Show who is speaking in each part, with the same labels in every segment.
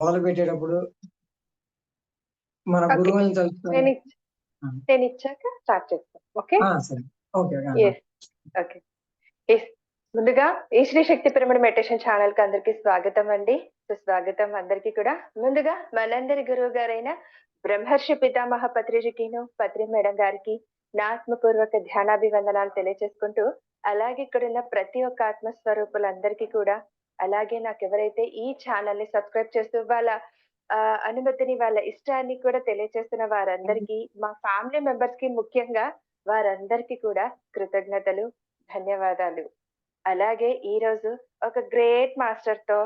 Speaker 1: మొదలు పెట్టేటప్పుడు మన
Speaker 2: ఓకే.
Speaker 1: గురువుల్ని తలుచుకొని
Speaker 2: నేనిచ్చాక స్టార్ట్ చేస్తాం. ఓకే.
Speaker 1: సరే. ఓకే.
Speaker 2: ఎస్. ఓకే. ఎస్. ముందుగా ఈ శ్రీ శక్తి పిరమిడ్ మెడిటేషన్ ఛానల్ కి అందరికీ స్వాగతం అండి. సుస్వాగతం అందరికీ కూడా. ముందుగా మనందరి గురువు గారైన బ్రహ్మర్షి పితామహ పత్రిజీకిను, పత్రి మేడం గారికి నా ఆత్మపూర్వక ధ్యానాభివందనాలు తెలియజేసుకుంటూ, అలాగే ఇక్కడున్న ప్రతి ఒక్క ఆత్మస్వరూపులందరికీ కూడా, అలాగే నాకెవరైతే ఈ ఛానల్ ని సబ్స్క్రైబ్ చేస్తూ వాళ్ళ అనుమతిని, వాళ్ళ ఇష్టాన్ని కూడా తెలియజేస్తున్న వారందరికీ, మా ఫ్యామిలీ మెంబర్స్ కి ముఖ్యంగా వారందరికీ కూడా కృతజ్ఞతలు, ధన్యవాదాలు. అలాగే ఈ రోజు ఒక గ్రేట్ మాస్టర్ తో,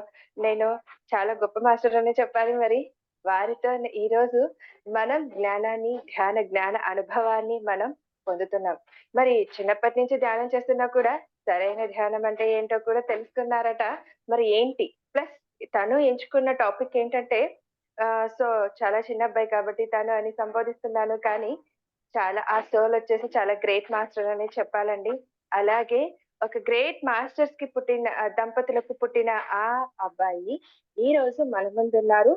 Speaker 2: నేను చాలా గొప్ప మాస్టర్ అనే చెప్పాలి మరి, వారితో ఈ రోజు మనం జ్ఞానాన్ని, జ్ఞాన అనుభవాన్ని మనం పొందుతున్నాం. మరి చిన్నప్పటి నుంచి ధ్యానం చేస్తున్నా కూడా సరైన ధ్యానం అంటే ఏంటో కూడా తెలుసుకున్నారట. మరి ఏంటి ప్లస్ తను ఎంచుకున్న టాపిక్ ఏంటంటే, సో చాలా చిన్న అబ్బాయి కాబట్టి తను అని సంబోధిస్తున్నాను, కానీ చాలా ఆ సోల్ వచ్చేసి చాలా గ్రేట్ మాస్టర్ అని చెప్పాలండి. అలాగే ఒక గ్రేట్ మాస్టర్స్ కి పుట్టిన దంపతులకు పుట్టిన ఆ అబ్బాయి ఈ రోజు మన ముందున్నారు,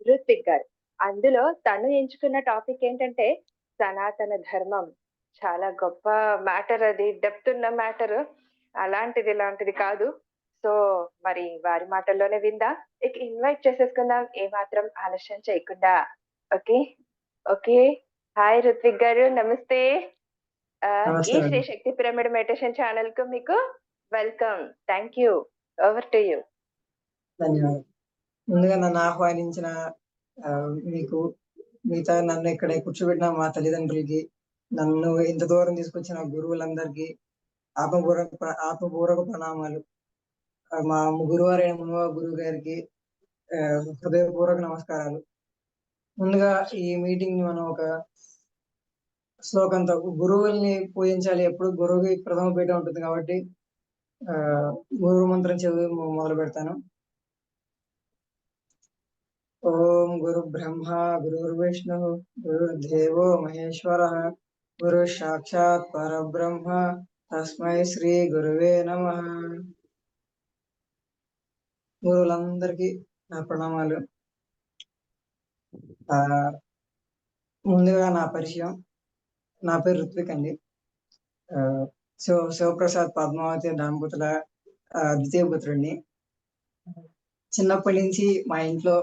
Speaker 2: రుత్విక్ గారు. అందులో తను ఎంచుకున్న టాపిక్ ఏంటంటే సనాతన ధర్మం. చాలా గొప్ప మ్యాటర్, అది డెప్త్ ఉన్న మ్యాటర్, అలాంటిది ఇలాంటిది కాదు. సో మరి వారి మాటల్లోనే విందా. ఇక ఇన్వైట్ చేసేసుకుందాం ఏ మాత్రం ఆలస్యం చేయకుండా. ఓకే. ఓకే. హాయ్ రుత్విక్ గారు, నమస్తే. ఈ శ్రీ శక్తి పిరమిడ్ మెడిటేషన్ ఛానల్ కు మీకు welcome. Thank you. Over to you.
Speaker 1: ధన్యవాదాలు. ముందుగా నన్ను ఆహ్వానించిన మీకు, మిగతా నన్ను ఇక్కడ కూర్చోబెట్టిన మా తల్లిదండ్రులకి, నన్ను ఇంత దూరం తీసుకొచ్చిన గురువులందరికీ ఆత్మపూర్వక ప్రణామాలు. మా గురువారైన మునువ గురువు గారికి హృదయపూర్వక నమస్కారాలు. ముందుగా ఈ మీటింగ్ ని మనం ఒక శ్లోకంతో, గురువుల్ని పూజించాలి, ఎప్పుడు గురువుకి ప్రథమ పీఠ ఉంటుంది కాబట్టి గురు మంత్రం చదివి మొదలు పెడతాను. ఓం గురు బ్రహ్మ గురుర్విష్ణు గురుర్దేవో మహేశ్వర గురు సాక్షాత్ పరబ్రహ్మ తస్మై శ్రీ గురువే నమః. గురువులందరికీ నా ప్రణామాలు. ముందుగా నా పరిచయం. నా పేరు రుత్విక్ అండి. శివప్రసాద్ పద్మావతి దంపతుల ద్వితీయ పుత్రుడిని. చిన్నప్పటి నుంచి మా ఇంట్లో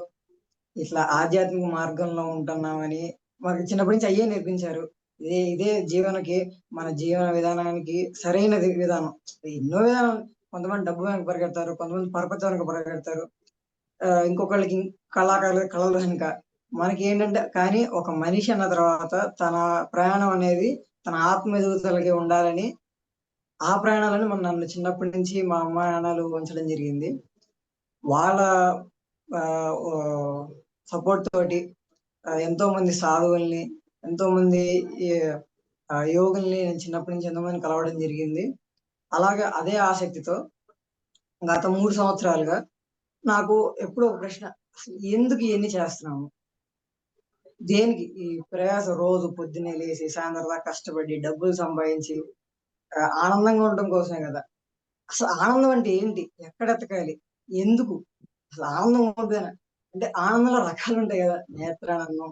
Speaker 1: ఇట్లా ఆధ్యాత్మిక మార్గంలో ఉంటున్నామని మాకు చిన్నప్పటి నుంచి అయ్యే నేర్పించారు. ఇదే జీవనకి, మన జీవన విధానానికి సరైన విధానం. ఎన్నో విధానం, కొంతమంది డబ్బు వెనక పరిగెడతారు, కొంతమంది పరపతి వెనక పరిగెడతారు, ఇంకొకళ్ళకి కళలు వెనక. మనకి ఏంటంటే, కానీ ఒక మనిషి అన్న తర్వాత తన ప్రయాణం అనేది తన ఆత్మ ఎదుగుదలకి ఉండాలని, ఆ ప్రయాణాలను నన్ను చిన్నప్పటి నుంచి మా అమ్మ నాన్నలు ఉంచడం జరిగింది. వాళ్ళ సపోర్ట్ తోటి ఎంతో మంది సాధువుల్ని, ఎంతో మంది యోగుల్ని నేను చిన్నప్పటి నుంచి ఎంతో మంది కలవడం జరిగింది. అలాగే అదే ఆసక్తితో గత 3 సంవత్సరాలుగా నాకు ఎప్పుడో ఒక ప్రశ్న, ఎందుకు ఇవన్నీ చేస్తున్నాము, దేనికి ఈ ప్రయాస? రోజు పొద్దున్నే లేచి సాయంత్రం దాకా కష్టపడి డబ్బులు సంపాదించి ఆనందంగా ఉండటం కోసమే కదా. అసలు ఆనందం అంటే ఏంటి, ఎక్కడ ఎతకాలి, ఎందుకు అసలు ఆనందం ఉంటుందని? అంటే ఆనందంలో రకాలు ఉంటాయి కదా, నేత్రానందం.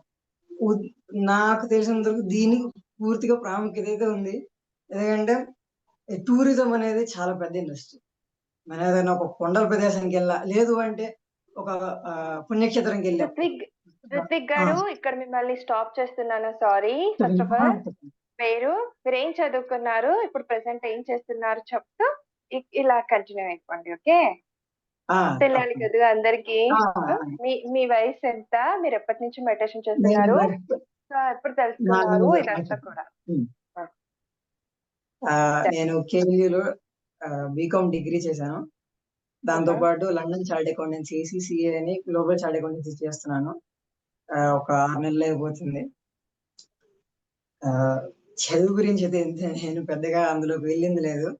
Speaker 1: నాకు తెలిసినంత వరకు దీనికి పూర్తిగా ప్రాముఖ్యత అయితే ఉంది. ఎందుకంటే టూరిజం అనేది చాలా పెద్ద ఇండస్ట్రీ. మన ఏదైనా ఒక కొండల ప్రదేశానికి వెళ్ళా, లేదు అంటే ఒక పుణ్యక్షేత్రంకి వెళ్ళాం.
Speaker 2: రుత్విక్ గారు, ఇక్కడ మిమ్మల్ని స్టాప్ చేస్తున్నాను, సారీ. ఫస్ట్ ఆఫ్ ఆల్ పేరు, మీరు ఏం చదువుకున్నారు, ఇప్పుడు ప్రెసెంట్ ఏం చేస్తున్నారు చెప్తూ ఇలా కంటిన్యూ అయిపోండి. ఓకే. తెలియాలి కదా అందరికి. మీ వయసు ఎంత, మీరు ఎప్పటి నుంచి మెడిటేషన్ చేస్తున్నారు, ఎప్పుడు తెలుసుకున్నారు, ఇదంతా కూడా.
Speaker 1: నేను కేవీలో బీకామ్ డిగ్రీ చేశాను. దాంతో పాటు లండన్ చార్ట్ అకౌంటెన్సీ CCA అని గ్లోబల్ చార్ట్ అకౌంటెన్సీ చేస్తున్నాను. ఒక 6 నెలలు అయిపోతుంది. చదువు గురించి అయితే నేను పెద్దగా అందులోకి వెళ్ళింది లేదు.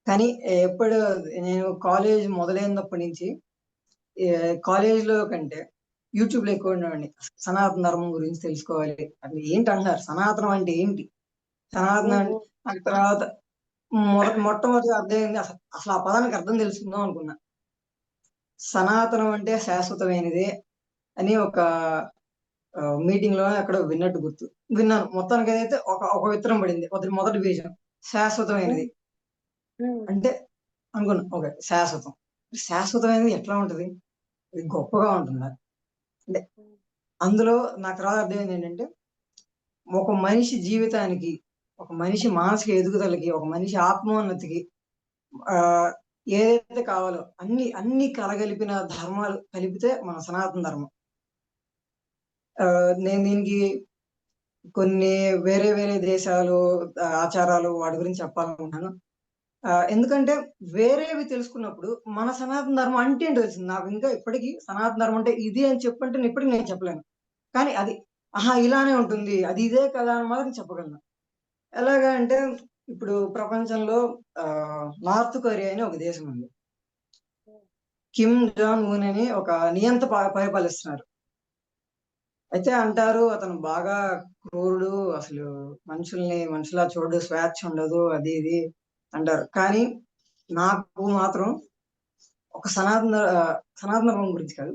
Speaker 1: కానీ ఎప్పుడు నేను కాలేజ్ మొదలైనప్పటి నుంచి కాలేజ్ లో కంటే యూట్యూబ్ లో ఎక్కువ ఉండేవాడిని. సనాతన ధర్మం గురించి తెలుసుకోవాలి, అది ఏంటి అంటారు, సనాతనం అంటే ఏంటి, సనాతనం అంటే తర్వాత మొట్టమొదటి అర్థమైంది, అసలు ఆ పదానికి అర్థం తెలుసుకుందాం అనుకున్నా. సనాతనం అంటే శాశ్వతమైనది అని ఒక మీటింగ్ లో అక్కడ విన్నట్టు గుర్తు. విన్నాను. మొత్తానికి అయితే ఒక విత్తనం పడింది, మొదటి బీజం శాశ్వతమైనది అంటే అనుకున్నా. ఓకే, శాశ్వతం. శాశ్వతమైనది ఎట్లా ఉంటది? ఇది గొప్పగా ఉంటుందా? అంటే అందులో నాకు రాదు అర్థమైంది ఏంటంటే, ఒక మనిషి జీవితానికి, ఒక మనిషి మానసిక ఎదుగుదలకి, ఒక మనిషి ఆత్మోన్నతికి ఆ ఏదైతే కావాలో అన్ని కలగలిపిన ధర్మాలు కలిపితే మన సనాతన ధర్మం. నేను దీనికి కొన్ని వేరే వేరే దేశాలు ఆచారాలు వాటి గురించి చెప్పాలనుకుంటున్నాను. ఎందుకంటే వేరేవి తెలుసుకున్నప్పుడు మన సనాతన ధర్మం అంటే ఏంటో తెలిసింది నాకు. ఇంకా ఇప్పటికీ సనాతన ధర్మం అంటే ఇది అని చెప్పంటే ఇప్పటికి నేను చెప్పలేను. కానీ అది ఇలానే ఉంటుంది, అది ఇదే కదా అని మాత్రం చెప్పగలను. ఎలాగా అంటే, ఇప్పుడు ప్రపంచంలో నార్త్ కొరియా అని ఒక దేశం ఉంది. కిమ్ జాంగ్ ఉన్ అని ఒక నియంత పరిపాలిస్తున్నారు. అయితే అంటారు అతను బాగా క్రూరుడు, అసలు మనుషులా చూడు, స్వేచ్ఛ ఉండదు, అది ఇది అంటారు. కానీ నాకు మాత్రం ఒక సనాతన ధర్మం గురించి కాదు,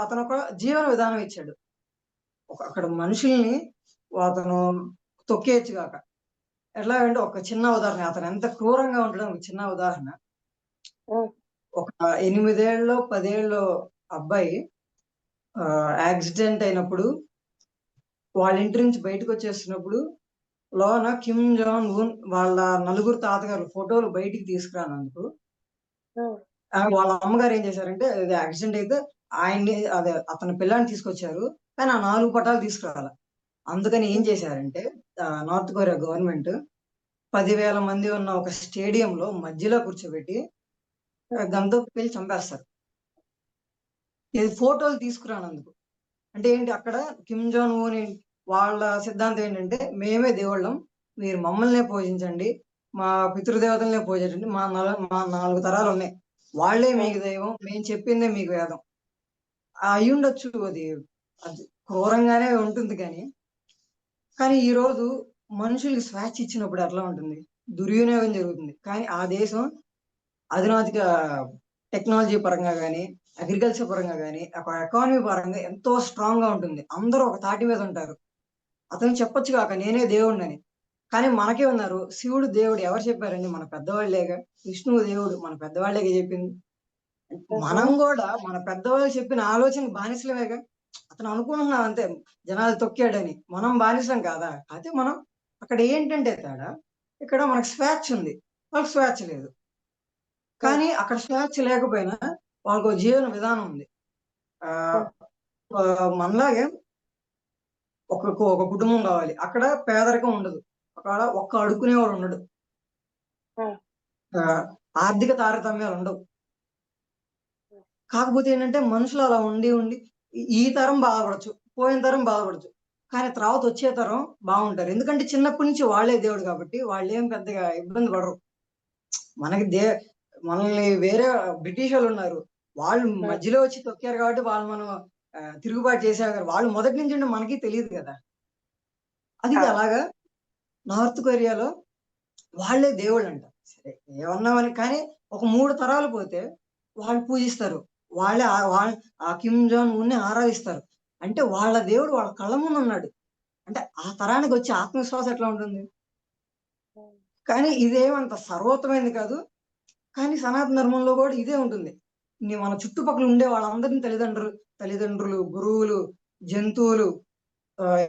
Speaker 1: అతను ఒక జీవన విధానం ఇచ్చాడు. అక్కడ మనుషుల్ని అతను తొక్కేయచ్చు కాక. ఎట్లాగంటే ఒక చిన్న ఉదాహరణ, అతను ఎంత క్రూరంగా ఉండడం ఒక చిన్న ఉదాహరణ. ఒక 8 ఏళ్ళలో 10 ఏళ్ళలో అబ్బాయి యాక్సిడెంట్ అయినప్పుడు వాళ్ళ ఇంటి నుంచి బయటకు వచ్చేస్తున్నప్పుడు లోన కిమ్ జాంగ్ ఉన్ వాళ్ళ నలుగురు తాతగారు ఫోటోలు బయటికి తీసుకురానందుకు వాళ్ళ అమ్మగారు ఏం చేశారంటే, అది యాక్సిడెంట్ అయితే ఆయన్ని అతని పిల్లాన్ని తీసుకొచ్చారు, కానీ ఆ 4 పటాలు తీసుకురావాలి. అందుకని ఏం చేశారంటే నార్త్ కొరియా గవర్నమెంట్ 10,000 మంది ఉన్న ఒక స్టేడియంలో మధ్యలో కూర్చోబెట్టి గంతో పెళ్లి చంపేస్తారు. ఇది ఫోటోలు తీసుకురానందుకు. అంటే ఏంటి, అక్కడ కిమ్ జాంగ్ ఉన్ వాళ్ళ సిద్ధాంతం ఏంటంటే, మేమే దేవుళ్ళం, మీరు మమ్మల్నే పూజించండి, మా పితృదేవతలనే పూజించండి, మా 4 తరాలు ఉన్నాయి, వాళ్ళే మీకు దైవం, మేము చెప్పిందే మీకు వేదం. అయ్యుండొచ్చు, అది క్రూరంగానే ఉంటుంది. కానీ ఈ రోజు మనుషులకి స్వేచ్ఛ ఇచ్చినప్పుడు ఎట్లా ఉంటుంది? దుర్వినియోగం జరుగుతుంది. కానీ ఆ దేశం అధునాతిక టెక్నాలజీ పరంగా కానీ, అగ్రికల్చర్ పరంగా కానీ, ఒక ఎకానమీ పరంగా ఎంతో స్ట్రాంగ్ గా ఉంటుంది. అందరూ ఒక తాటి మీద ఉంటారు. అతను చెప్పొచ్చు కాక నేనే దేవుడినని. కానీ మనకే ఉన్నారు, శివుడు దేవుడు ఎవరు చెప్పారండి? మన పెద్దవాళ్ళేగా. విష్ణువు దేవుడు మన పెద్దవాళ్ళేగా చెప్పింది. మనం కూడా మన పెద్దవాళ్ళు చెప్పిన ఆలోచన బానిసలమేగా. అతను అనుకుంటున్నాం అంతే, జనాలు తొక్కాడని. మనం బానిసం కాదా? అయితే మనం అక్కడ ఏంటంటే తేడా, ఇక్కడ మనకు స్వేచ్ఛ ఉంది, వాళ్ళకి స్వేచ్ఛ లేదు. కానీ అక్కడ స్వేచ్ఛ లేకపోయినా వాళ్ళకు జీవన విధానం ఉంది. ఆ మనలాగే ఒక కుటుంబం కావాలి, అక్కడ పేదరికం ఉండదు, అక్కడ ఒక్క అడుక్కునేవాడు ఉండడు, ఆర్థిక తారతమ్యాలు ఉండవు. కాకపోతే ఏంటంటే మనుషులు అలా ఉండి ఉండి ఈ తరం బాధపడచ్చు, పోయిన తరం బాధపడచ్చు, కానీ తర్వాత వచ్చే తరం బాగుంటారు. ఎందుకంటే చిన్నప్పటి నుంచి వాళ్ళే దేవుడు కాబట్టి వాళ్ళు ఏం పెద్దగా ఇబ్బంది పడరు. మనకి మనల్ని వేరే బ్రిటిష్ వాళ్ళు ఉన్నారు, వాళ్ళు మధ్యలో వచ్చి తొక్కారు కాబట్టి వాళ్ళు మనం తిరుగుబాటు చేసేవారు. వాళ్ళు మొదటి నుంచి ఉంటే మనకి తెలియదు కదా. అది అలాగా నార్త్ కొరియాలో వాళ్ళే దేవుళ్ళు అంట. సరే ఏమన్నామని, కానీ ఒక 3 తరాలు పోతే వాళ్ళు పూజిస్తారు, వాళ్ళే ఆ కిమ్ జాంగ్ ఉన్ ని ఆరాధిస్తారు. అంటే వాళ్ళ దేవుడు వాళ్ళ కళ్ళ ముందు ఉన్నాడు. అంటే ఆ తరానికి వచ్చే ఆత్మవిశ్వాసం ఎట్లా ఉంటుంది? కానీ ఇదేమంత సర్వోత్తమైంది కాదు. కానీ సనాతన ధర్మంలో కూడా ఇదే ఉంటుంది. మన చుట్టుపక్కల ఉండే వాళ్ళందరినీ తల్లిదండ్రులు, గురువులు, జంతువులు,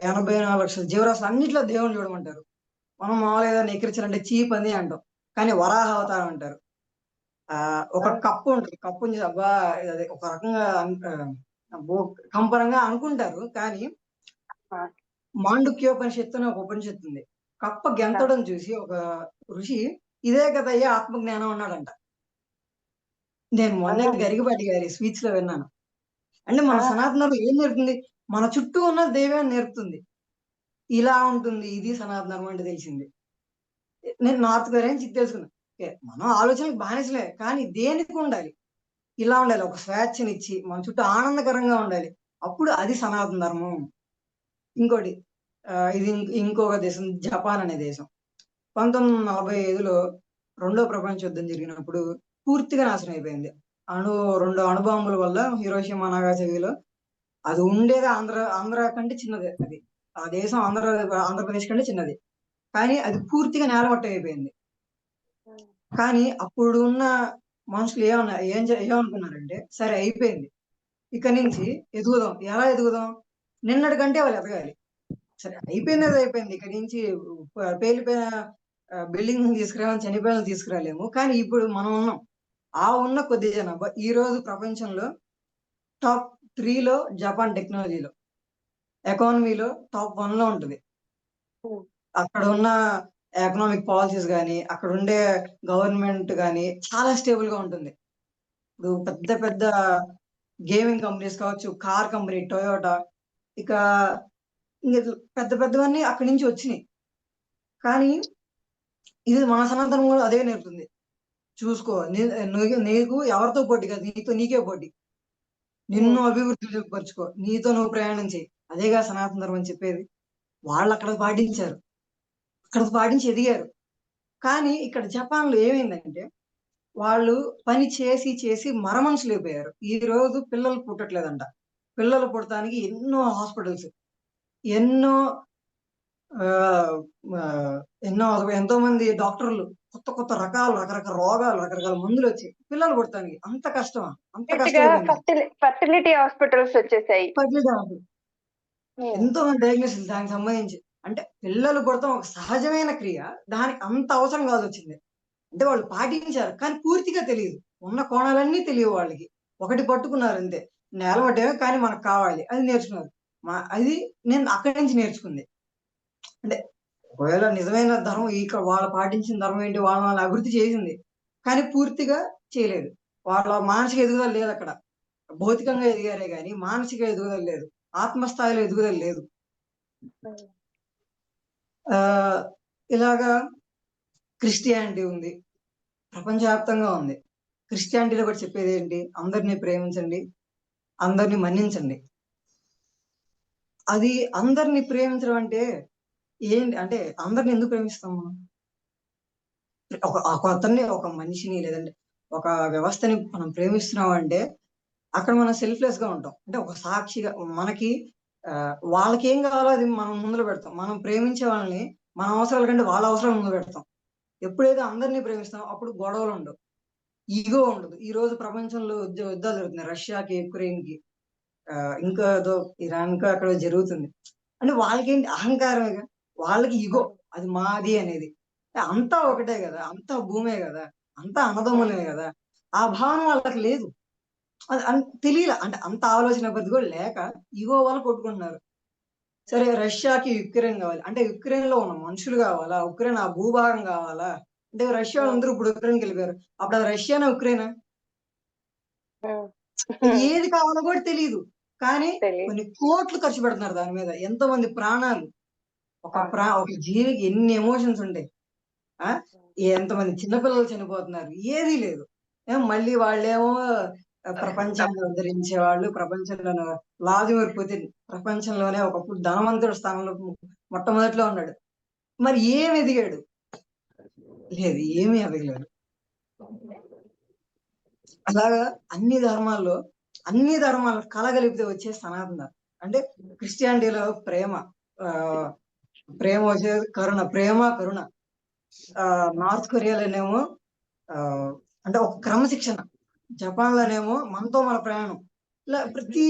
Speaker 1: 84 లక్షల జీవరాశులు అన్నిట్లో దేవుని చూడమంటారు. మనం మామూలుగా ఏదైనా ఎక్కిరించాలంటే చీప్ అని అంటాం, కానీ వరాహ అవతారం అంటారు. ఒక కప్పు ఉంటుంది, కప్పుని అబ్బా అది ఒక రకంగా కంపరంగా అనుకుంటారు. కానీ మాండుక్యోపనిషత్తు అని ఒక ఉపనిషత్తు ఉంది. కప్ప గెంతడం చూసి ఒక ఋషి ఇదే కదయ్యా ఆత్మజ్ఞానం అన్నాడంట. నేను మొన్నే గరికపాటి గారి స్పీచ్ లో విన్నాను. అంటే మన సనాతనలో ఏం నేర్పుతుంది? మన చుట్టూ ఉన్న దైవాన్ని నేర్పుతుంది. ఇలా ఉంటుంది, ఇది సనాతన ధర్మం అంటే తెలిసింది. నేను నార్త్ కొరియా నుంచి తెలుసుకున్నాను. మనం ఆలోచనలకు బానిసలే, కానీ దేనికి ఉండాలి? ఇలా ఉండాలి, ఒక స్వేచ్ఛనిచ్చి మన చుట్టూ ఆనందకరంగా ఉండాలి, అప్పుడు అది సనాతన ధర్మం. ఇంకోటి ఇది ఇంకొక దేశం, జపాన్ అనే దేశం. 1945లో రెండో ప్రపంచ యుద్ధం జరిగినప్పుడు పూర్తిగా నాశనం అయిపోయింది. రెండు అణుబాంబుల వల్ల హీరోషిమా నాగాసాకిలో అది ఉండేది ఆంధ్ర కంటే చిన్నది. అది ఆ దేశం ఆంధ్రప్రదేశ్ కంటే చిన్నది. కానీ అది పూర్తిగా నేలమట్టం అయిపోయింది. కానీ అప్పుడు ఉన్న మనుషులు ఏమనుకున్నారంటే సరే అయిపోయింది, ఇక నుంచి ఎదుగుదాం. ఎలా ఎదుగుదాం? నిన్నటి కంటే వాళ్ళు ఎదగాలి. సరే అయిపోయింది, అది అయిపోయింది. ఇక నుంచి పేలిపోయిన బిల్డింగ్ తీసుకురావాలి, చనిపోయిన తీసుకురాలేము. కానీ ఇప్పుడు మనం ఉన్నాం. ఆ ఉన్న కొద్ది జనాభా ఈ రోజు ప్రపంచంలో టాప్ 3లో జపాన్ టెక్నాలజీలో, ఎకానమీలో టాప్ 1లో ఉంటుంది. అక్కడ ఉన్న ఎకనామిక్ పాలసీస్ కానీ, అక్కడ ఉండే గవర్నమెంట్ కానీ చాలా స్టేబుల్ గా ఉంటుంది. ఇప్పుడు పెద్ద పెద్ద గేమింగ్ కంపెనీస్ కావచ్చు, కార్ కంపెనీ టొయోటా, ఇక పెద్ద పెద్దవన్నీ అక్కడి నుంచి వచ్చినాయి. కానీ ఇది మన సనాతనం కూడా అదే నేర్పుతుంది. చూసుకో, నీకు ఎవరితో పోటీ కాదు, నీకే పోటీ. నిన్ను అభివృద్ధి పరుచుకో, నీతో నువ్వు ప్రయాణం చేయి. అదేగా సనాతన ధర్మం అని చెప్పేది. వాళ్ళు అక్కడ పాటించారు, అక్కడ పాటించి ఎదిగారు. కానీ ఇక్కడ జపాన్ లో ఏమైందంటే వాళ్ళు పని చేసి చేసి మరమనుషులు అయిపోయారు. ఈ రోజు పిల్లలు పుట్టట్లేదంట. పిల్లలు పుట్టడానికి ఎన్నో హాస్పిటల్స్, ఎన్నో ఎంతో మంది డాక్టర్లు, కొత్త కొత్త రకరకాల రోగాలు, రకరకాల మందులు వచ్చాయి. పిల్లలు పుట్టడానికి అంత కష్టమా? అంత కష్టం.
Speaker 2: ఫర్టిలిటీ హాస్పిటల్స్ వచ్చేసాయి.
Speaker 1: ఎంతో మంది డయాగ్నోసిస్ దానికి సంబంధించి. అంటే పిల్లలు పుడతాం ఒక సహజమైన క్రియ, దానికి అంత అవసరం కాదు వచ్చింది. అంటే వాళ్ళు పాటించారు, కానీ పూర్తిగా తెలియదు. ఉన్న కోణాలన్నీ తెలియవు వాళ్ళకి. ఒకటి పట్టుకున్నారు అంతే, నేలమట్టే కానీ మనకు కావాలి, అది నేర్చుకున్నారు. అది నేను అక్కడి నుంచి నేర్చుకుంది. అంటే ఒకవేళ నిజమైన ధర్మం ఇక్కడ వాళ్ళు పాటించిన ధర్మం ఏంటి, వాళ్ళ అభివృద్ధి చేసింది, కానీ పూర్తిగా చేయలేదు. వాళ్ళ మానసిక ఎదుగుదల లేదు అక్కడ. భౌతికంగా ఎదిగారే కానీ మానసిక ఎదుగుదల లేదు, ఆత్మస్థాయిలో ఎదుగుదల లేదు. ఇలాగా క్రిస్టియానిటీ ఉంది, ప్రపంచవ్యాప్తంగా ఉంది. క్రిస్టియానిటీలో కూడా చెప్పేది ఏంటి? అందరినీ ప్రేమించండి, అందరినీ మన్నించండి. అది అందరినీ ప్రేమించడం అంటే ఏంటి అంటే, అందరిని ఎందుకు ప్రేమిస్తాం మనం? ఒక మనిషిని లేదంటే ఒక వ్యవస్థని మనం ప్రేమిస్తున్నాం అంటే అక్కడ మనం సెల్ఫ్లెస్ గా ఉంటాం. అంటే ఒక సాక్షిగా మనకి వాళ్ళకి ఏం కావాలో అది మనం ముందులో పెడతాం. మనం ప్రేమించే వాళ్ళని మన అవసరాల కంటే వాళ్ళ అవసరాలు ముందు పెడతాం. ఎప్పుడైతే అందరినీ ప్రేమిస్తాం అప్పుడు గొడవలు ఉండవు, ఈగో ఉండదు. ఈ రోజు ప్రపంచంలో యుద్ధాలు జరుగుతున్నాయి, రష్యాకి యుక్రెయిన్ కి, ఇంకా ఏదో ఇరాన్ కి అక్కడ జరుగుతుంది. అంటే వాళ్ళకేంటి? అహంకారమేగా. వాళ్ళకి ఈగో, అది మాది అనేది. అంతా ఒకటే కదా, అంతా భూమే కదా, అంతా అన్నదమ్ములే కదా. ఆ భావన వాళ్ళకి లేదు. అది తెలియలే. అంటే అంత ఆలోచన బుద్ధి కూడా లేక ఈగో వాళ్ళు కొట్టుకుంటున్నారు. సరే రష్యాకి యుక్రెయిన్ కావాలి అంటే యుక్రెయిన్ లో ఉన్న మనుషులు కావాలా? ఉక్రెయిన్ ఆ భూభాగం కావాలా? అంటే రష్యా అందరూ ఇప్పుడు ఉక్రెయిన్కి వెళ్ళిపోయారు. అప్పుడు అది రష్యానా ఉక్రెయినా? ఏది కావాలో కూడా తెలియదు. కానీ కొన్ని కోట్లు ఖర్చు పెడుతున్నారు దాని మీద. ఎంతో మంది ప్రాణాలు. ఒక జీవికి ఎన్ని ఎమోషన్స్ ఉంటాయి. ఎంతమంది చిన్నపిల్లలు చనిపోతున్నారు, ఏదీ లేదు. మళ్ళీ వాళ్ళేమో ప్రపంచాన్ని ఉద్ధరించే వాళ్ళు, ప్రపంచంలో వ్లాదిమిర్ పుతిన్ ప్రపంచంలోనే ఒకప్పుడు ధనవంతుడి స్థానంలో మొట్టమొదటిలో ఉన్నాడు. మరి ఏమి ఎదిగాడు? లేదు, ఏమీ ఎదగలేదు. అలాగా అన్ని ధర్మాలు కలగలిపితే వచ్చే సనాతన. అంటే క్రిస్టియానిటీలో ప్రేమ వచ్చే కరుణ. నార్త్ కొరియాలోనేమో అంటే ఒక క్రమశిక్షణ. జపాన్ లోనేమో మనతో మన ప్రయాణం. ఇలా ప్రతి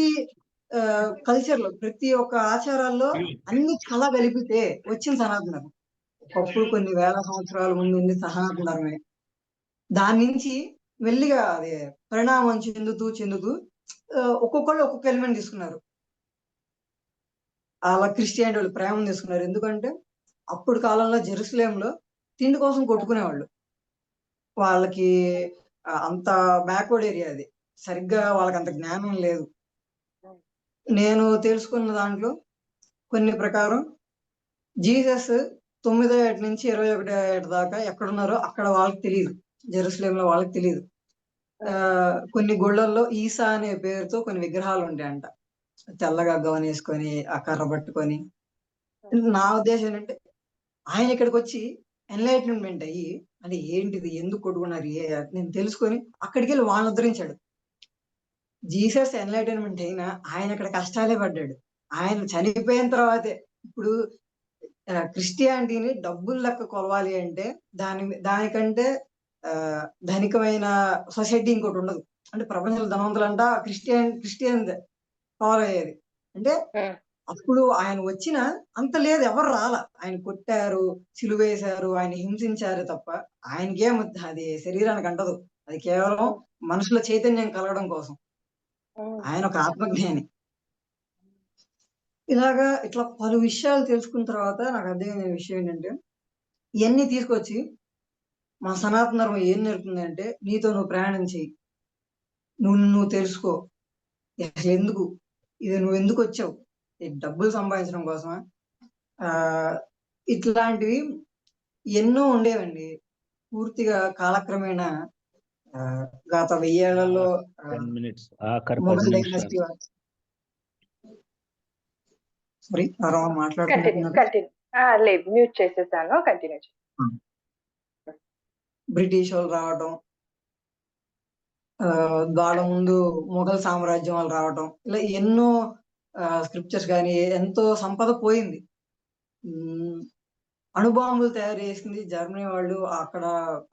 Speaker 1: కల్చర్ లో, ప్రతి ఒక్క ఆచారాల్లో అన్ని కలగలిపితే వచ్చిన సనాతన ధర్మం. ఒకప్పుడు కొన్ని వేల సంవత్సరాల ముందు ఉంది సనాతన ధర్మే. దాని నుంచి మెల్లిగా అది పరిణామం చెందుతూ ఒక్కొక్కళ్ళు ఒక్కొక్క ఎలిమెంట్ తీసుకున్నారు. అలా క్రిస్టియానిటీ వాళ్ళు ప్రేమను తీసుకున్నారు. ఎందుకంటే అప్పుడు కాలంలో జెరూసలేంలో తిండి కోసం కొట్టుకునేవాళ్ళు. వాళ్ళకి అంత బ్యాక్వర్డ్ ఏరియా అది. సరిగ్గా వాళ్ళకి అంత జ్ఞానం లేదు. నేను తెలుసుకున్న దాంట్లో కొన్ని ప్రకారం జీసస్ 9వ ఏట నుంచి 21వ ఏట దాకా ఎక్కడున్నారో అక్కడ వాళ్ళకి తెలియదు. జెరూసలేంలో వాళ్ళకి తెలియదు. కొన్ని గుళ్ళల్లో ఈసా అనే పేరుతో కొన్ని విగ్రహాలు ఉంటాయంట, తెల్లగా గౌన్ వేసుకొని ఆ కర్ర పట్టుకొని. నా ఉద్దేశం ఏంటంటే ఆయన ఇక్కడికి వచ్చి ఎన్లైట్మెంట్ అయ్యి, అంటే ఏంటిది, ఎందుకు కొట్టుకున్నారు, నేను తెలుసుకొని అక్కడికి వెళ్ళి వాళ్ళని ఉద్ధరించాడు. జీసస్ ఎన్లైటన్మెంట్ అయినా ఆయన అక్కడ కష్టాలే పడ్డాడు. ఆయన చనిపోయిన తర్వాతే ఇప్పుడు క్రిస్టియానిటీని డబ్బులు లెక్క కొలవాలి అంటే దానికంటే ధనికమైన సొసైటీ ఇంకోటి ఉండదు. అంటే ప్రపంచంలో ధనవంతులంట క్రిస్టియన్ ఫాలో అయ్యేది. అంటే అప్పుడు ఆయన వచ్చిన అంత లేదు, ఎవరు రాల. ఆయన కొట్టారు, సిలువేశారు, ఆయన హింసించారు తప్ప ఆయనకేం అది శరీరానికి అంటదు. అది కేవలం మనుషుల చైతన్యం కలగడం కోసం. ఆయన ఒక ఆత్మజ్ఞాని. ఇలాగా ఇట్లా పలు విషయాలు తెలుసుకున్న తర్వాత నాకు అర్థమైన విషయం ఏంటంటే, ఇవన్నీ తీసుకొచ్చి మా సనాతన ధర్మం ఏం నేర్పుతుంది అంటే, నీతో నువ్వు ప్రయాణం చెయ్యి, నువ్వు తెలుసుకో, అసలు ఎందుకు ఇది, నువ్వు ఎందుకు వచ్చావు, డబ్బులు సంపాదించడం కోసమా? ఇట్లాంటివి ఎన్నో ఉండేవండి. పూర్తిగా కాలక్రమేణా గత 1000 ఏళ్లలో మొఘల్ డైనాసిటీ
Speaker 2: లేదు, మ్యూట్ చేసేసాను, కంటిన్యూ.
Speaker 1: బ్రిటిష్ వాళ్ళు రావడం, వాళ్ళ ముందు మొఘల్ సామ్రాజ్యం వాళ్ళు రావడం, ఇలా ఎన్నో స్క్రిప్చర్స్ కానీ ఎంతో సంపద పోయింది. అణుబాంబులు తయారు చేసింది జర్మనీ వాళ్ళు. అక్కడ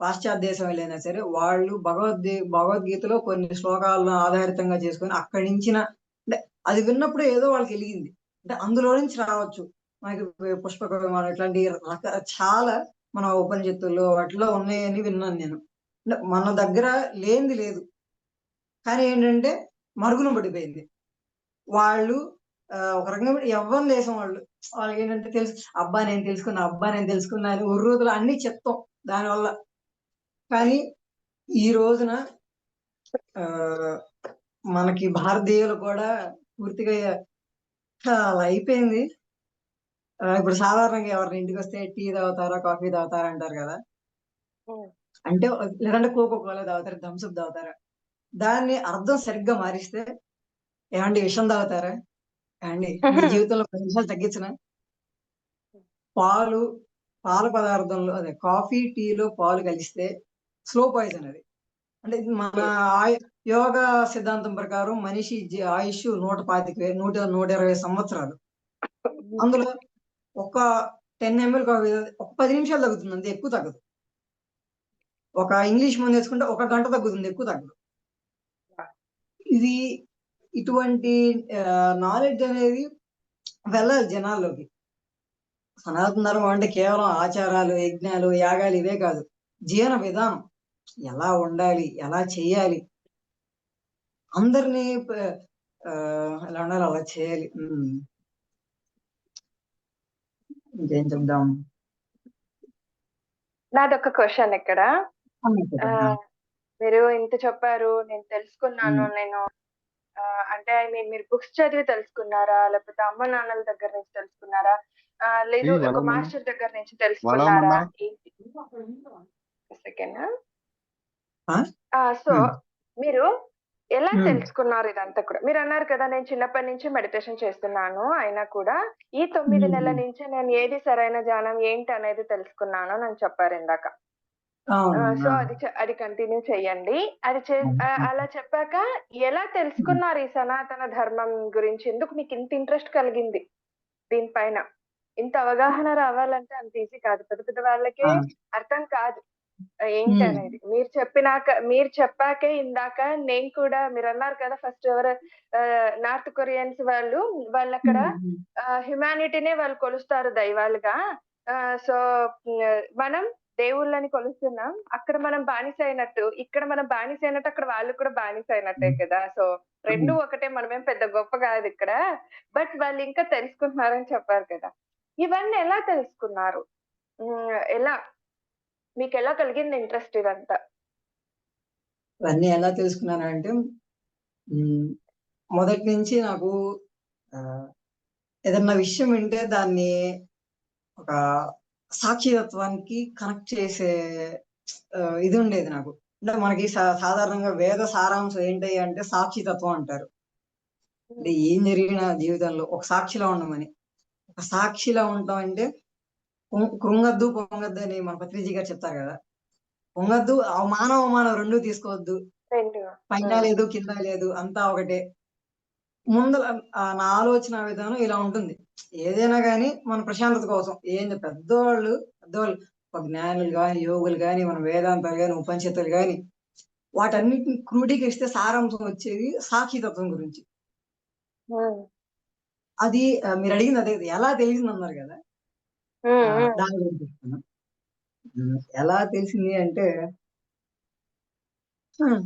Speaker 1: పాశ్చాత్య దేశం వెళ్ళైనా సరే వాళ్ళు భగవద్గీతలో కొన్ని శ్లోకాలను ఆధారితంగా చేసుకొని అక్కడి నుంచి అంటే అది విన్నప్పుడు ఏదో వాళ్ళకి వెలిగింది. అంటే అందులో నుంచి రావచ్చు మనకి పుష్పక విమానం ఇట్లాంటి చాలా మన ఉపనిషత్తుల్లో వాటిలో ఉన్నాయని విన్నాను నేను. అంటే మన దగ్గర లేనిది లేదు, కానీ ఏంటంటే మరుగున పడిపోయింది. వాళ్ళు ఒక రకంగా ఎవ్వరు దేశం వాళ్ళకి ఏంటంటే తెలుసు, అబ్బా నేను తెలుసుకున్నా అని ఉర్రూతులు అన్ని చెప్తాం దానివల్ల. కానీ ఈ రోజున మనకి భారతీయులు కూడా పూర్తిగా అలా అయిపోయింది. ఇప్పుడు సాధారణంగా ఎవరిని ఇంటికి వస్తే టీ తాగుతారా, కాఫీ తాగుతారా అంటారు కదా. అంటే లేదంటే కోకో కోలా తాగుతారా, థమ్స్అప్ తాగుతారా. దాన్ని అర్థం సరిగ్గా మారిస్తే, ఏమండి విషం తాగుతారా అండి, మీ జీవితంలో 10 నిమిషాలు తగ్గించిన. పాల పదార్థంలో అదే కాఫీ టీలో పాలు కలిస్తే స్లో పాయిజన్ అది. అంటే మన యోగా సిద్ధాంతం ప్రకారం మనిషి ఆయుష్ 120 సంవత్సరాలు. అందులో ఒక 10 ml కాఫీ ఒక 10 నిమిషాలు తగ్గుతుంది అంతే, ఎక్కువ తగ్గదు. ఒక ఇంగ్లీష్ మందు వేసుకుంటే 1 గంట తగ్గుతుంది, ఎక్కువ తగ్గదు. ఇది ఇటువంటి నాలెడ్జ్ అనేది వెళ్ళాలి జనాల్లోకి. సనాతన ధర్మం అంటే కేవలం ఆచారాలు, యజ్ఞాలు, యాగాలు ఇవే కాదు, జీవన విధానం, ఎలా ఉండాలి, ఎలా చేయాలి, అందరినీ ఎలా ఉండాలి అలా చేయాలి. ఇంకేం చెప్దాం.
Speaker 2: నాదొక క్వశ్చన్ ఇక్కడ. మీరు ఇంత చెప్పారు, నేను తెలుసుకున్నాను. నేను అంటే ఐ మీన్ మీరు బుక్స్ చదివి తెలుసుకున్నారా, లేకపోతే అమ్మ నాన్నల దగ్గర నుంచి తెలుసుకున్నారా, లేదు ఒక మాస్టర్ దగ్గర నుంచి తెలుసుకున్నారా? సెకండ్. సో మీరు ఎలా తెలుసుకున్నారు ఇదంతా కూడా? మీరు అన్నారు కదా, నేను చిన్నప్పటి నుంచి మెడిటేషన్ చేస్తున్నాను, అయినా కూడా ఈ 9 నెలల నుంచి నేను ఏది సరైన ధ్యానం ఏంటి అనేది తెలుసుకున్నాను అని చెప్పారు ఇందాక. సో అది కంటిన్యూ చెయ్యండి. అలా చెప్పాక ఎలా తెలుసుకున్నారు ఈ సనాతన ధర్మం గురించి? ఎందుకు మీకు ఇంత ఇంట్రెస్ట్ కలిగింది దీనిపైన? ఇంత అవగాహన రావాలంటే అంత ఈజీ కాదు, పెద్ద పెద్ద వాళ్ళకే అర్థం కాదు ఏంటనేది. మీరు చెప్పాకే ఇందాక నేను కూడా, మీరు అన్నారు కదా ఫస్ట్ ఎవరు నార్త్ కొరియన్స్ వాళ్ళు అక్కడ హ్యుమానిటీనే వాళ్ళు కొలుస్తారు దైవాలుగా. సో మనం దేవుళ్ళని కొలుస్తున్నాం, అక్కడ మనం బానిస అయినట్టు, ఇక్కడ మనం బానిస అయినట్టు అక్కడ వాళ్ళు కూడా బానిస అయినట్టే కదా. సో రెండు ఒకటే, మనమేం పెద్ద గొప్ప కాదు ఇక్కడ. బట్ వాళ్ళు ఇంకా తెలుసుకుంటున్నారని చెప్పారు కదా, ఇవన్నీ ఎలా తెలుసుకున్నారు? ఎలా మీకు ఎలా కలిగింది ఇంట్రెస్ట్ ఇదంతా?
Speaker 1: ఇవన్నీ ఎలా తెలుసుకున్నానంటే, మొదటి నుంచి నాకు ఏదన్నా విషయం వింటే దాన్ని ఒక సాక్షితత్వానికి కనెక్ట్ చేసే ఇది ఉండేది నాకు. అంటే మనకి సాధారణంగా వేద సారాంశం ఏంటి అంటే సాక్షితత్వం అంటారు. అంటే ఏం జరిగిన జీవితంలో ఒక సాక్షిలా ఉండమని. ఒక సాక్షిలా ఉంటాం అంటే కృంగద్దు పొంగద్దు అని మన పత్రిజీ గారు చెప్తారు కదా. పొంగద్దు, అవమానం రెండు తీసుకోవద్దు,
Speaker 2: రెండు.
Speaker 1: పైన
Speaker 2: ఉమ్,
Speaker 1: లేదు, కింద లేదు, అంతా ఒకటే. ముందల నా ఆలోచన విధానం ఇలా ఉంటుంది. ఏదైనా గాని మన ప్రశాంతత కోసం ఏంది పెద్దవాళ్ళు ఒక జ్ఞానులు గాని, యోగులు గాని, మన వేదాంతాలు గాని, ఉపనిషత్తులు గాని వాటన్నిటిని క్రోడీకరిస్తే సారాంశం వచ్చేది సాక్షితత్వం గురించి.
Speaker 2: ఉమ్,
Speaker 1: అది మీరు అడిగింది అదే. ఎలా తెలిసిందన్నారు కదా!
Speaker 2: ఉమ్, ఉమ్.
Speaker 1: దాని గురించి చెప్తాను. ఎలా తెలిసింది అంటే హ్మ్.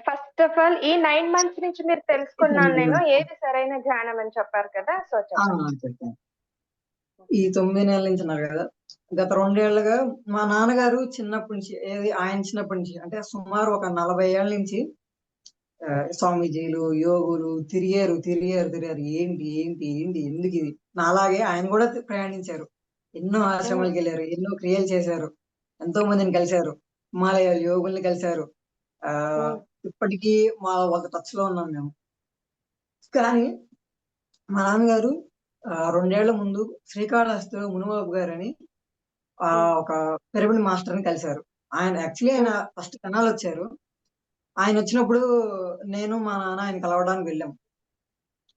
Speaker 2: ఫస్ట్ ఆఫ్ ఆల్ ఈ 9 మంత్స్ నుంచి మీరు తెలుసుకున్నాను నేను ఏది సరైన ధ్యానం అని చెప్పారు కదా, సో
Speaker 1: ఆ!
Speaker 2: చెప్పండి.
Speaker 1: చెప్తాను. ఈ 9 నెలల నుంచి ఉన్నారు కదా! గత 2 ఏళ్లుగా మా నాన్నగారు చిన్నప్పటి నుంచి ఆయన చిన్నప్పటి నుంచి అంటే సుమారు ఒక 40 ఏళ్ల నుంచి స్వామీజీలు, యోగులు తిరిగారు. ఏంటి ఎందుకిది? నాలాగే ఆయన కూడా ప్రయాణించారు. ఎన్నో
Speaker 2: ఉమ్,
Speaker 1: ఆశ్రమాలకెళ్లారు. ఎన్నో క్రియలు చేశారు. ఎంతో మందిని కలిసారు. హిమాలయాలు యోగుల్ని కలిసారు. ఆహ్,
Speaker 2: ఉమ్,
Speaker 1: ఇప్పటికీ వాళ్ళతో టచ్‌లో ఉన్నాం మేము. కానీ మా నాన్నగారు 2 ఏళ్ల ముందు శ్రీకాళహస్తిలో మునిబాబు గారని
Speaker 2: ఉమ్,
Speaker 1: ఒక పిరమిడ్ మాస్టర్‌ని కలిసారు. ఆయన
Speaker 2: ఉమ్,
Speaker 1: ఫస్ట్ తెనాలొచ్చారు. ఆయనొచ్చినప్పుడు నేను, మా నాన్న ఆయన కలవడానికి వెళ్ళాం.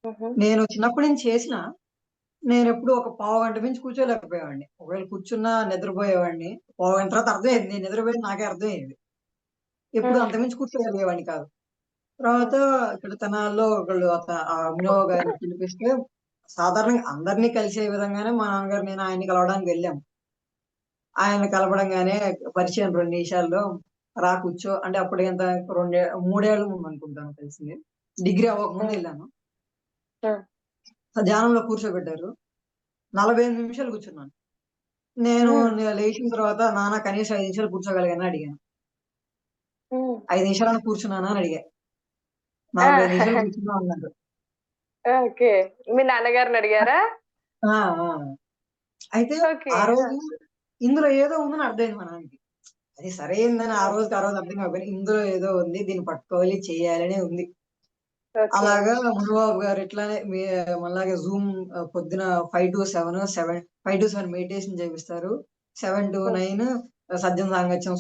Speaker 2: ఉహు,
Speaker 1: నేను చిన్నప్పటి నుంచి చేసినా, నేనెప్పుడు ఒక పావుగంట మించి కూర్చోలేకపోయేవాడిని. ఒకవేళ కూర్చున్నా నిద్రపోయేవాడిని. పావుగంట తర్వాత అర్థమయ్యేది. నేను నిద్రపోయేది నాకే అర్థమయ్యేది. ఎప్పుడు
Speaker 2: ఉమ్,
Speaker 1: అంతకుమించి కూర్చోగలిగేవాడిని కాదు.
Speaker 2: ఉమ్,
Speaker 1: తర్వాత ఇక్కడ తెనాలిలో ఒకళ్ళు అభినవ్ గారిని పిలిపిస్తే, సాధారణంగా అందరిని కలిసే విధంగానే మా నాన్నగారు, నేను ఆయన్ని కలవడానికి వెళ్ళాము. ఆయన్ని కలవడంగానే పరిచయం 2 నిమిషాల్లో రా కూర్చో అంటే అప్పుడు ఎంత 3 ఏళ్ల ముందు అనుకుంటాను తెలిసింది. డిగ్రీ అవ్వకముందు
Speaker 2: ఉమ్,
Speaker 1: ఎళ్ళాను.
Speaker 2: ఉమ్,
Speaker 1: ధ్యానంలో కూర్చోబెట్టారు. 45 నిమిషాలు కూర్చున్నాను. నేను
Speaker 2: ఉమ్,
Speaker 1: లేచిన తర్వాత నాన్న కనీసం 5 నిమిషాలు కూర్చోగలిగానా అడిగాను.
Speaker 2: ఉమ్.
Speaker 1: 5 నిమిషాలన్నా కూర్చున్నానా అని అడిగా.
Speaker 2: ఆ,
Speaker 1: 45 నిమిషాలు కూర్చున్నా అన్నారు.
Speaker 2: ఓకే. మీ నాన్నగారిని అడిగారా?
Speaker 1: ఆ! ఆ! అయితే
Speaker 2: ఓకే.
Speaker 1: ఆ రోజు ఇందులో ఏదో ఉందని అర్థమైంది మా నాన్నకి. అది సరైందని ఆ రోజు అర్థం కాకపోయినా ఇందులో ఏదో ఉంది. దీన్ని పట్టుకోవాలి, చేయాలనే ఉంది.
Speaker 2: ఓకే.
Speaker 1: అలాగా మునిబాబు గారు ఇట్లానే మనలాగే జూమ్ పొద్దున 5-7 మెడిటేషన్ చేపిస్తారు.
Speaker 2: హ్మ్.
Speaker 1: 7-9 సజ్జన సాంగత్యం,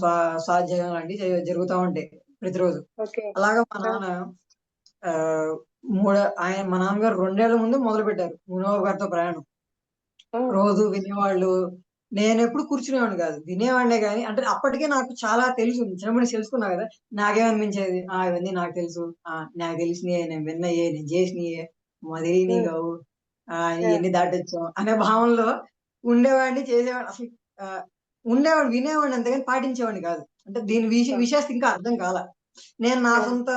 Speaker 1: స్వాధ్యాయం లాంటివి జరుగుతా ఉంటాయి ప్రతిరోజు.
Speaker 2: ఓకే.
Speaker 1: అలాగా మా
Speaker 2: ఆ!
Speaker 1: నాన్న ఆహ్, మా నాన్నగారు 2 ఏళ్ల ముందే మొదలుపెట్టారు మునిబాబు గారితో ప్రయాణం.
Speaker 2: హ్మ్.
Speaker 1: రోజు వినేవాళ్ళు. నేనెప్పుడు కూర్చునేవాడిని కాదు. వినేవాడినే గాని అంటే అప్పటికే నాకు చాలా తెలుసు. చిన్నప్పటి నుంచి తెలుసుకున్నా గదా! నాకేమనిపించేది, ఇవన్నీ నాకు తెలుసు. నాకు తెలిసినయే, నేను విన్నయే, నేను చేసినయే, మాకు తెలీనియి
Speaker 2: హ్మ్.
Speaker 1: గావు.
Speaker 2: ఆ!
Speaker 1: ఇయన్నీ దాటొచ్చాం అనే భావనలో ఉండేవాడిని, చేసేవాడిని. అసలు ఆహ్, వినేవాడిని అంతేగాని పాటించేవాడిని కాదు. అంటే దీని
Speaker 2: ఆ!
Speaker 1: విషయస్థితి ఇంకా అర్థం కాల. నేను నా
Speaker 2: హ్మ్.
Speaker 1: సొంత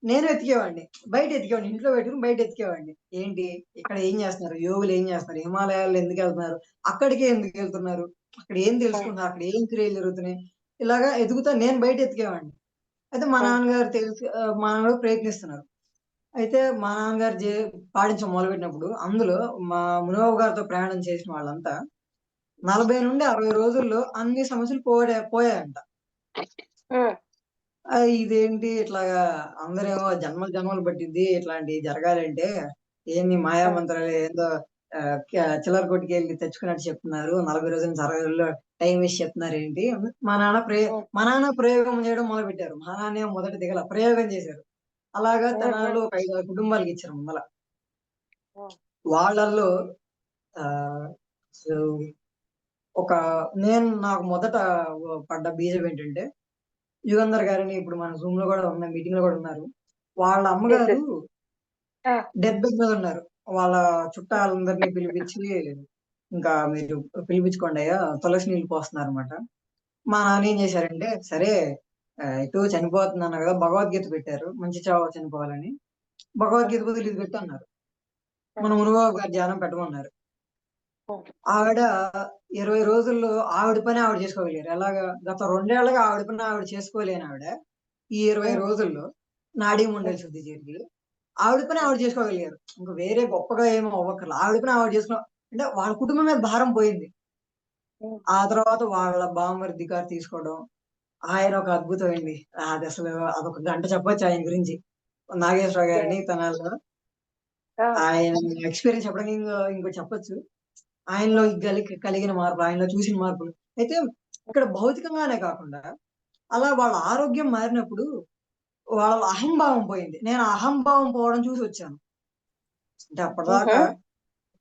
Speaker 1: నేను వెతికేవాడిని. బయట ఎతికేవాడిని. ఇంట్లో పెట్టుకొని బయట ఎతికేవాడిని. ఏంటి? ఇక్కడ ఏం జేస్తున్నారు? యోగులు ఏం జేస్తున్నారు? హిమాలయాల్లో ఎందుకెళ్తున్నారు? అక్కడికే ఎందుకెళ్తున్నారు? అక్కడ ఏం
Speaker 2: హ్మ్.
Speaker 1: తెలుసుకుంటున్నారు? అక్కడ ఏం క్రియలు జరుగుతున్నాయి? ఇలాగా ఎతుకుతా నేను బయట ఎతికేవాడిని. అయితే
Speaker 2: హ్మ్.
Speaker 1: మా నాన్నగారు ప్రయత్నిస్తున్నారు. అయితే మా నాన్నగారు పాటించడం మొదలుపెట్టినప్పుడు అందులో మా మునిబాబు గారితో ప్రయాణం చేసిన వాళ్ళంతా 40-60 రోజుల్లో అన్ని సమస్యలు పోయాయంట.
Speaker 2: హ్మ్.
Speaker 1: ఇదేంటి ఇట్లాగా అందరేమో జన్మలు జన్మలు పట్టిద్ది ఇట్లాంటియి జరగాలంటే, ఏంది మాయా
Speaker 2: హ్మ్.
Speaker 1: మంత్రాలు ఏందో చిల్లర కొట్టుకెళ్ళి తెచ్చుకున్నట్టు చెప్తున్నారు. 40 రోజుల నుంచి 60 రోజుల్లో టైం వేస్ట్ చెప్తున్నారేంటి?
Speaker 2: హ్మ్.
Speaker 1: మా నాన్న ప్రయోగం చేయడం మొదలుపెట్టారు. మా నాన్నేమో మొదట దిగల. ప్రయోగం చేశారు. అలాగా
Speaker 2: హ్మ్. హ్మ్.
Speaker 1: తెనాల్లో ఒక 5, 6 కుటుంబాలకిచ్చారు ముందల.
Speaker 2: హ్మ్.
Speaker 1: వాళ్ళల్లో ఆహ్, సో, ఒక నాకు మొదట పడ్డ బీజం ఏంటంటే, యుగంధర్ గారని ఇప్పుడు మన జూమ్‌లో గూడా మీటింగ్‌లో గూడా ఉన్నారు. వాళ్ళ
Speaker 2: యెస్.
Speaker 1: అమ్మగారు
Speaker 2: యెస్. ఆ!
Speaker 1: డెత్ బెడ్ మీద ఉన్నారు. వాళ్ళ చుట్టాలందరిని పిలిపిచ్చి, ఇంకా మీరు పిలిపించుకోండయ్యా తులసి నీళ్లు పోస్తున్నారన్నమాట. మా నాన్న ఏం చేశారంటే, సరే ఎటూ చనిపోతున్నాను గదా! భగవద్గీత పెట్టారు. మంచి చావు చనిపోవాలని.
Speaker 2: హ్మ్.
Speaker 1: భగవద్గీత బదులు ఇది పెట్టన్నారు. మన
Speaker 2: హ్మ్.
Speaker 1: మునిబాబు గారి ధ్యానం పెట్టమన్నారు.
Speaker 2: హ్మ్.
Speaker 1: ఆవిడ 20 రోజుల్లో ఆవిడ పని ఆవిడ చేసుకోగలిగారు. ఎలాగా? గత 2 ఏళ్లుగా ఆవిడ పని ఆవిడ చేసుకోలేనావిడ, ఈ 20
Speaker 2: హ్మ్.
Speaker 1: రోజుల్లో నాడీ
Speaker 2: హ్మ్.
Speaker 1: మండలి శుద్ధి జరిగి, ఆవిడ పని
Speaker 2: హ్మ్.
Speaker 1: ఆవిడ చేసుకోగలిగారు. ఇంక వేరే గొప్పగా ఏమి అవ్వక్కర్ల. ఆవిడ పని ఆవిడ అంటే వాళ్ళ కుటుంబం మీద భారం పోయింది.
Speaker 2: హ్మ్.
Speaker 1: ఆ తర్వాత వాళ్ళ బామర్ది గారు తీసుకోవడం. ఆయన ఒక అద్భుతమండి. అదొక గంట చెప్పొచ్చు ఆయన గురించి. నాగేశ్వరరావు
Speaker 2: ఓకే.
Speaker 1: గారని తెనాలిలో.
Speaker 2: ఆ!
Speaker 1: ఆయన ఎక్స్‌పీరియన్స్ చెప్పడానికి ఇంకోటి చెప్పొచ్చు. ఆయనలో
Speaker 2: హ్మ్.
Speaker 1: కలిగిన మార్పులు, ఆయనలో చూసిన మార్పులు. అయితే ఇక్కడ భౌతికంగానే కాకుండా, అలా వాళ్ళ ఆరోగ్యం మారినప్పుడు వాళ్ళ అహంభావం పోయింది. నేను అహంభావం పోవడం చూసి వచ్చాను. అంటే అప్పటిదాకా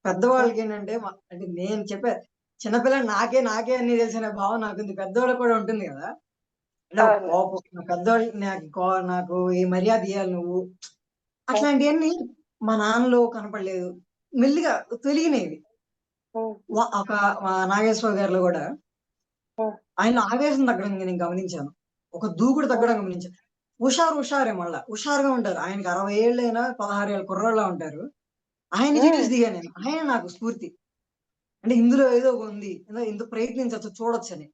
Speaker 1: పెద్దవాళ్ళకి ఏంటంటే అంటే నేను చెప్పే చిన్నపిల్లలు నాకే అన్ని తెలిసిన భావం నాకుంది. పెద్దవాళ్ళకి కూడా ఉంటుంది కదా. అంటే ఒక
Speaker 2: అవును.
Speaker 1: కోపం పెద్దవాళ్ళు నాకు ఈ మర్యాద ఇయ్యాలి నువ్వు అట్లాంటివన్నీ మా నాన్నలో కనపడలేదు. మెల్లిగా తెలియనివి. ఒక నాగేశ్వర గారిలో కూడా ఆయనలో ఆవేశం తగ్గడం నేను గమనించాను. ఒక దూకుడు తగ్గడం గమనించాను. హుషారే మళ్ళా. హుషారుగా ఉంటారు. ఆయనకి 60 ఏళ్ళైనా 16 ఏళ్ళ కుర్రోళ్ళలా ఉంటారు. ఆయన్ని చూసి దిగాను నేను. ఆయన నాకు స్ఫూర్తి. అంటే ఇందులో ఏదో ఉంది. ఇంత ప్రయత్నించొచ్చు, చూడొచ్చని.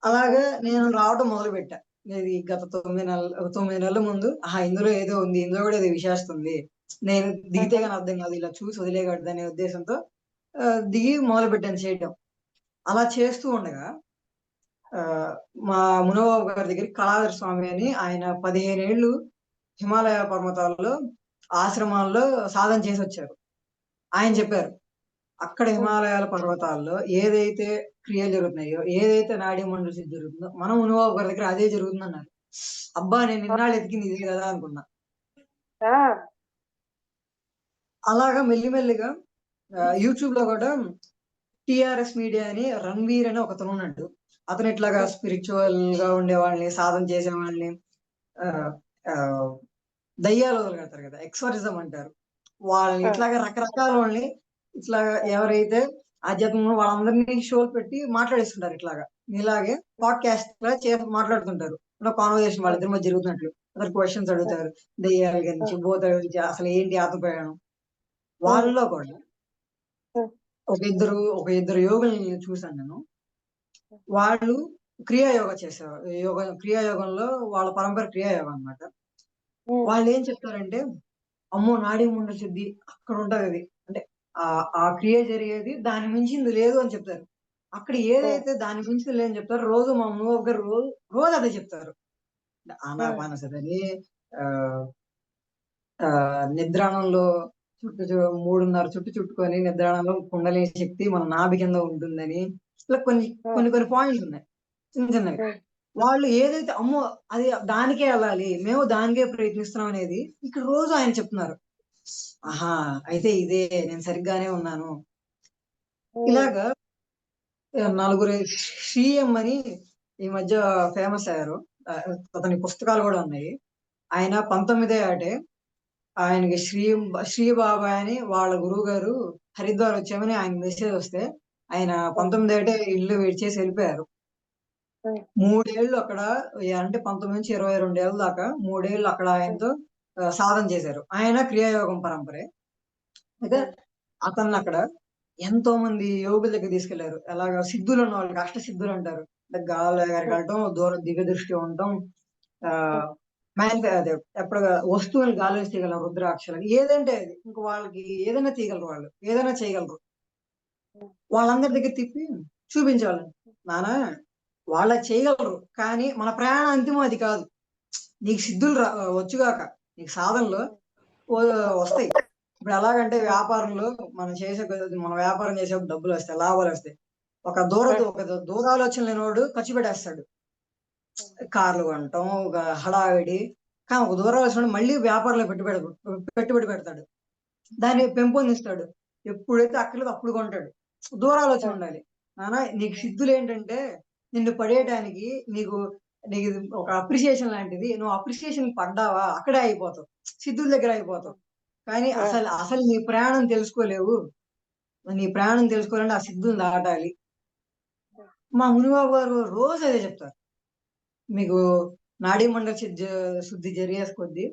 Speaker 1: అలాగా నేను రావటం మొదలుపెట్టా. ఇది గత 9 నెలల ముందు ఇందులో ఏదో ఉంది. ఇందులో కూడా ఏదో విశేషత ఉంది. నేను దిగితే గాని అర్థం కాదు. ఇలా చూసి వదిలేయకూడదనే ఉద్దేశంతో దిగి మొదలుపెట్టాను చేయటం. అలా చేస్తూ ఉండగా మా మునబాబు గారి దగ్గరికి కళాధర స్వామి అని ఆయన 15 ఏళ్ళు హిమాలయ పర్వతాల్లో ఆశ్రమాల్లో సాధన చేసొచ్చారు. ఆయన చెప్పారు. అక్కడ హిమాలయాల పర్వతాల్లో ఏదైతే క్రియలు జరుగుతున్నాయో, ఏదైతే నాడీ మండల సిద్ధి జరుగుతుందో, మన మునబాబు గారి దగ్గర అదే జరుగుతుందన్నారు. అబ్బా! నేను ఇన్నాళ్ళు ఎతికింది ఇదే కదా అనుకున్నా. అలాగా మెల్లిమెల్లిగా యూట్యూబ్ లో కూడా టిఆర్ఎస్ మీడియా అని రణ్వీర్ అని ఒకతను ఉన్నాడు. అతను ఇట్లాగా స్పిరిచువల్ గా ఉండే వాళ్ళని, సాధన చేసే వాళ్ళని, దయ్యాలు వదలగడతారు కదా, ఎక్సోరిజం అంటారు. వాళ్ళని ఇట్లాగా రకరకాల వాళ్ళని ఇట్లాగా ఎవరైతే ఆధ్యాత్మికంగా వాళ్ళందరినీ షోలు పెట్టి మాట్లాడిస్తుంటారు. ఇట్లాగా ఇలాగే పాడ్కాస్ట్ లా చేసి మాట్లాడుతుంటారు. కాన్వర్సేషన్ వాళ్ళిద్దరి మధ్య జరుగుతున్నట్లు. అతను క్వశ్చన్స్ అడుగుతారు. దయ్యాల గురించి, భూతాల గురించి, అసలు ఏంటి ఆత్మ ప్రయాణం. వాళ్ళలో కూడా ఒక ఇద్దరు యోగుల్ని చూశాను నేను. వాళ్ళు క్రియాయోగం చేసేవారు. క్రియాయోగంలో వాళ్ళ పరంపర క్రియాయోగం అన్నమాట. వాళ్ళు ఏం చెప్తారంటే, అమ్మో నాడీ మండల సిద్ధి అక్కడ ఉంటది అది. అంటే ఆ క్రియ జరిగేది దాని మించింది లేదు అని చెప్తారు. అక్కడ ఏదైతే దాని మించింది లేదని చెప్తారు. రోజు మా అమ్మగారు గారు రోజు అదే చెప్తారు. ఆనాపానసతి నిద్రాణంలో 3:30 చుట్టు చుట్టుకొని నిద్రాణంలో కుండలిని శక్తి మన నాభి కింద ఉంటుందని ఇట్లా కొన్ని పాయింట్స్ ఉన్నాయి చిన్న చిన్నవి. వాళ్ళు ఏదైతే అమ్మో అది దానికే వెళ్ళాలి, మేము దానికే ప్రయత్నిస్తున్నాం అనేది ఇక్కడ రోజు ఆయన చెప్తున్నారు. అయితే ఇదే నేను సరిగ్గానే ఉన్నాను. ఇలాగా నలుగురు శ్రీఎం అని ఈ మధ్య ఫేమస్ అయ్యారు. అతని పుస్తకాలు కూడా ఉన్నాయి. ఆయన 19 ఏటే ఆయనకి శ్రీ బాబాయ్ అని వాళ్ళ గురువు గారు హరిద్వార్ వచ్చామని ఆయన మెసేజ్ వస్తే ఆయన 19 ఏటే ఇల్లు విడిచేసి వెళ్ళిపోయారు. 3 ఏళ్ళు అక్కడ, అంటే 19 నుంచి 22 ఏళ్ళ దాకా 3 ఏళ్ళు అక్కడ ఆయనతో సాధన చేశారు. ఆయన క్రియాయోగం పరంపరే. అయితే అతన్ని అక్కడ ఎంతో మంది యోగుల దగ్గర తీసుకెళ్లారు. ఎలాగా సిద్ధులు ఉన్న వాళ్ళకి అష్ట సిద్ధులు అంటారు. అంటే గాలి ఎగరగలటం, దివ్య దృష్టి ఉండటం, అదే ఎప్పుడు వస్తువుని గాలి వేసి తీయగలరు, రుద్రాక్షలు ఏదంటే అది. ఇంక వాళ్ళకి ఏదైనా తీయగలరు, వాళ్ళు ఏదైనా చేయగలరు. వాళ్ళందరి దగ్గర తిప్పి చూపించాలి. నానా వాళ్ళ చేయగలరు, కానీ మన ప్రయాణం అంతిమం అది కాదు. నీకు సిద్ధులు వచ్చుగాక నీకు సాధనలో వస్తాయి. ఇప్పుడు ఎలాగంటే వ్యాపారంలో మనం వ్యాపారం చేసేప్పుడు డబ్బులు వస్తాయి, లాభాలు వస్తాయి. ఒక దూరాలోచన లేనివాడు ఖర్చు పెట్టేస్తాడు. కార్లు కొనటం, ఒక హడావిడి. కానీ ఒక దూరాలోచన మళ్ళీ వ్యాపారంలో పెట్టుబడి పెడతాడు, దాన్ని పెంపొందిస్తాడు. ఎప్పుడైతే అక్కర్లేదు అప్పుడు కొంటాడు. దూరాలోచన ఉండాలి. నానా నీకు సిద్ధులు ఏంటంటే నిన్ను పడేయడానికి, నీకు నీకు ఒక అప్రిసియేషన్ లాంటిది. నువ్వు అప్రిసియేషన్ పడ్డావా అక్కడే అయిపోతావు, సిద్ధుల దగ్గర అయిపోతావు. కానీ అసలు నీ ప్రయాణం తెలుసుకోలేవు. నీ ప్రయాణం తెలుసుకోవాలంటే ఆ సిద్ధులు దాటాలి. మా మునిబాబు గారు రోజు అదే చెప్తారు. మీకు నాడీ మండల శుద్ధి జరిగే కొద్దీ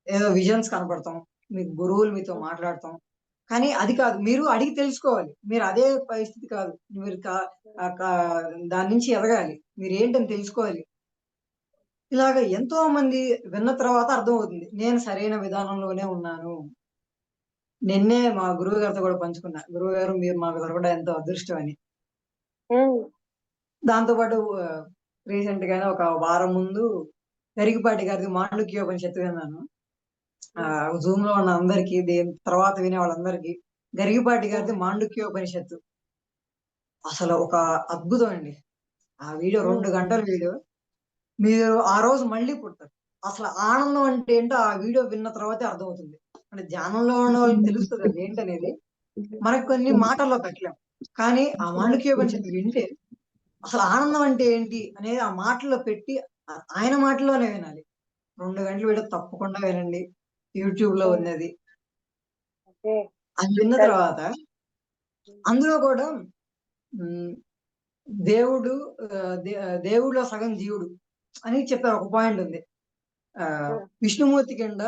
Speaker 1: ఏదో విజన్స్ కనపడతాం, మీకు గురువులు మీతో మాట్లాడతాం. కానీ అది కాదు, మీరు అడిగి తెలుసుకోవాలి. మీరు అదే పరిస్థితి కాదు, మీరు దాని నుంచి ఎదగాలి, మీరు ఏంటని తెలుసుకోవాలి. ఇలాగ ఎంతో మంది విన్న తర్వాత అర్థమవుతుంది నేను సరైన విధానంలోనే ఉన్నాను. నిన్నే మా గురువు గారితో కూడా పంచుకున్నా, గురువు గారు మీరు మాకు దొరకడం ఎంతో అదృష్టం అని. దాంతో పాటు రీసెంట్ గానే ఒక వారం ముందు గరికపాటి గారిది మాండుక్యోపనిషత్తు విన్నాను. జూమ్ లో ఉన్న అందరికి, తర్వాత వినే వాళ్ళందరికీ గరికపాటి గారిది మాండుక్యోపనిషత్తు అసలు ఒక అద్భుతం అండి. ఆ వీడియో 2 గంటల వీడియో. మీరు ఆ రోజు మళ్ళీ పుడతారు. అసలు ఆనందం అంటే ఏంటో ఆ వీడియో విన్న తర్వాతే అర్థమవుతుంది. అంటే ధ్యానంలో ఉన్న వాళ్ళకి తెలుస్తది అది ఏంటనేది. మనకు కొన్ని మాటల్లో పెట్టలేం. కానీ ఆ మాండుక్యోపనిషత్తు వింటే అసలు ఆనందం అంటే ఏంటి అనేది ఆ మాటల్లో పెట్టి ఆయన మాటల్లోనే వినాలి. 2 గంటలు వీడియో తప్పకుండా వినండి. యూట్యూబ్‌లో ఉన్నది.
Speaker 2: ఓకే.
Speaker 1: అది విన్న తర్వాత అందులో కూడా హ్మ్. దేవుడు దేవుడిలో సగం జీవుడు అని చెప్పారు. ఒక పాయింట్ ఉంది. విష్ణుమూర్తి కింద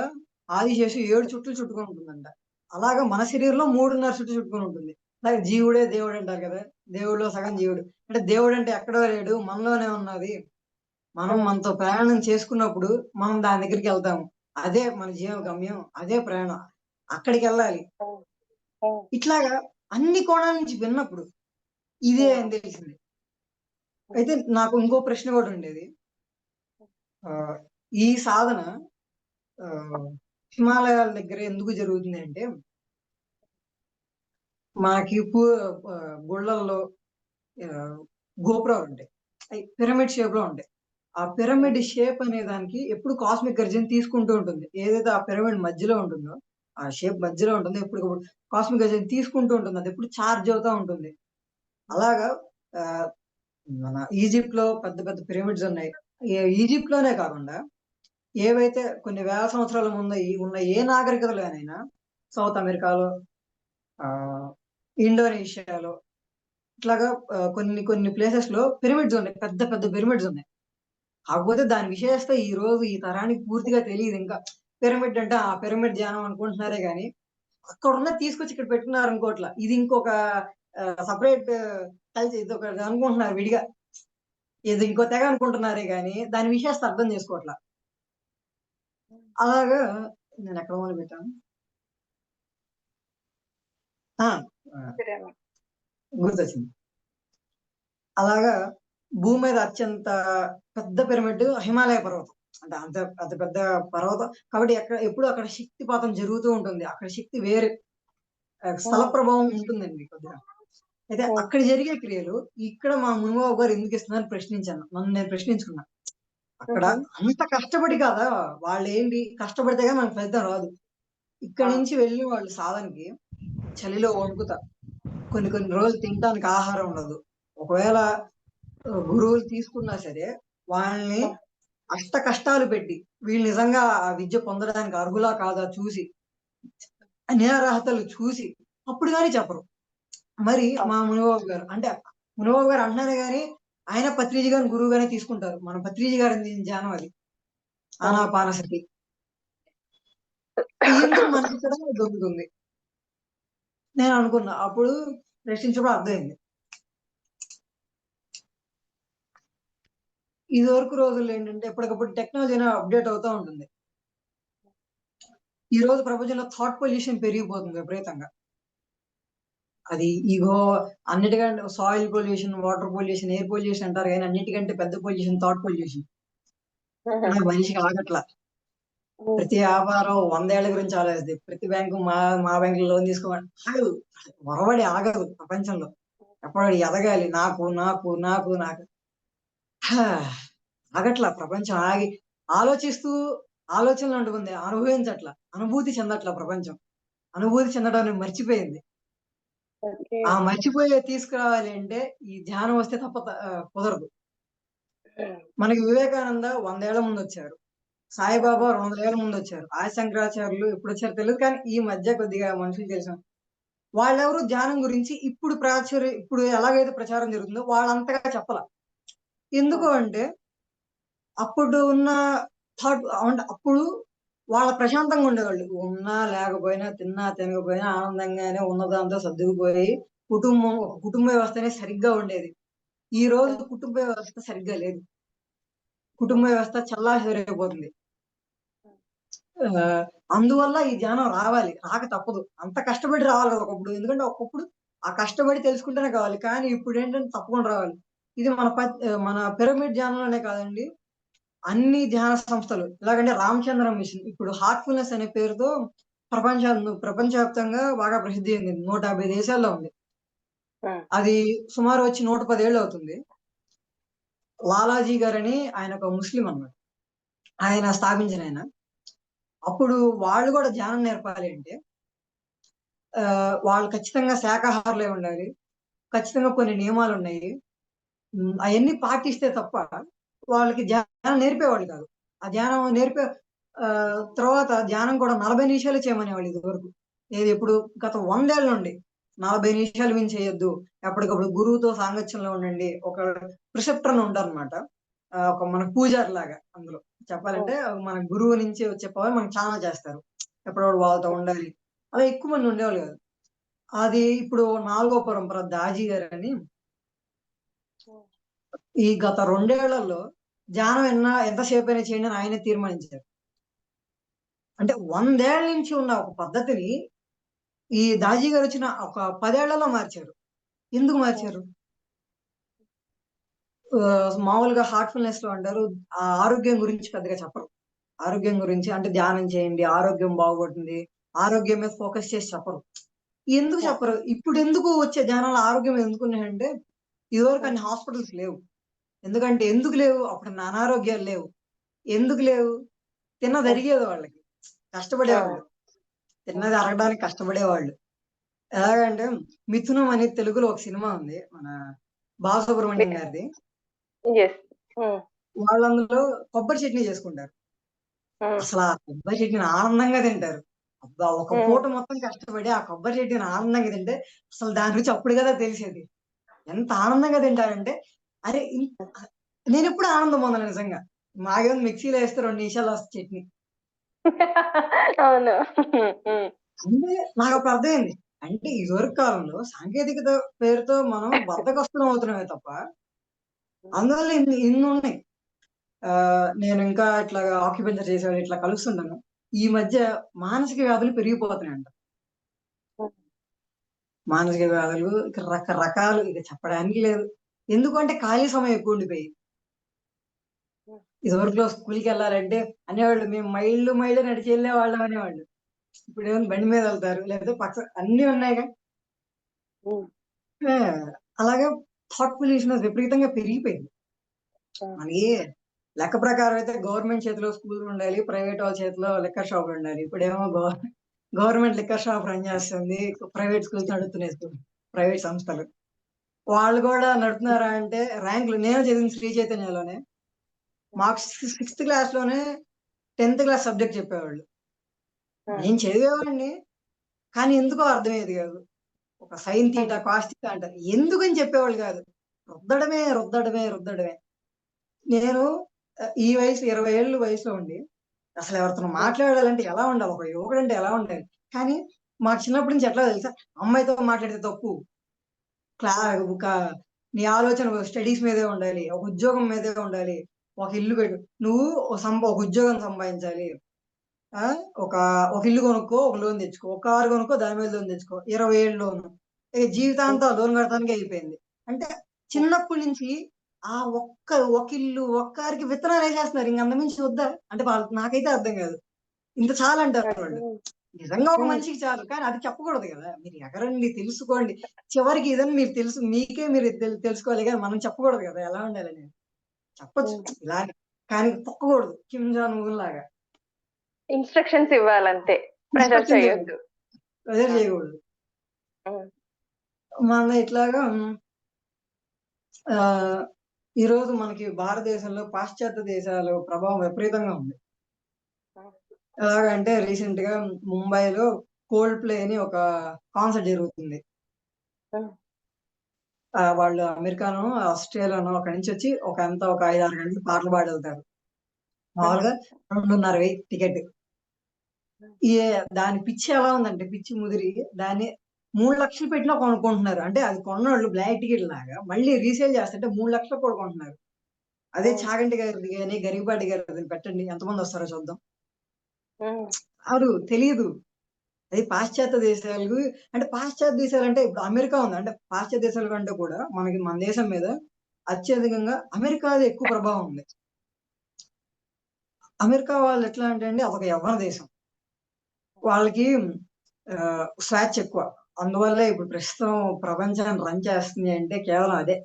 Speaker 1: ఆదిశేషు 7 చుట్లు చుట్టుకొని ఉంటుందంట. అలాగా మన శరీరంలో 3.5 చుట్లు చుట్టుకొని ఉంటుంది. అలాగే జీవుడే దేవుడు అంటారు కదా! దేవుడిలో సగం జీవుడు. అంటే దేవుడు అంటే ఎక్కడో లేడు మనలోనే ఉన్నది. మనం మనతో ప్రయాణం చేసుకున్నప్పుడు మనం దాని దగ్గరికెళ్తాము. అదే మన జీవన గమ్యం. అదే ప్రయాణం. అక్కడికెళ్ళాలి. ఇట్లాగా అన్ని కోణాల నుంచి విన్నప్పుడు ఇదే అని తెలిసింది. అయితే నాకు ఇంకో ప్రశ్న కూడా ఉండేది. ఆహ్, ఈ సాధన ఆహ్, హిమాలయాల దగ్గర ఎందుకు జరుగుతుంది అంటే, మనకి గుళ్ళల్లో ఆహ్, గోపురాలుంటాయి. అయి పిరమిడ్ షేప్‌లో ఉంటాయి. ఆ పిరమిడ్ షేప్ అనే దానికి ఎప్పుడు కాస్మిక్ గర్జన తీసుకుంటూ ఉంటుంది. ఏదైతే ఆ పిరమిడ్ మధ్యలో ఉంటుందో, ఆ షేప్ మధ్యలో ఉంటుందో ఎప్పటికప్పుడు కాస్మిక్ గర్జన తీసుకుంటూ ఉంటుంది. అది ఎప్పుడు చార్జ్ అవుతా ఉంటుంది. అలాగా ఆహ్, మన ఈజిప్ట్‌లో పెద్ద పెద్ద పిరమిడ్స్ ఉన్నాయి. ఈజిప్ట్‌లోనే కాకుండా ఏవైతే కొన్ని వేల సంవత్సరాల ముందు ఉన్న ఏ నాగరికతలోనైనా సౌత్ అమెరికాలో, ఆహ్, ఇండోనేషియాలో ఇట్లాగా కొన్ని కొన్ని ప్లేసెస్‌లో పిరమిడ్స్ ఉన్నాయి. పెద్ద పెద్ద పిరమిడ్స్ ఉన్నాయి. కాకపోతే దాని విశేషత ఈ రోజు ఈ తరానికి పూర్తిగా తెలీదింకా. పిరమిడ్ అంటే ఆ పిరమిడ్ ధ్యానం అనుకుంటున్నారే గాని, అక్కడున్నది తీసుకొచ్చి ఇక్కడ పెట్టుకున్నారనుకోవట్ల. ఇది ఇంకొక సెపరేట్ ఇదొకటి అనుకుంటున్నారు విడిగా. ఇది ఇంకో తెగ అనుకుంటున్నారే గాని, దాని విశేషత అర్థం చేసుకోవట్ల. అలాగా నేనెక్కడ మొదలుపెట్టాను? ఆ! ఆ! గుర్తొచ్చింది. అలాగా భూమి మీద అత్యంత పెద్ద పిరమిడ్ హిమాలయ పర్వతం. అంటే అంత అంత పెద్ద పర్వతం కాబట్టి ఎప్పుడు అక్కడ శక్తిపాతం జరుగుతూ ఉంటుంది. అక్కడ శక్తి వేరే స్థల ప్రభావం ఉంటుందండి కొద్దిగా. అయితే అక్కడ జరిగే క్రియలు ఇక్కడ మా మునిబాబు గారు ఎందుకు ఇస్తున్నారని ప్రశ్నించాను. నన్ను నేను ప్రశ్నించుకున్నా. అక్కడ అంత కష్టపడి కాదా వాళ్ళేంటి కష్టపడితే గాని మనకు ఫలితం రాదు. ఇక్కడి నుంచి వెళ్ళి వాళ్ళు సాధనకి చలిలో వణుకుతా. కొన్ని కొన్ని రోజులు తినటానికి ఆహారం ఉండదు. ఒకవేళ గురువులు తీసుకున్నా సరే, వాళ్ళని అష్ట కష్టాలు పెట్టి, వీళ్ళు నిజంగా ఆ విద్య పొందడానికి అర్హులా కాదా చూసి, అన్యార్హతలు చూసి, అప్పుడు గాని చెప్పరు. మరి మా మునిబాబు గారు అంటే మునిబాబు గారు అంటున్నారే గాని, ఆయన పత్రిజీ గారిని గురువుగానే తీసుకుంటారు. మన పత్రిజీ గారి ధ్యానం అది. ఆనాపానసతి. ఎందుకు మనకిక్కడ దొరుకుతుంది? నేననుకున్నా. అప్పుడు ప్రశ్నించినప్పుడు అర్థమైంది. ఇదివరకు రోజుల్లో ఏంటంటే ఎప్పటికప్పుడు టెక్నాలజీ అనేది అప్‌డేట్ అవుతా ఉంటుంది. ఈ రోజు ప్రపంచంలో థాట్ పొల్యూషన్ పెరిగిపోతుంది విపరీతంగా. అది ఇగో అన్నిటికంటే soil pollution, water pollution, air pollution అంటారు గానీ అన్నిటికంటే పెద్ద పొల్యూషన్ థాట్ పొల్యూషన్. అది మనిషికి ఆగట్ల. ప్రతి వ్యాపారం 100 ఏళ్ల గురించి ఆలోచిస్తది. ప్రతి బ్యాంకు మా బ్యాంక్‌లో లోన్ తీసుకోమని ఆగదు. ఒరవడి ఆగదు ప్రపంచంలో. ఎప్పటికి ఎదగాలి. నాకు, నాకు, నాకు, నాకు. హా! ఆగట్ల ప్రపంచం ఆగి ఆలోచిస్తూ ఆలోచనలు అంటుకుంది. అనుభవించట్ల. అనుభూతి చెందట్ల ప్రపంచం. అనుభూతి చెందడాన్ని మర్చిపోయింది.
Speaker 2: ఓకే.
Speaker 1: ఆ మర్చిపోయే తీసుకురావాలి అంటే ఈ ధ్యానం వస్తే తప్ప కుదరదు. మనకి వివేకానంద 100 ఏళ్ల ముందొచ్చారు. సాయిబాబా 200 ఏళ్ల ముందొచ్చారు. ఆది శంకరాచార్యులు ఎప్పుడొచ్చారో తెలీదు. కానీ ఈ మధ్య కొద్దిగా మనుషులు తెలిసాం. వాళ్ళెవరు ధ్యానం గురించి ఇప్పుడు ఎలాగైతే ప్రచారం జరుగుతుందో వాళ్ళంతగా చెప్పల. ఎందుకు అంటే అప్పుడు ఉన్న అంటే అప్పుడు వాళ్ళ ప్రశాంతంగా ఉండేవాళ్ళు. ఉన్నా, లేకపోయినా, తిన్నా, తినకపోయినా ఆనందంగానే ఉన్నదాంతో సర్దుకుపోయి ఒక కుటుంబ వ్యవస్థనే సరిగ్గా ఉండేది. ఈ రోజు కుటుంబ వ్యవస్థ సరిగ్గా లేదు. కుటుంబ వ్యవస్థ చెల్లాచెదరైపోతుంది. అందువల్ల ఈ ధ్యానం రావాలి. రాక తప్పదు. అంత కష్టపడి రావాలి కదా ఒకప్పుడు. ఎందుకంటే ఒకప్పుడు ఆ కష్టపడి తెలుసుకుంటేనే కావాలి. కానీ ఇప్పుడేంటంటే తప్పకుండా రావాలి. ఇది మన పిరమిడ్ ధ్యానంలోనే కాదండి. అన్ని ధ్యాన సంస్థలు ఎలాగంటే రామచంద్ర మిషన్ ఇప్పుడు హార్ట్‌ఫుల్‌నెస్ అనే పేరుతో ప్రపంచవ్యాప్తంగా బాగా ప్రసిద్ధి చెందింది. 150 దేశాల్లో ఉంది. అది సుమారు వచ్చి 110 ఏళ్లవుతుంది. లాలాజీ గారని ఆయన ఒక ముస్లిం అన్నమాట. ఆయన స్థాపించిన ఆయన. అప్పుడు వాళ్ళు కూడా ధ్యానం నేర్పాలి అంటే వాళ్ళు ఖచ్చితంగా శాకాహారులే ఉండాలి. ఖచ్చితంగా కొన్ని నియమాలు ఉన్నాయి. అవన్నీ పాటిస్తే తప్ప వాళ్ళకి ధ్యానం నేర్పేవాళ్ళు కాదు. ఆ ధ్యానం నేర్పే తర్వాత ధ్యానం కూడా 40 నిమిషాలు చేయమనేవాళ్ళు ఇదివరకు. ఎప్పుడు గత 100 ఏళ్ల నుండి 40 నిమిషాలు మించి చేయొద్దు. ఎప్పటికప్పుడు గురువుతో సాంగత్యంలో ఉండండి. ఒక ప్రిసెప్టర్ అని ఉంటారన్నమాట. ఒక మన పూజారి లాగా అందులో చెప్పాలంటే మన గురువు నుంచి వచ్చే పవర్ మనకు చాలా చేస్తారు. ఎప్పుడప్పుడు వాళ్ళతో ఉండాలి. అలా ఎక్కువ మంది ఉండేవాళ్ళు కాదు. అది ఇప్పుడు 4వ పరంపర దాజీ గారని ఈ గత 2 ఏళ్లలో ధ్యానం ఎంతసేపైనా చేయండి అని ఆయనే తీర్మానించారు. అంటే 100 ఏళ్ల నుంచి ఉన్న ఒక పద్ధతిని ఈ దాజీ గారు వచ్చిన ఒక 10 ఏళ్లలో మార్చారు. ఎందుకు మార్చారు? మామూలుగా హార్ట్‌ఫుల్‌నెస్ లో అంటారు. ఆ ఆరోగ్యం గురించి పెద్దగా చెప్పరు. ఆరోగ్యం గురించి అంటే ధ్యానం చేయండి, ఆరోగ్యం బాగుపడుతుంది. ఆరోగ్యం మీద ఫోకస్ చేసి చెప్పరు. ఎందుకు చెప్పరు? ఇప్పుడెందుకు వచ్చే ధ్యానాలు ఆరోగ్యం ఎందుకున్నాయంటే, ఇదివరకు అన్ని హాస్పిటల్స్ లేవు. ఎందుకు లేవు? అప్పుడు అనారోగ్యాలు లేవు. ఎందుకు లేవు? తిన్నది అరిగేది వాళ్ళకి. కష్టపడేవాళ్ళు. తిన్నది అరగడానికి కష్టపడేవాళ్ళు. ఎలాగంటే 'మిథునం' అని తెలుగులో ఒక సినిమా ఉంది. మన బాలసుబ్రహ్మణ్యం గారిది. వాళ్ళు అందులో కొబ్బరి చట్నీ చేసుకుంటారు. అసలు ఆ కొబ్బరి చట్నీని ఆనందంగా తింటారు. అబ్బా! ఒక పూట మొత్తం కష్టపడి ఆ కొబ్బరి చట్నీని ఆనందంగా తింటే అసలు దాని రుచి అప్పుడు కదా తెలిసేది. ఎంత ఆనందంగా తింటారంటే అరే! నేనెప్పుడు ఆనందం పొందను నిజంగా. మాకేముంది మిక్సీలో ఏస్తే 2 నిమిషాల్లో వస్తది చట్నీ.
Speaker 2: అవును.
Speaker 1: అంటే నాకప్పుడు అర్థమైంది. అంటే ఇదివరకు కాలంలో సాంకేతికత పేరుతో మనం బద్ధకస్తులం అవుతున్నామే తప్ప, అందువల్ల ఇన్నున్నాయి. నేను ఇంకా ఇట్లాగా ఆక్యుపెంచర్ చేసేవాళ్ళు ఇట్లా కలుస్తుంటాను. ఈ మధ్య మానసిక వ్యాధులు పెరిగిపోతున్నాయంట. మానసిక వ్యాధులు ఇక రకరకాలు ఇక చెప్పడానికి లేదు. ఎందుకంటే ఖాళీ సమయం ఎక్కువ ఉండిపోయింది. ఇదివరకులో స్కూల్‌కెళ్ళాలంటే అనేవాళ్ళు మేము మైళ్ళు మైళ్ళు నడిచి ఎళ్ళేవాళ్ళం అనేవాళ్ళు. ఇప్పుడేముంది బండి మీద వెళ్తారు. లేకపోతే అన్నీ ఉన్నాయిగా. ఆ! అలాగే థాట్ పొల్యూషన్ విపరీతంగా పెరిగిపోయింది. మనకి లెక్క ప్రకారం అయితే గవర్నమెంట్ చేతిలో స్కూలుండాలి. ప్రైవేట్ వాళ్ళ చేతిలో లిక్కర్ షాపులుండాలి. ఇప్పుడేమో గవర్నమెంట్ లిక్కర్ షాప్ రన్ చేస్తుంది. ప్రైవేట్ స్కూల్స్ నడుపుతున్నాయి ప్రైవేట్ సంస్థలు. వాళ్ళు కూడా నడుపుతున్నారా అంటే ర్యాంకులు నేను చదివింది శ్రీ చైతన్యలోనే. మాకు సిక్స్త్ క్లాస్‌లోనే 10థ్ క్లాస్ సబ్జెక్ట్ చెప్పేవాళ్ళు. నేను చదివేవాడిని. కానీ ఎందుకో అర్థమయ్యేది కాదు. ఒక సైన్ థీటా, కాస్ థీటా అంటారు. ఎందుకని చెప్పేవాళ్ళు కాదు. రుద్దడమే, రుద్దడమే, రుద్దడమే. నేను ఈ వయసు 20 ఏళ్ళు వయసులో ఉండి అసలు ఎవరితోనో మాట్లాడాలంటే ఎలా ఉండాలి? ఒక యువకుడంటే ఎలా ఉండాలి? కానీ మాకు చిన్నప్పటి నుంచి ఎట్లా తెలుసా? అమ్మాయితో మాట్లాడితే తప్పు. క్లా ఒక నీ ఆలోచన స్టడీస్ మీదే ఉండాలి. ఒక ఉద్యోగం మీదే ఉండాలి. ఒక ఇల్లు పెట్టు. నువ్వు ఒక ఉద్యోగం సంపాదించాలి. ఆ! ఒక ఒక ఇల్లు కొనుక్కో, ఒక లోన్ తెచ్చుకో. ఒక కారు కొనుక్కో, దాని మీద లోన్ తెచ్చుకో. 20 ఏళ్ళు లోను. జీవితాంతం లోన్ కడతానికే అయిపోయింది. అంటే చిన్నప్పటి నుంచి ఆ ఒక ఇల్లు, ఒక కారుకి విత్తనాలేసేస్తున్నారు. ఇంక అంతకుమించి వద్దా? అంటే నాకైతే అర్థం కాదు. ఇంత చాలంటారు వాళ్ళు. నిజంగా ఒక మనిషికి చాలు. కానీ అది చెప్పకూడదు గదా! మీరు ఎగరండి, తెలుసుకోండి. చివరికి ఇదని మీరు మీకే మీరు తెలుసుకోవాలి గాని మనం చెప్పకూడదు గదా! ఎలా ఉండాలనేది. చెప్పొచ్చు ఇలానే. కానీ తొక్కకూడదు. కిమ్ జాన్ ఉన్ లాగా.
Speaker 2: ఇన్‌స్ట్రక్షన్స్ ఇవ్వాలంతే. ప్రెషర్
Speaker 1: ఇన్‌స్ట్రక్షన్స్ ఇవ్వాలి.
Speaker 2: చేయొద్దు.
Speaker 1: ప్రెషర్ చేయకూడదు.
Speaker 2: హ్మ్.
Speaker 1: మన ఇట్లాగా ఆహ్, ఈరోజు మనకి భారతదేశంలో పాశ్చాత్య దేశాల ప్రభావం విపరీతంగా ఉంది. ఎలాగంటే రీసెంట్‌గా ముంబైలో కోల్డ్ ప్లే అని ఒక కాన్సర్ట్ జరుగుతుంది. వాళ్ళు అమెరికానో, ఆస్ట్రేలియానో అక్కడి నుంచి వచ్చి ఒక 5, 6 గంటలు పాటలు పాడెళ్తారు. మామూలుగా 2,500 టికెట్. ఈ దాని పిచ్చి ఎలా ఉందంటే పిచ్చి ముదిరి దాన్ని 3,00,000 పెట్టినా కొనుక్కుంటున్నారు. అంటే అది కొన్నోళ్ళు బ్లాక్ టికెట్ లాగా మళ్ళీ రీసేల్ చేస్తుంటే 3,00,000 కూడా కొంటున్నారు. అదే చాగంటి గారిది గాని, గరికపాటి గారిది పెట్టండి ఎంతమందొస్తారో చూద్దాం. ఎవరు తెలీదు. అది పాశ్చాత్య దేశాలు అంటే పాశ్చాత్య దేశాలంటే ఇప్పుడు అమెరికా ఉంది. అంటే పాశ్చాత్య దేశాల కంటే కూడా మన దేశం మీద అత్యధికంగా అమెరికాది ఎక్కువ ప్రభావం ఉంది. అమెరికా వాళ్ళు ఎట్లా అంటే అండి అదొక యవ్వన దేశం. వాళ్ళకి స్వేచ్ఛ ఎక్కువ. అందువల్లే ఇప్పుడు ప్రస్తుతం ప్రపంచాన్ని రన్ చేస్తుంది అంటే కేవలం అదే.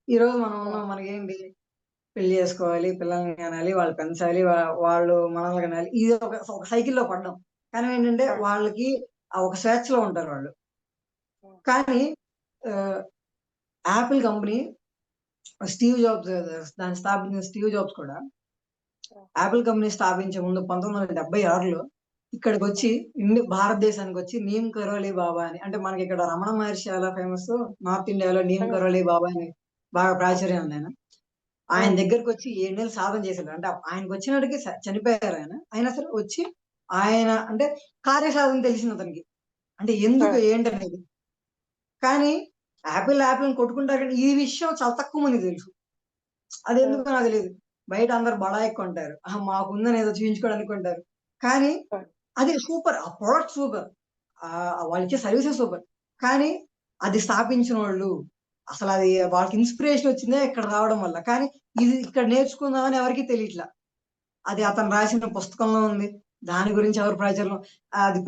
Speaker 1: ఈరోజు మనం ఉన్నాం మనకేంటి పెళ్లి చేసుకోవాలి, పిల్లల్ని కనాలి, వాళ్ళు పెంచాలి, వాళ్ళు మనల్ని కనాలి. ఇది ఒక సైకిల్లో పడ్డాం. కానీ ఏంటంటే వాళ్ళకి ఆ ఒక స్వేచ్ఛలో ఉంటారు వాళ్ళు. కానీ యాపిల్ కంపెనీ స్టీవ్ జాబ్స్ దాన్ని స్థాపించిన స్టీవ్ జాబ్స్ కూడా యాపిల్ కంపెనీ స్థాపించే ముందు 1976లో ఇక్కడికి వచ్చి భారతదేశానికి వచ్చి నీమ్ కరోలి బాబా అని, అంటే మనకి ఇక్కడ రమణ మహర్షి చాలా ఫేమస్, నార్త్ ఇండియాలో నీమ్ కరోలి బాబా అని బాగా ప్రాచుర్యం ఉంది. ఆయన దగ్గరకు వచ్చి 7 నెలలు సాధన చేశాడు. అంటే ఆయనకు వచ్చినట్టుకి చనిపోయారు ఆయన. అయినా సరే వచ్చి ఆయన అంటే కార్యసాధన తెలిసింది అతనికి, అంటే ఎందుకు ఏంటనేది. కానీ యాపిల్ కొట్టుకుంటారు, కానీ ఈ విషయం చాలా తక్కువ మంది తెలుసు. అది ఎందుకు నాకు తెలియదు. బయట అందరు బడా ఎక్కువ ఉంటారు, మాకుందని ఏదో చూపించుకోవడానికి ఉంటారు. కానీ అది సూపర్, ఆ ప్రోడక్ట్ సూపర్, వాళ్ళు ఇచ్చే సర్వీసెస్ సూపర్. కానీ అది స్థాపించిన వాళ్ళు అసలు అది వాళ్ళకి ఇన్స్పిరేషన్ వచ్చిందే ఇక్కడ రావడం వల్ల. కానీ ఇది ఇక్కడ నేర్చుకుందామని ఎవరికి తెలియట్లా. అది అతను రాసిన పుస్తకంలో ఉంది, దాని గురించి ఎవరు ప్రాచుర్యం, అది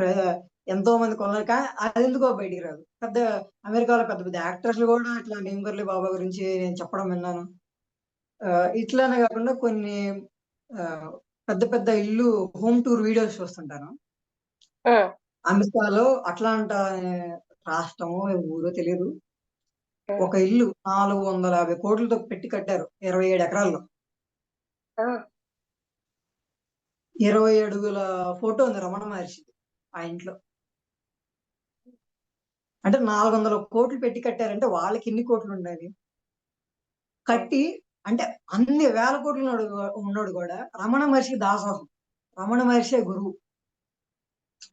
Speaker 1: ఎంతో మంది కొన్నారు. కానీ అది ఎందుకో బయటికి రాదు. పెద్ద అమెరికాలో పెద్ద పెద్ద యాక్టర్స్ కూడా ఇట్లా నీమ్ కరోలి బాబా గురించి నేను చెప్పడం విన్నాను. ఇట్లానే కాకుండా కొన్ని పెద్ద పెద్ద ఇల్లు హోమ్ టూర్ వీడియోస్ చూస్తుంటాను. అమెరికాలో అట్లాంటా అనే రాష్ట్రమో ఊరో తెలియదు, ఒక ఇల్లు 450 కోట్లతో పెట్టి కట్టారు 27 ఎకరాల్లో. 20 అడుగుల ఫోటో ఉంది రమణ మహర్షి ఆ ఇంట్లో. అంటే 400 కోట్లు పెట్టి కట్టారంటే వాళ్ళకి ఎన్ని కోట్లు ఉండాలి? కట్టి అంటే అన్ని వేల కోట్లు ఉన్నాడు కూడా రమణ మహర్షికి దాసోహం, రమణ మహర్షి గురువు.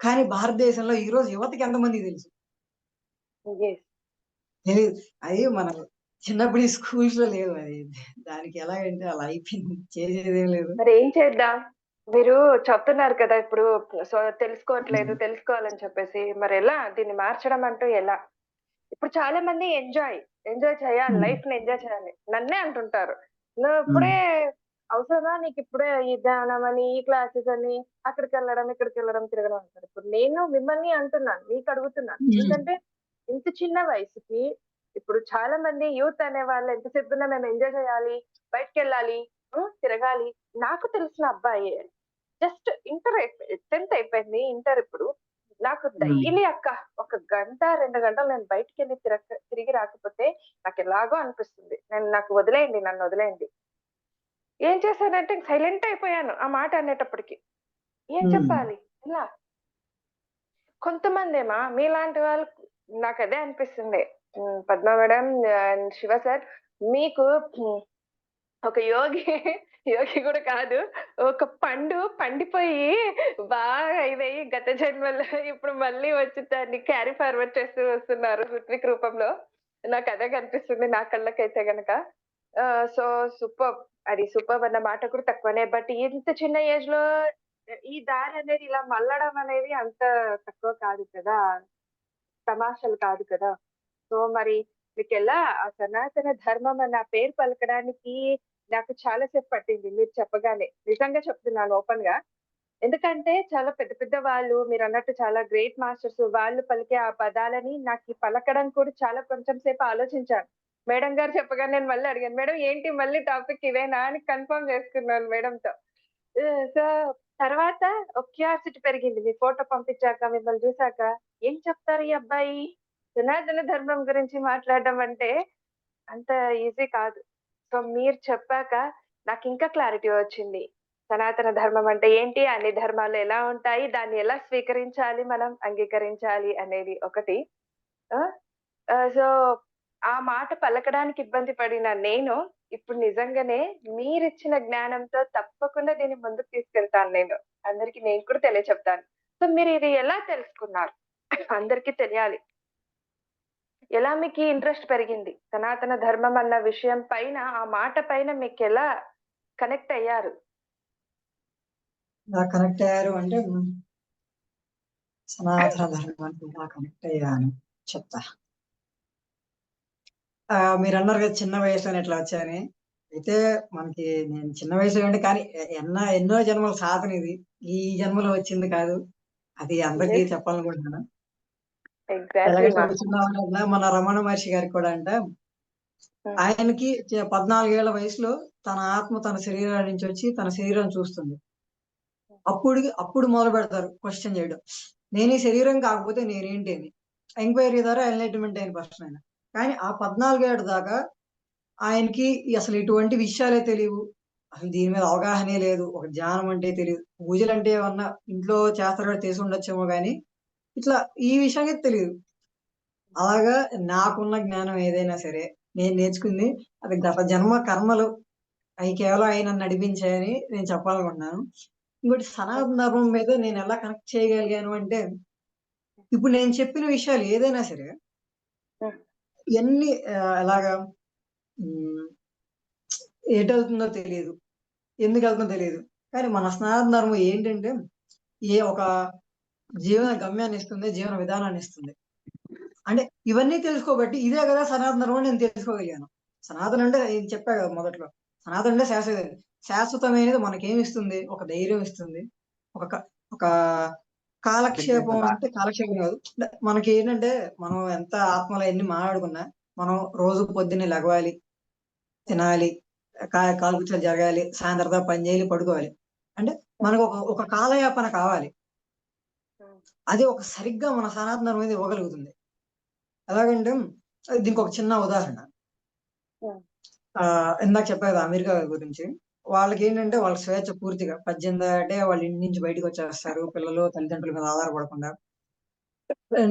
Speaker 1: కానీ భారతదేశంలో ఈ రోజు యువతకి ఎంతమంది తెలుసు? తెలియదు. అది మన చిన్నప్పుడు స్కూల్స్ లో లేవు. అది దానికి ఎలాగంటే అలా అయిపోయింది, చేసేదేం లేదు.
Speaker 2: మరి ఏం చేద్దాం? మీరు చెప్తున్నారు కదా ఇప్పుడు, సో తెలుసుకోవట్లేదు, తెలుసుకోవాలని చెప్పేసి, మరి ఎలా దీన్ని మార్చడం అంటూ ఎలా? ఇప్పుడు చాలా మంది ఎంజాయ్ చేయాలి, లైఫ్ ని ఎంజాయ్ చేయాలి నన్నే అంటుంటారు. నువ్వు ఇప్పుడే అవసరమా నీకు, ఇప్పుడే ఈ ధ్యానం అని, ఈ క్లాసెస్ అని, అక్కడికి వెళ్ళడం ఇక్కడికి వెళ్ళడం తిరగడం అంటారు. ఇప్పుడు నేను మిమ్మల్ని అంటున్నాను, మీకు అడుగుతున్నాను. ఎందుకంటే ఇంత చిన్న వయసుకి ఇప్పుడు చాలా మంది యూత్ అనే వాళ్ళు ఎంతసేపు మేము ఎంజాయ్ చేయాలి, బయటకు వెళ్ళాలి, తిరగాలి. నాకు తెలిసిన అబ్బాయి జస్ట్ ఇంటర్ 10th అయిపోయింది, ఇంటర్ ఇప్పుడు. నాకు డైలీ అక్క 1 గంట 2 గంటలు నేను బయటికి వెళ్ళి తిరిగి రాకపోతే నాకు ఎలాగో అనిపిస్తుంది. నాకు వదిలేయండి, నన్ను వదిలేయండి. ఏం చేశానంటే సైలెంట్ అయిపోయాను ఆ మాట అనేటప్పటికి. ఏం చెప్పాలి ఇలా? కొంతమంది ఏమా మీలాంటి వాళ్ళు, నాకు అదే అనిపిస్తుంది. పద్మ మేడం, శివ సార్, మీకు ఒక యోగి కూడా కాదు, ఒక పండు పండిపోయి బాగా ఇదయ్యి గత జన్మలో ఇప్పుడు మళ్ళీ వచ్చి దాన్ని క్యారీ ఫార్వర్డ్ చేస్తూ వస్తున్నారు ఋత్విక్ రూపంలో. నాకు అదే కనిపిస్తుంది నా కళ్ళకైతే గనక. సో సూపర్, అది సూపర్ అన్న మాట కూడా తక్కువనే. బట్ ఇంత చిన్న ఏజ్ లో ఈ దారి అనేది ఇలా మళ్ళడం అనేది అంత తక్కువ కాదు కదా, తమాషలు కాదు కదా. సో మరి మీకెలా ఆ సనాతన ధర్మం అన్న పేరు పలకడానికి నాకు చాలా సేపు పట్టింది మీరు చెప్పగానే. నిజంగా చెప్తున్నాను ఓపెన్ గా. ఎందుకంటే చాలా పెద్ద పెద్ద వాళ్ళు, మీరు అన్నట్టు చాలా గ్రేట్ మాస్టర్స్, వాళ్ళు పలికే ఆ పదాలని నాకు పలకడం కూడా చాలా కొంచెం సేపు ఆలోచించాను. మేడం గారు చెప్పగానే నేను మళ్ళీ అడిగాను, మేడం ఏంటి మళ్ళీ టాపిక్ ఇదేనా అని కన్ఫర్మ్ చేసుకున్నాను మేడంతో. సో తర్వాత ఒక క్యూరియాసిటీ పెరిగింది మీ ఫోటో పంపించాక, మిమ్మల్ని చూసాక. ఏం చెప్తారు ఈ అబ్బాయి, సనాతన ధర్మం గురించి మాట్లాడడం అంటే అంత ఈజీ కాదు. సో మీరు చెప్పాక నాకు ఇంకా క్లారిటీ వచ్చింది. సనాతన ధర్మం అంటే ఏంటి, అన్ని ధర్మాలు ఎలా ఉంటాయి, దాన్ని ఎలా స్వీకరించాలి, మనం అంగీకరించాలి అనేది ఒకటి. సో ఆ మాట పలకడానికి ఇబ్బంది పడిన నేను ఇప్పుడు నిజంగానే మీరిచ్చిన జ్ఞానంతో తప్పకుండా దీన్ని ముందుకు తీసుకెళ్తాను. అందరికి నేను కూడా తెలియచెప్తాను. సో మీరు ఇది ఎలా తెలుసుకున్నారు? అందరికీ తెలియాలి. ఎలా మీకు ఇంట్రెస్ట్ పెరిగింది సనాతన ధర్మం అన్న విషయం పైన, ఆ మాట పైన మీకు ఎలా కనెక్ట్ అయ్యారు?
Speaker 1: కనెక్ట్ అయ్యారు అంటే సనాతన ధర్మానికి ఎలా కనెక్ట్ అయ్యాను చెప్తా. మీరు అన్నారు కదా చిన్న వయసులో ఎట్లా వచ్చాయని. అయితే మనకి నేను చిన్న వయసులో ఉంటే, కానీ ఎన్నో జన్మల సాధన ఇది, ఈ జన్మలో వచ్చింది కాదు. అది అందరికీ చెప్పాలనుకుంటున్నాను. మన రమణ మహర్షి గారికి కూడా అంట, ఆయనకి 14 ఏళ్ల వయసులో తన ఆత్మ తన శరీరం నుంచి వచ్చి తన శరీరం చూస్తుంది. అప్పుడు మొదలు పెడతారు క్వశ్చన్ చేయడం. నేను ఈ శరీరం కాకపోతే నేనేంటి అని. ఎంక్వైరీ ద్వారా ఎన్లైట్మెంట్ అయిన పర్సన్ ఆయన. కానీ ఆ 14 ఏళ్ల దాకా ఆయనకి అసలు ఇటువంటి విషయాలే తెలియవు. అసలు దీని మీద అవగాహనే లేదు. ఒక ధ్యానం అంటే తెలీదు. పూజలంటే ఏమన్నా ఇంట్లో చేస్తారో తెలిసి ఉండొచ్చేమో గానీ, ఇట్లా ఈ విషయంగా తెలీదు. అలాగా నాకున్న జ్ఞానం ఏదైనా సరే, నేను నేర్చుకుంది అది గత జన్మ కర్మలు. అయి కేవలం అయి నన్ను నడిపించాయని నేను చెప్పాలనుకుంటున్నాను. ఇంకోటి సనాతన ధర్మం మీద నేను ఎలా కనెక్ట్ చేయగలిగాను అంటే, ఇప్పుడు నేను చెప్పిన విషయాలు ఏదైనా సరే, ఇయన్నీ ఎలాగా హ్మ్. ఎటెళ్తుందో తెలీదు. ఎందుకెళ్తుందో తెలీదు. కానీ మన సనాతన ధర్మం ఏంటంటే, ఒక జీవన గమ్యాన్నిస్తుంది. జీవన విధానాన్నిస్తుంది. అంటే ఇవన్నీ తెలుసుకోబట్టి ఇదే కదా సనాతన ధర్మం అని నేను తెలుసుకోగలిగాను. సనాతన అంటే ఇది చెప్పా కదా మొదట్లో. సనాతన అంటే శాశ్వతమైనది. శాశ్వతమైనది మనకేమిస్తుంది? ఒక ధైర్యం ఇస్తుంది. ఒక క ఒక కాలక్షేపం అంటే కాలక్షేపం కాదు. అంటే మనకేంటంటే మనం ఎంత ఆత్మలో ఎన్ని మాట్లాడుకున్నా, మనం రోజు పొద్దున్నే లెగవాలి, తినాలి, కాలకృత్యాలు జరగాలి, సాయంత్రం దాకా పని చేయాలి, పడుకోవాలి. అంటే మనకు ఒక కాలయాపన కావాలి. అది ఒక సరిగ్గా మన సనాతన ధర్మం అనేది ఇవ్వగలుగుతుంది. ఎలాగంటే దీనికొక చిన్న ఉదాహరణ. ఇందాక చెప్పా కదా అమెరికా గురించి. వాళ్ళకేంటంటే వాళ్ళ స్వేచ్ఛ పూర్తిగా 18 అంటే వాళ్ళ ఇంటి నుంచి బయటకొచ్చేస్తారు. పిల్లలు తల్లిదండ్రుల మీద ఆధారపడకుండా.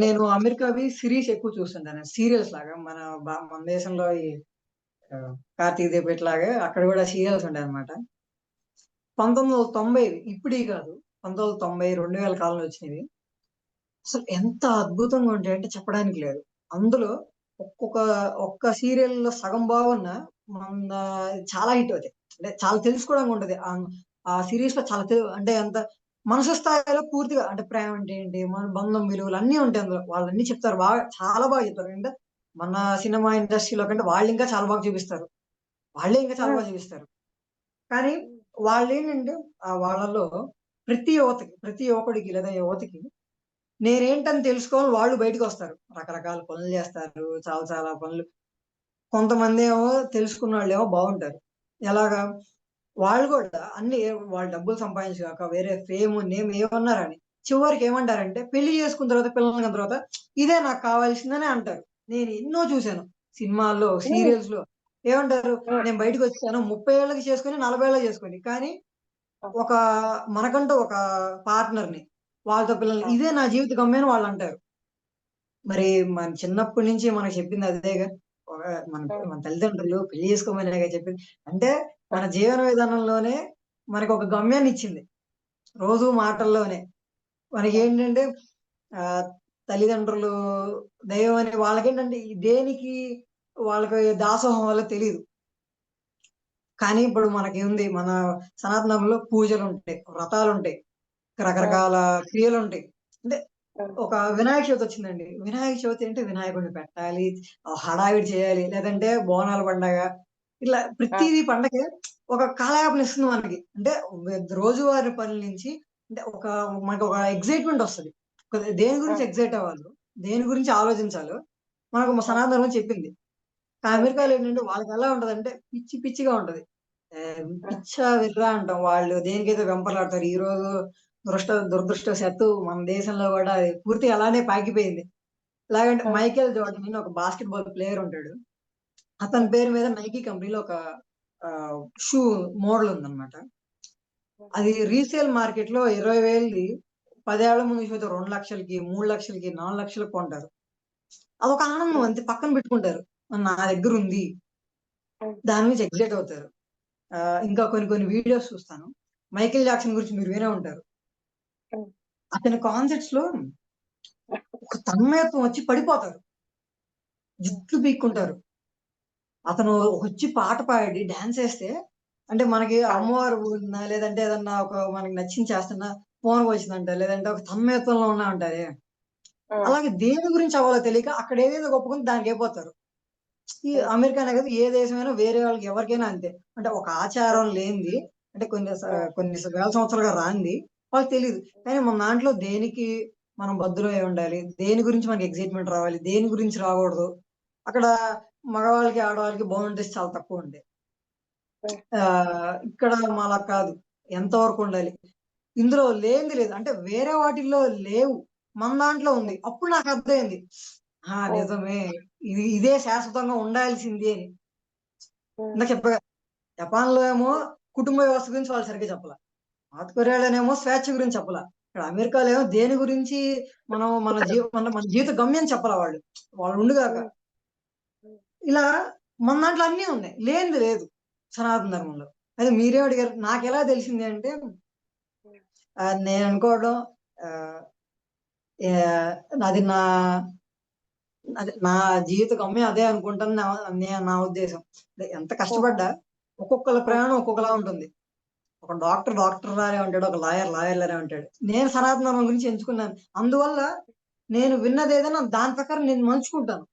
Speaker 1: నేను అమెరికావి సిరీస్ ఎక్కువ చూస్తుంటాను. సీరియల్స్ లాగా మన దేశంలో ఈ 'కార్తీక దీపం' లాగా అక్కడ కూడా సీరియల్స్ ఉంటాయన్నమాట. 1990 ఇప్పుడియి కాదు. 1990, 2000 కాలంలో వచ్చినవి. అసలు ఎంత అద్భుతంగా ఉంటాయంటే చెప్పడానికి లేదు. అందులో ఒక్కొక్క ఒక్క సీరియల్‌లో సగం బాగున్నా మన చాలా హిట్ అవుతాయి. అంటే చాలా తెలుసుకోవడానికి ఉంటది. ఆ సీరీస్‌లో చాలా అంటే అంత మనసు స్థాయిలో పూర్తిగా అంటే ప్రేమ అంటే ఏంటి? మన బంధం విలువలు అన్నీ ఉంటాయి అందులో. వాళ్ళన్నీ చెప్తారు. చాలా బాగా చెప్తారు. అంటే మన సినిమా ఇండస్ట్రీలో కంటే వాళ్ళింకా చాలా బాగా చూపిస్తారు. వాళ్ళే ఇంకా చాలా బాగా చూపిస్తారు. కానీ వాళ్ళేంటంటే వాళ్ళలో ప్రతి యువకుడికి లేదా యువతికి నేనేంటని తెలుసుకోవాలని వాళ్ళు బయటకొస్తారు. రకరకాల పనులు జేస్తారు. చాలా చాలా పనులు. కొంతమందేమో తెలుసుకున్నోళ్ళేమో బావుంటారు. ఎలాగా? వాళ్ళు గూడా వాళ్ళు డబ్బులు సంపాదించగాక వేరే ఫేమ్, నేమ్ ఏమన్నారని చివరికేమంటారంటే పెళ్లి చేసుకున్న తర్వాత పిల్లలు కన్న తర్వాత ఇదే నాకు కావాల్సిందని అంటారు. నేను ఎన్నో చూసాను. సినిమాల్లో, సీరియల్స్‌లో ఏమంటారు? నేను బయటకొచ్చేసాను 30 ఏళ్ళకి చేసుకొని, 40 ఏళ్ళకి చేసుకోండి. కానీ ఒక మనకంటూ ఒక పార్ట్నర్‌ని, వాళ్ళతో పిల్లల్ని ఇదే నా జీవిత గమ్యం అని వాళ్ళంటారు. మరి మన చిన్నప్పటి నుంచి మనకు చెప్పింది అదేగా. ఒక మన మన తల్లిదండ్రులు పెళ్లి చేసుకోమనేగా చెప్పింది. అంటే మన జీవన విధానంలోనే మనకొక గమ్యాన్నిచ్చింది. రోజు మాటల్లోనే. మనకేంటంటే ఆహ్, తల్లిదండ్రులు, దైవం అని వాళ్ళకేంటంటే దేనికి వాళ్ళకి దాసోహం వల్ల తెలీదు. కానీ ఇప్పుడు మనకేముంది మన సనాతనంలో పూజలుంటాయి, వ్రతాలుంటాయి, రకరకాల క్రియలుంటాయి. అంటే ఒక వినాయక చవితి వచ్చిందండి. వినాయక చవితి అంటే వినాయకుడిని పెట్టాలి, హడావిడి చేయాలి, లేదంటే బోనాల పండగ. ఇట్లా ప్రతీది పండగే ఒక కాలయాపనిస్తుంది మనకి. అంటే రోజువారీ పనుల నుంచి అంటే మనకొక ఎక్సైట్‌మెంట్ ఒస్తది. దేని గురించి ఎక్సైట్ అవ్వాలో, దేని గురించి ఆలోచించాలో మనకు సనాతన ధర్మం చెప్పింది. అమెరికాలో ఏంటంటే వాళ్ళకెలా ఉంటదంటే పిచ్చి పిచ్చిగా ఉంటది. పిచ్చా వెర్రా అంటాం. వాళ్ళు దేనికైతే వెంపర్లాడతారు. ఈరోజు దురదృష్టవశాత్తు మన దేశంలో గూడా అది పూర్తిగా అలానే పాకిపోయింది. ఎలాగంటే మైకేల్ జోర్డన్ అని ఒక బాస్కెట్ బాల్ ప్లేయర్ ఉంటాడు. అతని పేరు మీద నైకీ కంపెనీలో ఒక ఆహ్, షూ మోడల్ ఉందన్నమాట. అది రీసేల్ మార్కెట్‌లో 20,000ది 10 ఏళ్ల ముందు చూస్తే 2,00,000కి, 3,00,000కి, 4,00,000కి కొంటారు. అదొక ఆనందం అంతే పక్కన పెట్టుకుంటారు. నా దగ్గరుంది. దాని నుంచి ఎక్సైట్ అవుతారు. ఇంకా కొన్ని కొన్ని వీడియోస్ చూస్తాను. మైకేల్ జాక్సన్ గురించి మీరు వినే ఉంటారు. అతని కాన్సర్ట్స్‌లో ఒక తన్మయత్వం వచ్చి పడిపోతారు. జుట్లు పీక్కుంటారు. అతను వచ్చి పాట పాడి డాన్స్ ఏస్తే అంటే మనకి అమ్మవారు ఊరినా లేదంటే ఏదన్నా మనకి నచ్చింది చేస్తున్నా ఫోన్‌కి వచ్చిందంట. లేదంటే ఒక తన్మయత్వంలో ఉన్నామంటారే. అలాగే దేని గురించి అవ్వాలో తెలియక అక్కడ ఏదేదో గొప్పగుంది దానికైపోతారు. ఈ అమెరికానే కాదు ఏ దేశమైనా వేరే వాళ్ళకి ఎవరికైనా అంతే. అంటే ఒక ఆచారం లేనిది అంటే కొన్ని వేల సంవత్సరాలుగా రానిది వాళ్ళకి తెలీదు. కానీ మన దాంట్లో దేనికి మనం బద్దులమై ఉండాలి. దేని గురించి మనకి ఎక్సైట్‌మెంట్ రావాలి. దేని గురించి రాకూడదు. అక్కడ మగవాళ్ళకి, ఆడవాళ్ళకి బౌండరీస్ చాలా తక్కువుంటాయి.
Speaker 2: హ్మ్.
Speaker 1: ఇక్కడ అలా కాదు. ఎంతవరకు ఉండాలి? ఇందులో లేనిది లేదు. అంటే వేరే వాటిల్లో లేవు. మన దాంట్లో ఉంది.
Speaker 2: హ్మ్.
Speaker 1: అప్పుడు నాకు అర్థమైంది.
Speaker 2: హ్మ్.
Speaker 1: నిజమే. ఇదే శాశ్వతంగా ఉండాల్సింది అని.
Speaker 2: హ్మ్.
Speaker 1: ఇందాక చెప్పా జపాన్‌లో ఏమో కుటుంబ వ్యవస్థ గురించి వాళ్ళు సరిగ్గా చెప్పలా. నార్త్ కొరియాలోనేమో స్వేచ్ఛ గురించి చెప్పలా. ఇక్కడ అమెరికాలో ఏమో దేని గురించి మనం మన జీవిత గమ్యం చెప్పలా వాళ్ళు. వాళ్ళు ఉండుగాక.
Speaker 2: హ్మ్. హ్మ్.
Speaker 1: ఇలా మన దాంట్లో అన్నీ ఉన్నాయి. లేనిది లేదు సనాతన ధర్మంలో. అయితే మీరేం అడిగారు? నాకెలా తెలిసింది అంటే
Speaker 2: హ్మ్.
Speaker 1: నేను అనుకోవడం ఆహ్, యాహ్! అది నా జీవిత గమ్యం అదే అనుకుంటాను. నా ఉద్దేశం. ఎంత
Speaker 2: హుహు.
Speaker 1: కష్టపడ్డా ఒక్కొక్కళ్ళ
Speaker 2: హ్మ్.
Speaker 1: ప్రయాణం ఒక్కొక్కలా ఉంటుంది. ఒక డాక్టర్ లానే ఉంటాడు. ఒక లాయర్ లానే ఉంటాడు. నేను సనాతన ధర్మం గురించి ఎంచుకున్నాను. అందువల్ల నేను విన్నదేదైనా దాని ప్రకారం నేను మలుచుకుంటాను.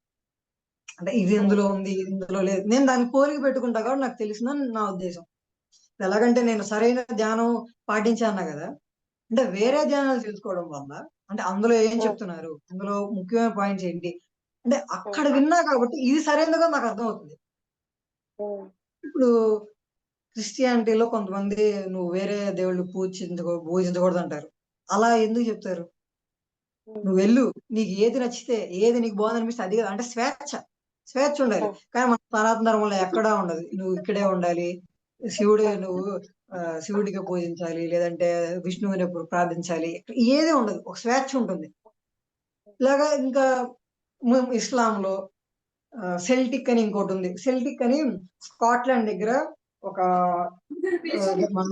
Speaker 1: అంటే ఇది
Speaker 2: హ్మ్.
Speaker 1: ఇందులో ఉంది, ఇది ఇందులో లేదు. నేను దాన్ని పోలిక పెట్టుకుంటా కాబట్టి నాకు తెలిసిందని నా ఉద్దేశం. ఎలాగంటే నేను సరైన ధ్యానం పాటించా అన్నా గదా! అంటే
Speaker 2: హ్మ్.
Speaker 1: వేరే ధ్యానాలు తెలుసుకోవడం వల్ల అంటే అందులో ఏం
Speaker 2: హ్మ్.
Speaker 1: చెప్తున్నారు? అందులో ముఖ్యమైన పాయింట్స్ ఏంటి? అంటే
Speaker 2: హ్మ్.
Speaker 1: అక్కడ విన్నా కాబట్టి ఇది సరైనదిగా నాకు అర్థమవుతుంది.
Speaker 2: హ్మ్.
Speaker 1: ఇప్పుడు క్రిస్టియానిటీలో కొంతమంది నువ్వు వేరే దేవుళ్ళు పూజించకూడదంటారు. అలా ఎందుకు చెప్తారు?
Speaker 2: హ్మ్.
Speaker 1: నువ్వెళ్ళు. నీకు ఏది నచ్చితే, ఏది నీకు బాగుందనిపిస్తే అది కాదు. అంటే స్వేచ్ఛ. స్వేచ్ఛుండాలి.
Speaker 2: హ్మ్.
Speaker 1: కానీ మన సనాతన ధర్మంలో ఎక్కడా ఉండదు. నువ్వు ఇక్కడే ఉండాలి. నువ్వు శివుడికే పూజించాలి. లేదంటే విష్ణువుని ఎప్పుడు ప్రార్థించాలి. ఏది ఉండదు. ఒక స్వేచ్ఛ ఉంటుంది. ఇలాగా ఇంకా ఇస్లాంలో సెల్టిక్ అని ఇంకోటుంది. సెల్టిక్ అని స్కాట్లాండ్ దగ్గర ఒక మన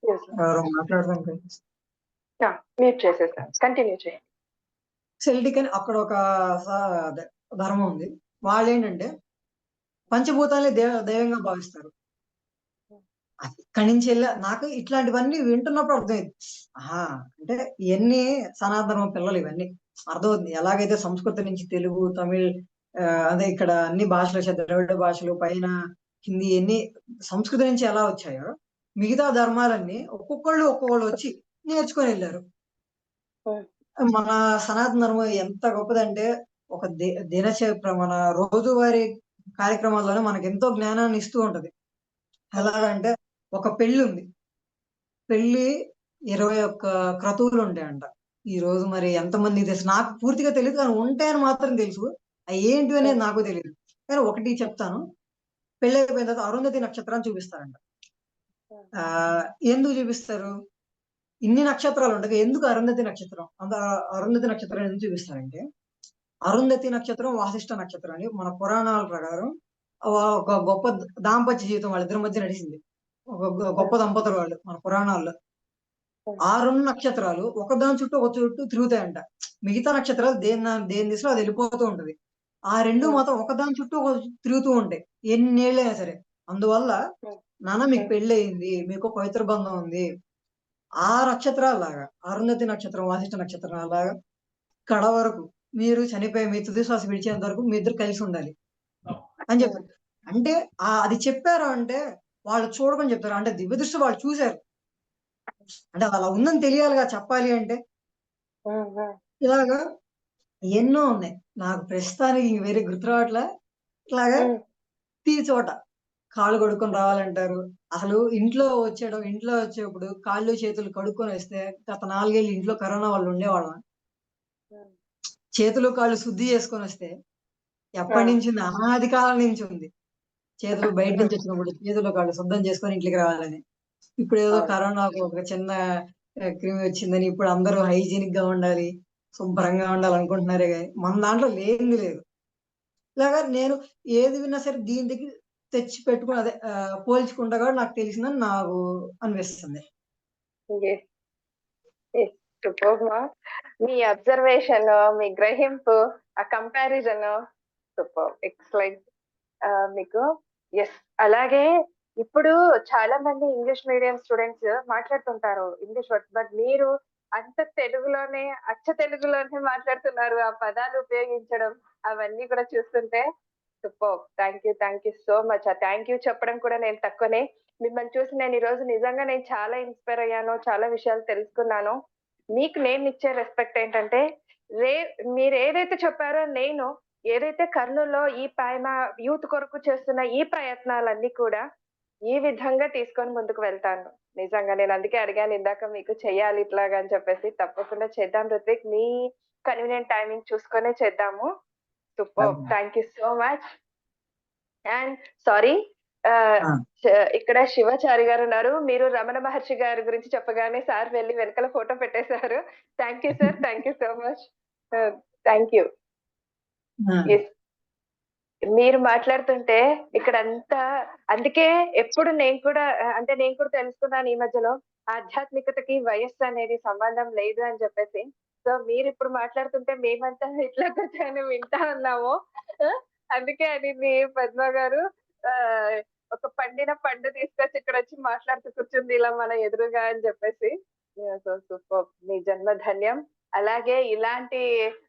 Speaker 2: యెస్.
Speaker 1: ఎవరో మాట్లాడుతుంటే
Speaker 2: ఆ! మ్యూట్ చేసేసాను. కంటిన్యూ చేయండి.
Speaker 1: సెల్టిక్ అని అక్కడ ఒక స అదే ధర్మం ఉంది. వాళ్ళేంటంటే పంచభూతాల్ని దైవంగా భావిస్తారు. అక్కడి నుంచెళ్ళా నాకు ఇట్లాంటివన్నీ వింటున్నప్పుడు అర్థమైంది. ఆహా! అంటే ఇయన్నీ సనాతన ధర్మం పిల్లలు ఇవన్నీ. అర్థమవుతుంది. ఎలాగైతే సంస్కృతం నుంచి తెలుగు, తమిళ్ అదే ఇక్కడ అన్ని భాషలు వచ్చాయి. ద్రవిడ భాషలు పైన హిందీ ఇయన్నీ సంస్కృతం నుంచి ఎలా వచ్చాయో, మిగతా ధర్మాలన్నీ ఒక్కొక్కళ్ళు వచ్చి నేర్చుకొనెళ్లారు.
Speaker 2: హ్మ్.
Speaker 1: మన సనాతన ధర్మం ఎంత గొప్పదంటే, ఒక మన రోజువారీ కార్యక్రమాల్లోనే మనకెంతో జ్ఞానాన్ని ఇస్తూ ఉంటది.
Speaker 2: హ్మ్.
Speaker 1: ఎలాగంటే ఒక పెళ్లుంది. పెళ్లి 21 క్రతువులుంటాయంట. ఈరోజు మరి ఎంతమందికి తెలుసు? నాకు పూర్తిగా తెలీదు. కానీ ఉంటాయని మాత్రం తెలుసు.
Speaker 2: హ్మ్.
Speaker 1: ఏంటివనేది నాకు తెలీదు. కానీ ఒకటి
Speaker 2: హ్మ్.
Speaker 1: చెప్తాను. పెళ్లయిపోయిన తర్వాత అరుంధతి నక్షత్రాన్ని చూపిస్తారంట.
Speaker 2: హ్మ్.
Speaker 1: ఆహ్, ఎందుకు చూపిస్తారు? ఇన్ని నక్షత్రాలుండగా ఎందుకు అరుంధతి నక్షత్రం? అరుంధతి నక్షత్రం ఎందుకు చూపిస్తారంటే,
Speaker 2: హ్మ్.
Speaker 1: అరుంధతి నక్షత్రం, వాసిష్ఠ నక్షత్రం అని మన పురాణాల ప్రకారం ఒక గొప్ప దాంపత్య జీవితం వాళ్ళిద్దరి మధ్య నడిసింది. ఒక గొప్ప
Speaker 2: హ్మ్.
Speaker 1: దంపతులు వాళ్ళు మన పురాణాల్లో.
Speaker 2: హ్మ్.
Speaker 1: ఆ 2 నక్షత్రాలు ఒకదాని చుట్టూ ఒక చుట్టూ తిరుగుతాయంట. మిగతా నక్షత్రాలు దేని దిశలో అది వెళ్ళిపోతూ ఉంటది. ఆ 2
Speaker 2: హ్మ్.
Speaker 1: మాత్రం ఒకదాని చుట్టూ తిరుగుతూ ఉంటాయి. ఎన్నేళ్లైనా సరే. అందువల్ల
Speaker 2: హ్మ్.
Speaker 1: నాన్న మీకు
Speaker 2: హ్మ్.
Speaker 1: పెళ్లయింది. మీకు పవిత్ర బంధం ఉంది. ఆ నక్షత్రాల్లాగా అరుంధతి నక్షత్రం, వాసిష్ఠ నక్షత్రం అలాగా కడ వరకు మీరు చనిపోయి మీ తుది శ్వాస విడిచేంత వరకు మీ ఇద్దరు కలిసుండాలి అని
Speaker 2: హ్మ్.
Speaker 1: చెప్పారు. అంటే అది చెప్పారు అంటే వాళ్ళు చూడమని చెప్తారు. అంటే దివ్య దృష్టి వాళ్ళు చూసారు. అంటే అది అలా ఉందని తెలియాలిగా చెప్పాలి అంటే.
Speaker 2: హ్మ్. హ్మ్.
Speaker 1: ఇలాగా ఎన్నో ఉన్నాయి. నాకు ప్రస్తుతానికి ఇంక వేరే గుర్తు రావట్లా. ఇట్లాగా
Speaker 2: హ్మ్.
Speaker 1: చోట కాళ్ళు కడుక్కొని రావాలంటారు. అసలు ఇంట్లో వచ్చేప్పుడు కాళ్ళు, చేతులు కడుక్కొనొస్తే గత 4 ఏళ్ళు ఇంట్లో కరోనా వల్ల ఉండేవాళ్ళం.
Speaker 2: హ్మ్.
Speaker 1: చేతులు, కాళ్ళు శుద్ధి చేసుకొనొస్తే
Speaker 2: ఆ!
Speaker 1: ఎప్పటినుంచుంది అనాది కాలం నుంచి ఉంది. చేతులు బయట
Speaker 2: హ్మ్.
Speaker 1: నుంచి వచ్చినప్పుడు చేతులు, కాళ్ళు శుద్ధం చేసుకొని ఇంట్లోకి రావాలని. ఇప్పుడేదో
Speaker 2: అవును.
Speaker 1: కరోనాకు ఒక చిన్న క్రిమి వచ్చిందని ఇప్పుడు అందరూ హైజీనిక్‌గా ఉండాలి, శుభ్రంగా ఉండాలనుకుంటున్నారే గాని మన దాంట్లో లేనిది లేదు. ఇలాగ నేను ఏది విన్నా సరే దీని దగ్గర తెచ్చి పెట్టుకొని పోల్చుకుంటా కాబట్టి నాకు తెలిసిందని నాకు అనిపిస్తుంది.
Speaker 2: యెస్. యెస్. సూపర్బ్! మీ అబ్జర్వేషన్, మీ గ్రహింపు, ఆ కంపారిజన్ సూపర్బ్! ఎక్సలెంట్. మీకు యెస్. అలాగే ఇప్పుడు చాలా మంది ఇంగ్లీష్ మీడియం స్టూడెంట్స్ మాట్లాడుతుంటారు ఇంగ్లీష్ వర్డ్స్. బట్ మీరు అంత తెలుగులోనే, అచ్చ తెలుగులోనే మాట్లాడుతున్నారు. ఆ పదాలు ఉపయోగించడం అవన్నీ కూడా చూస్తుంటే superb! Thank you so much. ఆ థాంక్ యూ చెప్పడం కూడా నేను తక్కువనే. మిమ్మల్ని చూసి నేను ఈరోజు నిజంగా నేను చాలా ఇన్‌స్పైర్ అయ్యాను. చాలా విషయాలు తెలుసుకున్నాను. మీకు నేనిచ్చే రెస్పెక్ట్ ఏంటంటే, రే మీరేదైతే చెప్పారో నేను ఏదైతే కర్నూలులో ఈ ప్రైమ యూత్ కొరకు చేస్తున్న ఈ ప్రయత్నాలన్నీ కూడా ఈ విధంగా తీసుకొని ముందుకు వెళ్తాను. నిజంగా నేను అందుకే అడిగాను ఇందాక మీకు చెయ్యాలి ఇట్లాగా అని చెప్పేసి. తప్పకుండా చేద్దాం రుత్విక్. మీ కన్వీనియంట్ టైమింగ్ చూసుకొనే చేద్దాము. సూపర్బ్!
Speaker 1: అలాగే.
Speaker 2: Thank you so much. And sorry ఆహ్,
Speaker 1: ఆ!
Speaker 2: ఇక్కడ శివాచారి గారున్నారు. మీరు రమణ మహర్షి గారి గురించి చెప్పగానే సార్ వెళ్లి వెనకాల ఫోటో పెట్టేశారు. Thank you sir. Thank you so much. Thank you.
Speaker 1: ఆ!
Speaker 2: యెస్. మీరు మాట్లాడుతుంటే ఇక్కడంతా అందుకే ఎప్పుడు నేను కూడా అంటే నేను కూడా తెలుసుకున్నాను ఈ మధ్యలో. ఆధ్యాత్మికతకి వయస్సు అనేది సంబంధం లేదు అని చెప్పేసి. సో మీరిప్పుడు మాట్లాడుతుంటే మేమంతా ఇట్లా కూర్చొని వింటా ఉన్నాము. ఆ! అందుకే అనింది పద్మ గారు ఆహ్, ఒక పండిన పండు తీసుకొచ్చి ఇక్కడొచ్చి మాట్లాడుతూ కూర్చుంది ఇలా మన ఎదురుగా అని చెప్పేసి. So superb! మీ జన్మ ధన్యం. అలాగే ఇలాంటి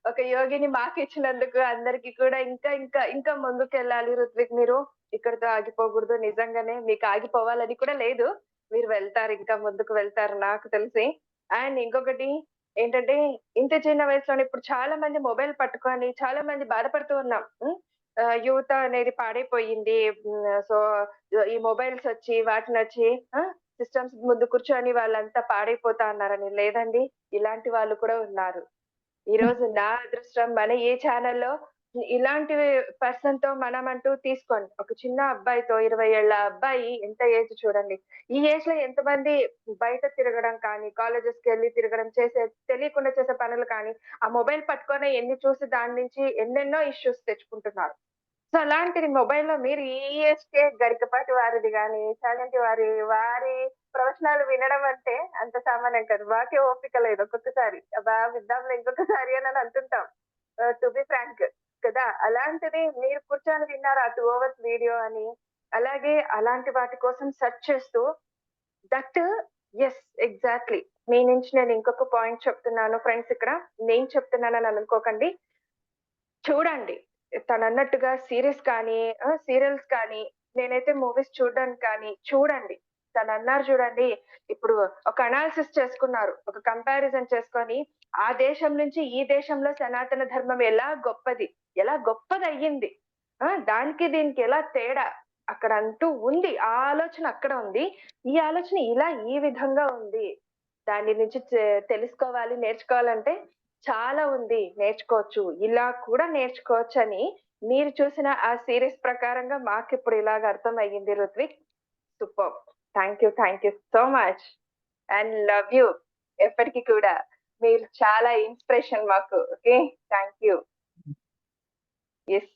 Speaker 2: ఒక యోగిని మాకిచ్చినందుకు అందరికి కూడా ఇంకా ఇంకా ఇంకా ముందుకెళ్ళాలి రుత్విక్ మీరు. ఇక్కడితో ఆగిపోకూడదు. నిజంగానే మీకు ఆగిపోవాలని కూడా లేదు. మీరు వెళ్తారు. ఇంకా ముందుకు వెళ్తారు నాకు తెలిసి. అండ్ ఇంకొకటి ఏంటంటే ఇంత చిన్న వయసులోనే ఇప్పుడు చాలా మంది మొబైల్ పట్టుకొని చాలా మంది బాధపడుతూ ఉన్నాం. హ్మ్. యువత అనేది పాడైపోయింది. సో ఈ మొబైల్స్ వచ్చి వాటినొచ్చి ఆ! సిస్టమ్స్ ముందు కూర్చొని వాళ్ళంతా పాడైపోతా ఉన్నారని. లేదండి. ఇలాంటి వాళ్ళు కూడా ఉన్నారు. ఈరోజు నా అదృష్టం మన ఏ ఛానెల్‌లో ఇలాంటి పర్సన్‌తో మనమంటూ తీసుకోండి. ఒక చిన్న అబ్బాయితో 20 ఏళ్ల అబ్బాయి ఎంత ఏజ్ చూడండి. ఈ ఏజ్‌లో ఎంతమంది బయట తిరగడం కానీ, కాలేజెస్‌కెళ్ళి తిరగడం తెలియకుండా చేసే పనులు కానీ, ఆ మొబైల్ పట్టుకొనే ఎన్ని చూసి దాని నుంచి ఎన్నెన్నో ఇష్యూస్ తెచ్చుకుంటున్నారు. సో, అలాంటిది మొబైల్‌లో మీరు ఈ ఏజ్‌కే గరికపాటి వారిది గాని, చాగంటి వారి ప్రవచనాలు వినడం అంటే అంత సామాన్యం కాదు. మాకే ఓపిక లేదు ఒక్కొక్కసారి. అబ్బా! విందాంలే ఇంకొకసారి అని అంటుంటాం. టు బి ఫ్రాంక్ కదా! అలాంటిది మీరు కూర్చొని విన్నారు ఆ 2 అవర్స్ వీడియో అని. అలాగే అలాంటి వాటి కోసం సెర్చ్ చేస్తూ దట్ యెస్ ఎగ్జాక్ట్‌లీ. మీ నుంచి నేను ఇంకొక పాయింట్ చెప్తున్నాను ఫ్రెండ్స్ ఇక్కడ. నేను చెప్తున్నానని అనుకోకండి. చూడండి. తనన్నట్టుగా సీరీస్ కానీ, సీరియల్స్ కానీ, నేనైతే మూవీస్ చూడడానికి కానీ చూడండి. తనన్నారు చూడండి, ఇప్పుడు ఒక అనాలిసిస్ చేసుకున్నారు. ఒక కంపారిజన్ చేసుకొని, ఆ దేశం నుంచి ఈ దేశంలో సనాతన ధర్మం ఎలా గొప్పది, ఎలా గొప్పదయ్యింది. దానికి దీనికి ఎలా తేడా అక్కడంటూ ఉంది. ఆ ఆలోచన అక్కడ ఉంది. ఈ ఆలోచన ఇలా ఈ విధంగా ఉంది. దాని నుంచి తెలుసుకోవాలి, నేర్చుకోవాలంటే చాలా ఉంది నేర్చుకోవచ్చు. ఇలా కూడా నేర్చుకోవచ్చని మీరు చూసిన ఆ సీరీస్ ప్రకారంగా మాకిప్పుడు ఇలాగ అర్థమయ్యింది Ruthvik. Superb! Thank you so much. And love you. ఎప్పటికి కూడా. మీరు చాలా ఇన్‌స్పిరేషన్ మాకు. ఓకే. Thank you. యెస్.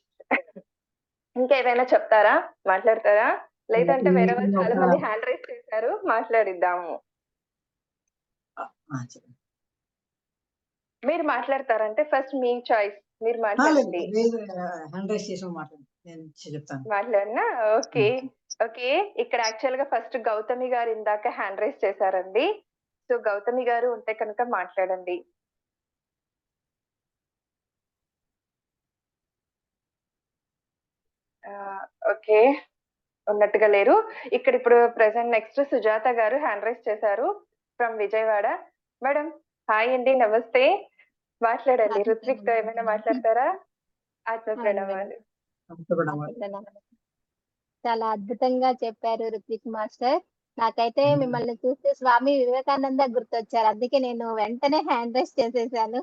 Speaker 2: ఇంకేదైనా చెప్తారా? మాట్లాడతారా? లేదంటే వేరే వాళ్ళు
Speaker 1: ఒక
Speaker 2: చాలా మంది హ్యాండ్ రైజ్ చేశారు. మాట్లాడిద్దాము.
Speaker 1: ఆ! ఆ! చెప్పండి.
Speaker 2: మీరు మాట్లాడతారంటే ఫస్ట్ మీ చాయిస్. మీరు
Speaker 1: లేదు.
Speaker 2: మాట్లాడండి.
Speaker 1: లేదు. హ్యాండ్ రైజ్ చేసి మాట్లాడండి. నేను చెప్తాను.
Speaker 2: మాట్లాడనా? ఓకే.
Speaker 1: హ్మ్.
Speaker 2: ఓకే. ఇక్కడ యాక్చువల్‌గా ఫస్ట్ గౌతమి గారు ఇందాక హ్యాండ్ రైజ్ చేశారండి. సో, గౌతమి గారు ఉంటే కనుక మాట్లాడండి. ఆహ్, ఓకే. ఉన్నట్టుగా లేరు. ఇక్కడిప్పుడు ప్రెజెంట్ నెక్స్ట్ సుజాత గారు హ్యాండ్ రైజ్ చేశారు ఫ్రమ్ విజయవాడ. మేడం హాయ్ అండి. నమస్తే. మాట్లాడండి. రుత్విక్‌తో ఏమైనా మాట్లాడతారా? ఆత్మ
Speaker 3: అవును మేడం.
Speaker 2: ప్రణామాలు.
Speaker 1: తప్పకుండా.
Speaker 3: చాలా అద్భుతంగా చెప్పారు రుత్విక్ మాస్టర్. నాకైతే మిమ్మల్ని చూస్తే స్వామి వివేకానంద గుర్తొచ్చారు. అందుకే నేను వెంటనే హ్యాండ్ రైజ్ చేసేసాను.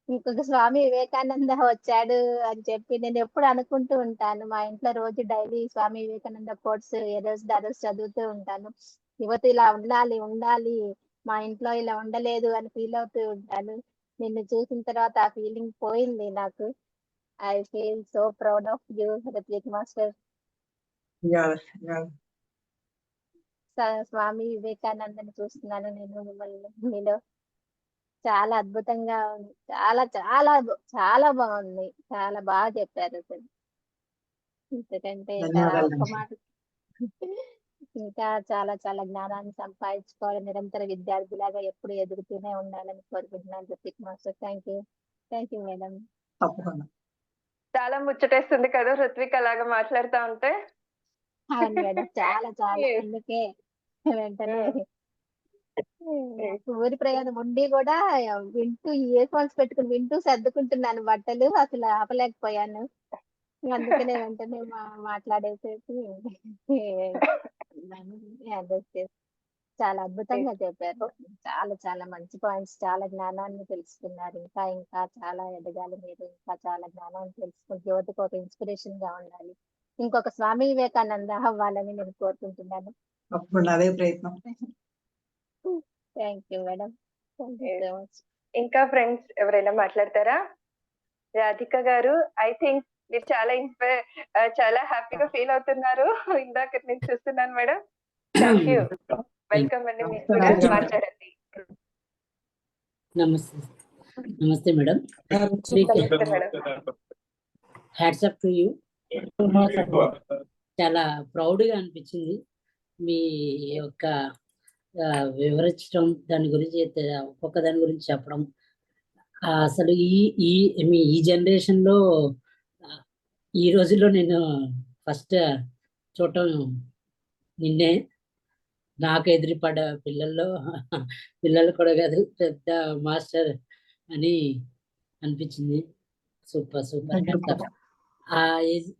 Speaker 3: ఇంకొక స్వామి వివేకానంద వచ్చాడు అని చెప్పి నేనెప్పుడు అనుకుంటూ ఉంటాను. మా ఇంట్లో రోజు డైలీ స్వామి వివేకానంద కోట్స్ ఏ రోజుది ఆ రోజు చదువుతూ ఉంటాను. యువత ఇలా ఉండాలి, ఉండాలి. మా ఇంట్లో ఇలా ఉండలేదు అని ఫీల్ అవుతూ ఉంటాను. నిన్ను చూసిన తర్వాత ఆ ఫీలింగ్ పోయింది నాకు. I feel so proud of you Ruthvik master.
Speaker 1: Yeah! Yeah!
Speaker 3: Swami వివేకానందని చూస్తున్నాను నేను మిమ్మల్ని మీలో. చాలా అద్భుతంగా ఉంది. చాలా బాగుంది. చాలా బాగా చెప్పారు అసలు. ఎందుకంటే ఇంకా ఒక్క
Speaker 1: ధన్యవాదాలండి.
Speaker 3: మాట ఇంకా చాలా చాలా జ్ఞానాన్ని సంపాదించుకోవాలి. నిరంతర విద్యార్థిలాగా ఎప్పుడు ఎదుగుతూనే ఉండాలని కోరుకుంటున్నాను Ruthvik master. Thank you madam.
Speaker 1: తప్పకుండా.
Speaker 2: చాలా ముచ్చటేస్తుంది కదా! రుత్విక్ అలాగా మాట్లాడుతా ఉంటే.
Speaker 3: అవును మేడం. చాలా
Speaker 2: యెస్.
Speaker 3: అందుకే వెంటనే
Speaker 2: హ్మ్.
Speaker 3: ఊరి ప్రయాణం ఉండి కూడా వింటూ ఇయర్ ఫోన్స్ పెట్టుకుని వింటూ సర్దుకుంటున్నాను బట్టలు. అసలు ఆపలేకపోయాను. అందుకనే వెంటనే మాట్లాడేసేసి అడ్రస్ చేసి చాలా అద్భుతంగా చెప్పారు. చాలా చాలా మంచి పాయింట్స్, చాలా జ్ఞానాన్ని తెలుసుకున్నారు. ఇంకా ఇంకా చాలా ఎదగాలి మీరు. ఇంకా చాలా జ్ఞానాన్ని తెలుసుకుని యువతకు ఒక ఇన్స్పిరేషన్ గా ఉండాలి. ఇంకొక స్వామి వివేకానంద అవ్వాలని నేను కోరుకుంటున్నాను.
Speaker 1: తప్పకుండా అదే ప్రయత్నం.
Speaker 3: Thank you madam. Thank you so much.
Speaker 2: ఇంకా ఫ్రెండ్స్ ఎవరైనా మాట్లాడతారా? రాధిక గారు, ఐ థింక్ మీరు చాలా హ్యాపీగా ఫీల్ అవుతున్నారు. ఇందాక నేను చూస్తున్నాను మేడం. Thank you. వెల్కమ్ అండి. మీరు కూడా మాట్లాడండి.
Speaker 4: నమస్తే నమస్తే మేడం.
Speaker 2: నమస్తే madam.
Speaker 4: Hats up to you. చాలా ప్రౌడ్గా అనిపించింది మీ యొక్క వివరించడం, దాని గురించి ఒక్కొక్క దాని గురించి చెప్పడం. అసలు ఈ జనరేషన్లో ఈ రోజుల్లో నేను ఫస్ట్ చూడటం నిన్నే. నాకు ఎదురుపడ్డ పిల్లలు కూడా కాదు, పెద్ద మాస్టర్ అని అనిపించింది. Super super.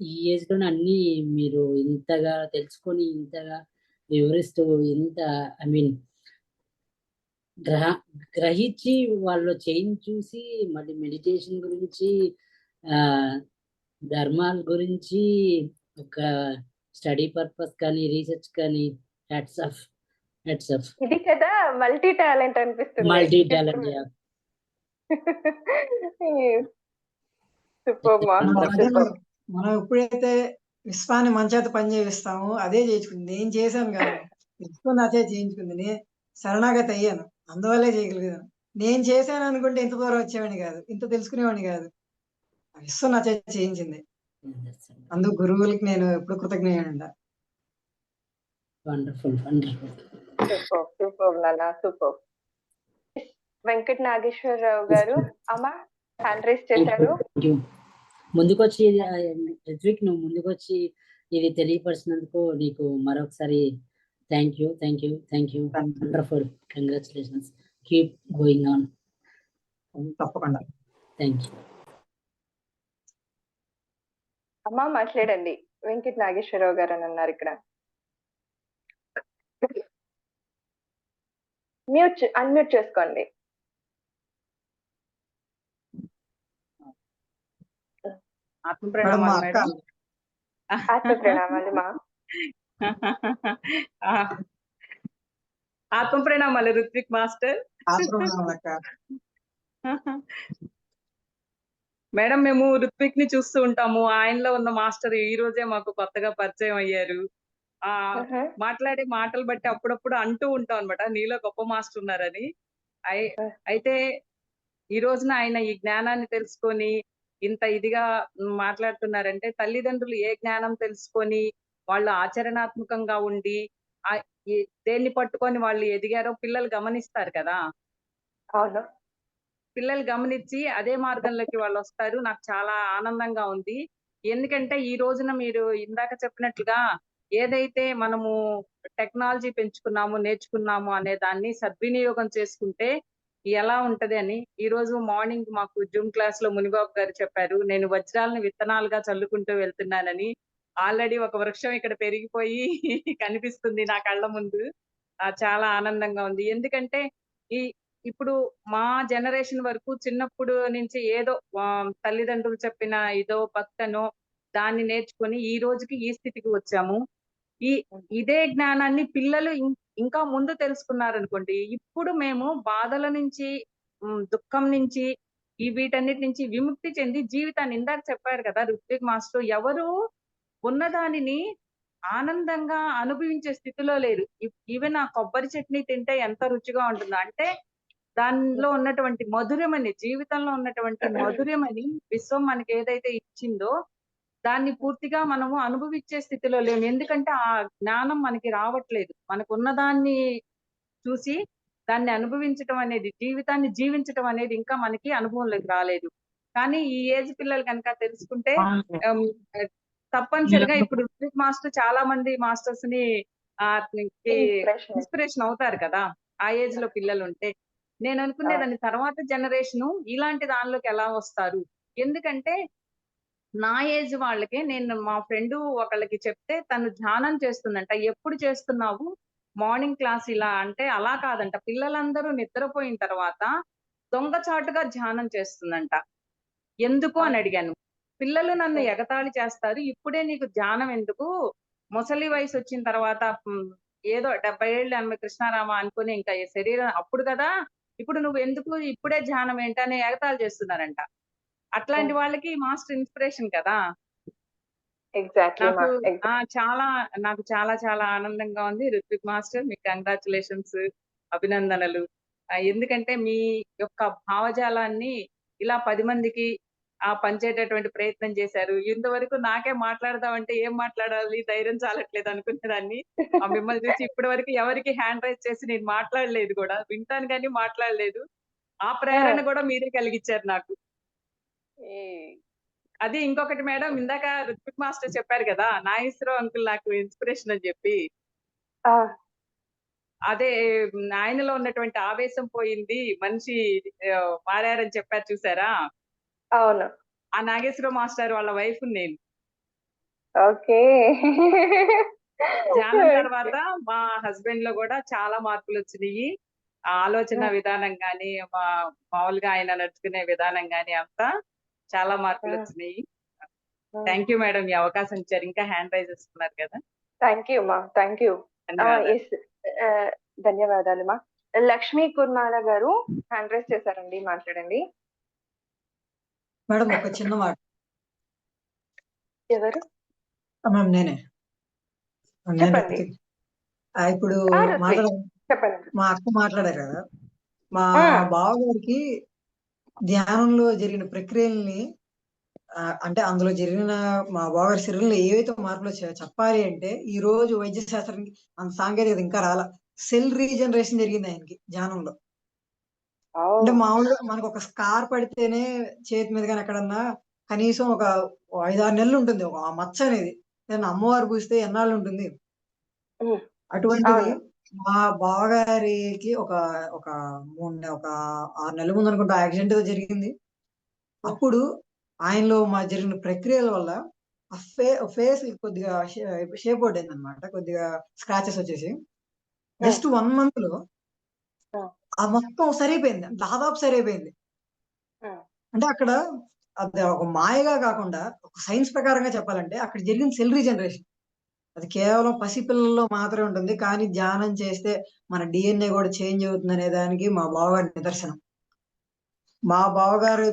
Speaker 4: ఈ ఏజ్ లోనే అన్ని మీరు ఇంతగా తెలుసుకొని, ఇంతగా వివరిస్తూ, ఇంత ఐ మీన్ గ్రహించి వాళ్ళు చేంజ్ చూసి, మళ్ళీ మెడిటేషన్ గురించి, ధర్మాల గురించి, ఒక స్టడీ పర్పస్ కానీ, రీసెర్చ్ కానీ, హ్యాట్స్ ఆఫ్.
Speaker 2: ఇది కదా మల్టీ టాలెంట్ అనిపిస్తుంది.
Speaker 4: Multi talent.
Speaker 1: మనం ఎప్పుడైతే విశ్వాన్ని మన చేత పని చేయిస్తామో అదే చేయించుకుంది. నేను చేశాను కాదు, విశ్వం నా చేత చేయించుకుంది. నేను శరణాగతి అయ్యాను, అందువల్లే చేయగలిగాను. నేను చేశాను అనుకుంటే ఇంత దూరం వచ్చేవాడిని కాదు, ఇంత తెలుసుకునేవాడిని కాదు. విశ్వం నా చేత చేయించింది. అందుకు గురువులకి నేను ఎప్పుడు కృతజ్ఞ.
Speaker 4: వండర్ఫుల్.
Speaker 2: సూపర్ నాన్న, సూపర్. వెంకట నాగేశ్వరరావు గారు, అమ్మ హ్యాండ్ రైస్ చేశారు.
Speaker 4: ముందుకొచ్చి రిత్విక్, నువ్వు ముందుకొచ్చి ఇది తెలియపరిచినందుకు నీకు మరొకసారి thank you. Wonderful. Congratulations. Keep going on.
Speaker 1: తప్పకుండా.
Speaker 4: Thank you.
Speaker 2: అమ్మ మాట్లాడండి. వెంకట నాగేశ్వరరావు గారు అని అన్నారు ఇక్కడ. అన్మ్యూట్ చేసుకోండి.
Speaker 5: ఆత్మ ప్రణామాలు మేడం.
Speaker 2: ఆత్మ ప్రణామాలు మా.
Speaker 5: ఆత్మ ప్రణామాలు రుత్విక్ మాస్టర్. మేడం, మేము రుత్విక్ ని చూస్తూ ఉంటాము. ఆయనలో ఉన్న మాస్టర్ ఈ రోజే మాకు కొత్తగా పరిచయం అయ్యారు. మాట్లాడే మాటలు బట్టి అప్పుడప్పుడు అంటూ ఉంటాం అనమాట, నీలో గొప్ప మాస్టర్ ఉన్నారని. అయితే ఈ రోజున ఆయన ఈ జ్ఞానాన్ని తెలుసుకొని ఇంత ఇదిగా మాట్లాడుతున్నారంటే, తల్లిదండ్రులు ఏ జ్ఞానం తెలుసుకొని వాళ్ళు ఆచరణాత్మకంగా ఉండి దేన్ని పట్టుకొని వాళ్ళు ఎదిగారో పిల్లలు గమనిస్తారు కదా.
Speaker 2: అవును,
Speaker 5: పిల్లలు గమనించి అదే మార్గంలోకి వాళ్ళు వస్తారు. నాకు చాలా ఆనందంగా ఉంది. ఎందుకంటే ఈ రోజున మీరు ఇందాక చెప్పినట్లుగా ఏదైతే మనము టెక్నాలజీ పెంచుకున్నాము, నేర్చుకున్నాము అనే దాన్ని సద్వినియోగం చేసుకుంటే ఎలా ఉంటది అని ఈ రోజు మార్నింగ్ మాకు జూమ్ క్లాస్ లో మునిబాబు గారు చెప్పారు. నేను వజ్రాలను విత్తనాలుగా చల్లుకుంటూ వెళ్తున్నానని. ఆల్రెడీ ఒక వృక్షం ఇక్కడ పెరిగిపోయి కనిపిస్తుంది నా కళ్ళ ముందు. చాలా ఆనందంగా ఉంది. ఎందుకంటే ఇప్పుడు మా జనరేషన్ వరకు చిన్నప్పుడు నుంచి ఏదో తల్లిదండ్రులు చెప్పిన ఇదో భక్తనో దాన్ని నేర్చుకొని ఈ రోజుకి ఈ స్థితికి వచ్చాము. ఇదే జ్ఞానాన్ని పిల్లలు ఇంకా ముందు తెలుసుకున్నారు అనుకోండి, ఇప్పుడు మేము బాధల నుంచి, దుఃఖం నుంచి, వీటన్నిటి నుంచి విముక్తి చెంది జీవితాన్ని, ఇందాక చెప్పారు కదా రుత్విక్ మాస్టర్, ఎవరు ఉన్నదానిని ఆనందంగా అనుభవించే స్థితిలో లేరు. ఈవెన్ ఆ కొబ్బరి చట్నీ తింటే ఎంత రుచిగా ఉంటుందో, అంటే దానిలో ఉన్నటువంటి మధురమని, జీవితంలో ఉన్నటువంటి మధురమని విశ్వం మనకి ఏదైతే ఇచ్చిందో దాన్ని పూర్తిగా మనము అనుభవించే స్థితిలో లేము. ఎందుకంటే ఆ జ్ఞానం మనకి రావట్లేదు. మనకు ఉన్నదాన్ని చూసి దాన్ని అనుభవించటం అనేది, జీవితాన్ని జీవించటం అనేది ఇంకా మనకి అనుభవంలోకి రాలేదు. కానీ ఈ ఏజ్ పిల్లలు కనుక తెలుసుకుంటే తప్పనిసరిగా ఇప్పుడు రుత్విక్ మాస్టర్ చాలా మంది మాస్టర్స్ ని ఇన్స్పిరేషన్ అవుతారు కదా. ఆ ఏజ్ లో పిల్లలు ఉంటే. నేను అనుకునేదాన్ని తర్వాత జనరేషన్ ఇలాంటి దానిలోకి ఎలా వస్తారు? ఎందుకంటే నా ఏజ్ వాళ్ళకే నేను మా ఫ్రెండ్ ఒకళ్ళకి చెప్తే తను ధ్యానం చేస్తుందంట. ఎప్పుడు చేస్తున్నావు? మార్నింగ్ క్లాస్ ఇలా అంటే అలా కాదంట. పిల్లలందరూ నిద్రపోయిన తర్వాత దొంగచాటుగా ధ్యానం చేస్తుందంట. ఎందుకు అని అడిగాను. పిల్లలు నన్ను ఎగతాళి చేస్తారు. ఇప్పుడే నీకు ధ్యానం ఎందుకు? ముసలి వయసు వచ్చిన తర్వాత ఏదో 70 ఏళ్ళు 80 కృష్ణారామ అనుకుని ఇంకా ఈ శరీరం అప్పుడు కదా! ఇప్పుడు నువ్వు ఎందుకు ఇప్పుడే ధ్యానం ఏంటని ఎగతాళి చేస్తున్నారంట. అట్లాంటి వాళ్ళకి మాస్టర్ ఇన్స్పిరేషన్ కదా!
Speaker 2: ఎగ్జాక్ట్లీ
Speaker 5: నాకు
Speaker 2: మా
Speaker 5: నాకు చాలా చాలా ఆనందంగా ఉంది. రుత్విక్ మాస్టర్ మీకు కంగ్రాచ్యులేషన్స్, అభినందనలు. ఎందుకంటే మీ యొక్క భావజాలాన్ని ఇలా 10 మందికి పంచేటటువంటి ప్రయత్నం చేశారు. ఇంతవరకు నాకే మాట్లాడదామంటే ఏం మాట్లాడాలి ధైర్యం చాలట్లేదు అనుకునేదాన్ని. మిమ్మల్ని చూసి ఇప్పటి వరకు ఎవరికి హ్యాండ్ రైజ్ చేసి నేను మాట్లాడలేదు కూడా. వింటాను గాని మాట్లాడలేదు. ఆ ప్రేరణ కూడా మీరే కలిగించారు నాకు. అది ఇంకొకటి మేడం, ఇందాక రుత్విక్ మాస్టర్ చెప్పారు కదా నాగేశ్వరరావు అంకుల్ నాకు ఇన్స్పిరేషన్ అని చెప్పి. అదే ఆయనలో ఉన్నటువంటి ఆవేశం పోయింది, మనిషి మారారని చెప్పారు చూసారా?
Speaker 2: అవును.
Speaker 5: ఆ నాగేశ్వరరావు మాస్టర్ వాళ్ళ వైఫ్ నేను.
Speaker 2: ఓకే.
Speaker 5: ధ్యానం తర్వాత మా హస్బెండ్ లో కూడా చాలా మార్పులు వచ్చినాయి. ఆ ఆలోచన విధానం గాని, మామూలుగా ఆయన నడుచుకునే విధానం గాని అంతా చాలా మార్పులు వచ్చినాయి. థ్యాంక్ యూ మేడం, ఈ అవకాశం ఇచ్చారు. ఇంకా హ్యాండ్ రైజ్ చేస్తున్నారు కదా.
Speaker 2: థ్యాంక్ యూ మా, థ్యాంక్ యూ. ధన్యవాదాలు మా. లక్ష్మీ కుర్మాల గారు హ్యాండ్ రైజ్ చేశారండి, మాట్లాడండి.
Speaker 1: మేడం ఒక చిన్న మాట.
Speaker 2: ఎవరు?
Speaker 1: మ్యామ్ నేనే.
Speaker 2: చెప్పండి.
Speaker 1: ఇప్పుడు
Speaker 2: చెప్పండి.
Speaker 1: మా అక్క మాట్లాడారు కదా, మా బావగారికి ధ్యానంలో జరిగిన ప్రక్రియల్ని అంటే అందులో జరిగిన మా బావగారి శరీరంలో ఏవైతే మార్పులు వచ్చాయో చెప్పాలి అంటే ఈ రోజు వైద్య శాస్త్రానికి అంత సాంకేతికత ఇంకా రాలా. సెల్ రీజనరేషన్ జరిగింది ఆయనకి ధ్యానంలో. అంటే మామూలుగా మనకు ఒక స్కార్ పడితేనే చేతి మీద కానీ ఎక్కడన్నా కనీసం ఒక 5-6 నెలలు ఉంటుంది ఆ మచ్చ అనేది. నేను అమ్మవారు పూస్తే ఎన్నాళ్ళు ఉంటుంది. అటువంటిది మా బావగారికి ఒక 6 నెలల ముందు అనుకుంటా యాక్సిడెంట్ జరిగింది. అప్పుడు ఆయనలో జరిగిన ప్రక్రియల వల్ల ఆ ఫేస్ కొద్దిగా షేప్ పడింది అనమాట. కొద్దిగా స్క్రాచెస్ వచ్చేసి జస్ట్ 1 month లో ఆ మొత్తం సరైపోయింది, దాదాపు సరైపోయింది. అంటే అక్కడ అది ఒక మాయగా కాకుండా ఒక సైన్స్ ప్రకారంగా చెప్పాలంటే అక్కడ జరిగిన సెల్ రీజనరేషన్ అది కేవలం పసిపిల్లల్లో మాత్రమే ఉంటుంది. కానీ ధ్యానం చేస్తే మన DNA కూడా చేంజ్ అవుతుంది అనే దానికి మా బావగారి నిదర్శనం. మా బావగారు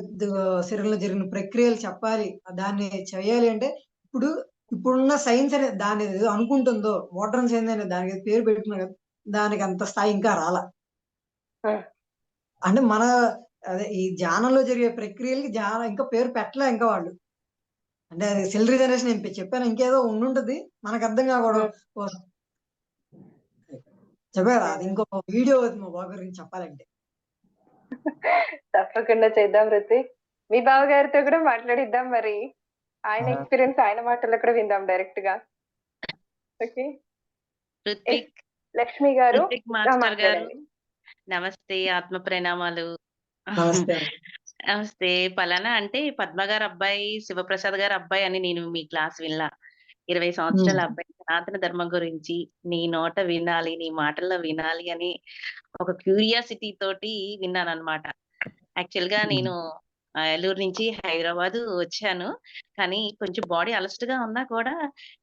Speaker 1: శరీరంలో జరిగిన ప్రక్రియలు చెప్పాలి, దాన్ని చేయాలి అంటే ఇప్పుడున్న సైన్స్ అనే దాని అనుకుంటుందో మోడర్న్ సైన్స్ అనే దానికి పేరు పెట్టుకున్నారు కదా, దానికి అంత స్థాయి ఇంకా రాలా. అంటే మన అదే ఈ ధ్యానంలో జరిగే ప్రక్రియలకి ఇంకా పేరు పెట్టలే ఇంకా వాళ్ళు. అంటే అది సెల్ రీజనరేషన్ నేను చెప్పాను, ఇంకేదో ఉండుంటది మనకు అర్థం కాకూడదు చెప్పారా. అది ఇంకొక వీడియో మా బావ గురించి చెప్పాలంటే.
Speaker 2: తప్పకుండా చేద్దాం రుత్విక్. మీ బావగారితో కూడా మాట్లాడిద్దాం, మరి ఆయన ఎక్స్పీరియన్స్ ఆయన మాటల్లో కూడా విందాం డైరెక్ట్ గా. ఓకే
Speaker 6: రుత్విక్,
Speaker 2: లక్ష్మి గారు
Speaker 6: మాస్టర్ గారు నమస్తే, ఆత్మ ప్రణామాలు. నమస్తే. పలానా అంటే పద్మ గారు అబ్బాయి, శివప్రసాద్ గారు అబ్బాయి అని నేను మీ క్లాస్ వినలా. 20 సంవత్సరాల అబ్బాయి సనాతన ధర్మం గురించి నీ నోట వినాలి, నీ మాటల్లో వినాలి అని ఒక క్యూరియాసిటీ తోటి విన్నాను అనమాట. యాక్చువల్ గా నేను ఏలూరు నుంచి హైదరాబాద్ వచ్చాను. కానీ కొంచెం బాడీ అలస్ట్గా ఉన్నా కూడా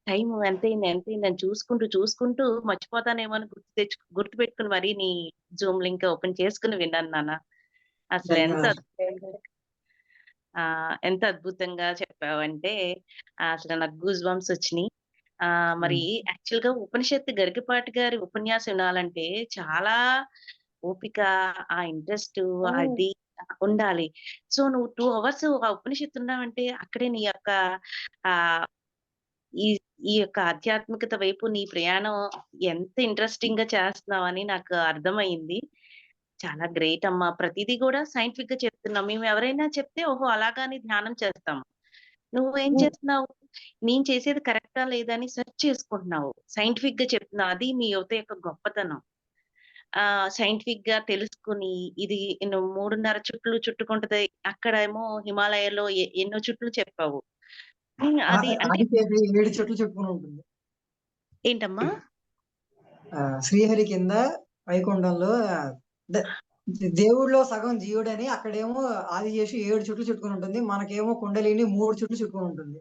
Speaker 6: టైం ఎంతైందని చూసుకుంటూ మర్చిపోతానేమో అని గుర్తు పెట్టుకుని మరి నీ జూమ్ లింక్ ఓపెన్ చేసుకుని విన్నాను నాన్న. అసలు ఎంత అద్భుతంగా చెప్పావంటే అసలు నాకు గూస్ బంప్స్ వచ్చినాయి. మరి యాక్చువల్ గా ఉపనిషత్తు గరికపాటి గారి ఉపన్యాసం వినాలంటే చాలా ఓపిక, ఆ ఇంట్రెస్ట్ అది ఉండాలి. సో నువ్వు 2 hours ఆ ఉపనిషత్తు ఉన్నావంటే అక్కడే నీ యొక్క ఈ యొక్క ఆధ్యాత్మికత వైపు నీ ప్రయాణం ఎంత ఇంట్రెస్టింగ్ గా చేస్తున్నావని నాకు అర్థమైంది. చాలా గ్రేట్ అమ్మా. ప్రతిదీ కూడా సైంటిఫిక్ గా చెప్తున్నావు. మేము ఎవరైనా చెప్తే ఓహో అలాగానే ధ్యానం చేస్తాము. నువ్వు ఏం చేస్తున్నావు, నేను చేసేది కరెక్టా లేదా అని సెర్చ్ చేసుకుంటున్నావు, సైంటిఫిక్ గా చెప్తున్నావు. అది మీ యువత యొక్క గొప్పతనం. సైంటిఫిక్ గా తెలుసుకుని ఇది 3.5 చుట్లు చుట్టుకుంటది. అక్కడేమో హిమాలయాల్లో ఎన్నో చుట్లు చెప్పావు. అది అంటే
Speaker 1: ఆదికేసి 7 చుట్లు చెప్పుకుని ఉంటుంది.
Speaker 6: ఏంటమ్మా?
Speaker 1: శ్రీహరి కింద వైకుంఠంలో దేవుడిలో సగం జీవుడని అక్కడేమో ఆదిశేషు 7 చుట్లు చుట్టుకుని ఉంటుంది. మనకేమో కుండలిని 3 చుట్లు చుట్టుకుని ఉంటుంది.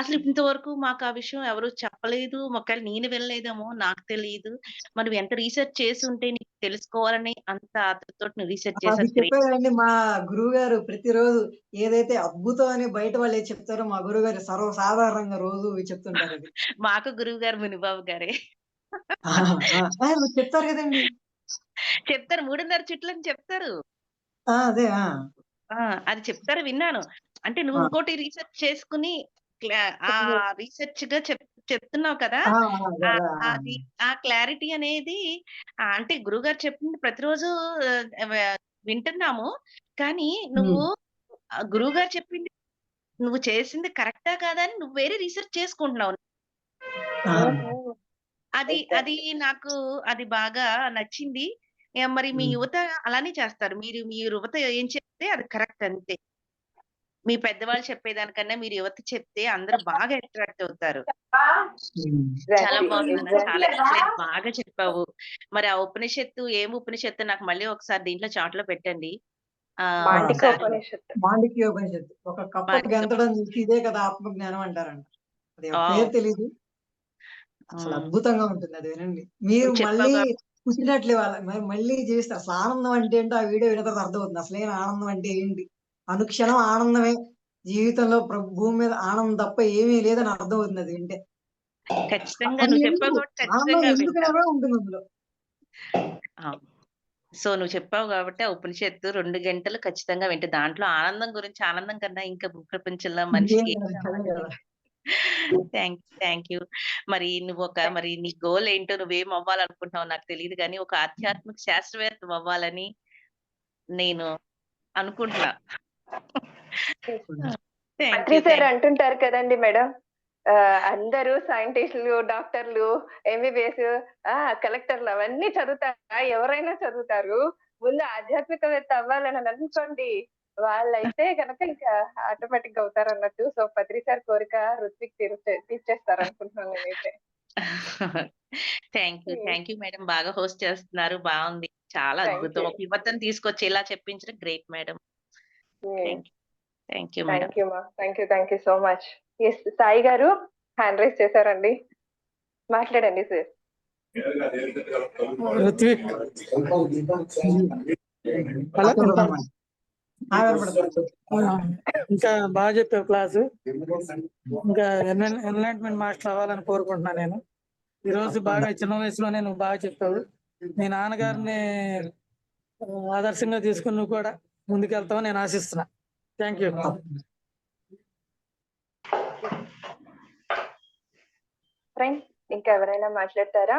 Speaker 6: అసలు ఇంతవరకు మాకు ఆ విషయం ఎవరు చెప్పలేదు. ఒకవేళ నేను వినలేదేమో నాకు తెలీదు. మనం ఎంత రీసెర్చ్ చేసి ఉంటే నీకు తెలుసుకోవాలని అంత ఆతృతతోటి రీసెర్చ్
Speaker 1: అది
Speaker 6: చేసావు. గ్రేట్.
Speaker 1: చెప్పేదండి మా గురువు గారు ప్రతిరోజు ఏదైతే అద్భుతం అని బయట వాళ్ళు ఏది చెప్తారో మా గురువు గారు సర్వసాధారణంగా రోజు చెప్తుంటారు అది.
Speaker 6: మాకు గురువు గారు మునిబాబు గారే
Speaker 1: మీరు చెప్తారు కదండి.
Speaker 6: చెప్తారు 3.5 చుట్లు అని చెప్తారు.
Speaker 1: అదే
Speaker 6: అది చెప్తారు విన్నాను. అంటే నువ్వు ఇంకోటి రీసెర్చ్ చేసుకుని రీసెర్చ్ గా చెప్తున్నావు కదా. అది ఆ క్లారిటీ అనేది అంటే గురువుగారు చెప్పింది ప్రతిరోజు వింటున్నాము. కానీ నువ్వు గురువుగారు చెప్పింది నువ్వు చేసింది కరెక్టా కాదా అని నువ్వు వేరే రీసెర్చ్ చేసుకుంటున్నావు. అది నాకు అది బాగా నచ్చింది. మరి మీ యువత అలానే చేస్తారు. మీ యువత ఏం చెప్తే అది కరెక్ట్ అంతే. మీ పెద్దవాళ్ళు చెప్పేదానికన్నా మీరు యువత చెప్తే అందరూ బాగా అట్రాక్ట్ అవుతారు. చాలా బాగుంది. చాలా ఎక్సలెంట్ బాగా చెప్పావు. మరి ఆ ఉపనిషత్తు ఏం ఉపనిషత్తు నాకు మళ్ళీ ఒకసారి దీంట్లో చాట్ లో పెట్టండి.
Speaker 1: మాండిక్య ఉపనిషత్తు. ఒక కప్ప గెంతడం చూసి ఇదే కదా ఆత్మజ్ఞానం అంటారంట. అది పేరు తెలీదు. అసలు అద్భుతంగా ఉంటుంది అది వినండి. మీరు మళ్ళీ పుట్టినట్లే మళ్ళీ జీవిస్తే అసలు ఆనందం అంటే ఏంటో ఆ వీడియో విన్న తర్వాత అర్థమవుతుంది. అసలైన ఆనందం అంటే ఏంటి? అనుక్షణం ఆనందమే. జీవితంలో భూమి మీద ఆనందం తప్ప ఏమీ లేదని అర్థమవుతుంది అది వింటే.
Speaker 6: ఖచ్చితంగా నువ్వు చెప్పావు కాబట్టి
Speaker 1: ఎందుకు ఉంటుంది అందులో.
Speaker 6: సో నువ్వు చెప్పావు కాబట్టి ఆ ఉపనిషత్తు 2 గంటలు ఖచ్చితంగా వింటే దాంట్లో ఆనందం గురించి ఆనందం కన్నా ఇంకా ప్రపంచంలో మనిషికి థ్యాంక్ యూ. మరి నువ్వు మరి నీ గోల్ ఏంటో నువ్వేం అవ్వాలనుకుంటున్నావు నాకు తెలియదు కానీ ఒక ఆధ్యాత్మిక శాస్త్రవేత్త అవ్వాలని నేను అనుకుంటున్నా.
Speaker 2: అంటుంటారు కదండి మేడం, అందరూ సైంటిస్టులు, డాక్టర్లు, ఎంబీబీఎస్, కలెక్టర్లు అవన్నీ చదువుతారా? ఎవరైనా చదువుతారు. ముందు ఆధ్యాత్మికవేత్త అవ్వాలని అనుకోండి, వాళ్ళైతే కనుక ఇంకా ఆటోమేటిక్ గా అవుతారు అన్నట్టు. సో పత్రిసారి కోరిక ఋత్విక్ తీర్చేస్తారు అనుకుంటున్నాను నేనైతే.
Speaker 6: Thank you madam. బాగా హోస్ట్ చేస్తున్నారు. బాగుంది. చాలా అద్భుతం. ఒక యువతను తీసుకొచ్చి ఇలా చెప్పించడం great madam. Thank you madam.
Speaker 2: Thank you so much. S Sai garu hand rise చేశారండి, మాట్లాడండి సార్.
Speaker 7: ఇంకా బాగా చెప్పావు క్లాసు. ఇంకా ఎన్లైట్మెంట్ మాస్టర్ అవ్వాలని కోరుకుంటున్నాను నేను. ఈ రోజు బాగా చిన్న వయసులోనే నువ్వు బాగా చెప్పావు. మీ నాన్నగారిని ఆదర్శంగా తీసుకుని నువ్వు కూడా ముందుకెళ్తావు నేను ఆశిస్తున్నా. Thank you.
Speaker 2: ఫ్రెండ్స్ ఇంకా ఎవరైనా మాట్లాడతారా?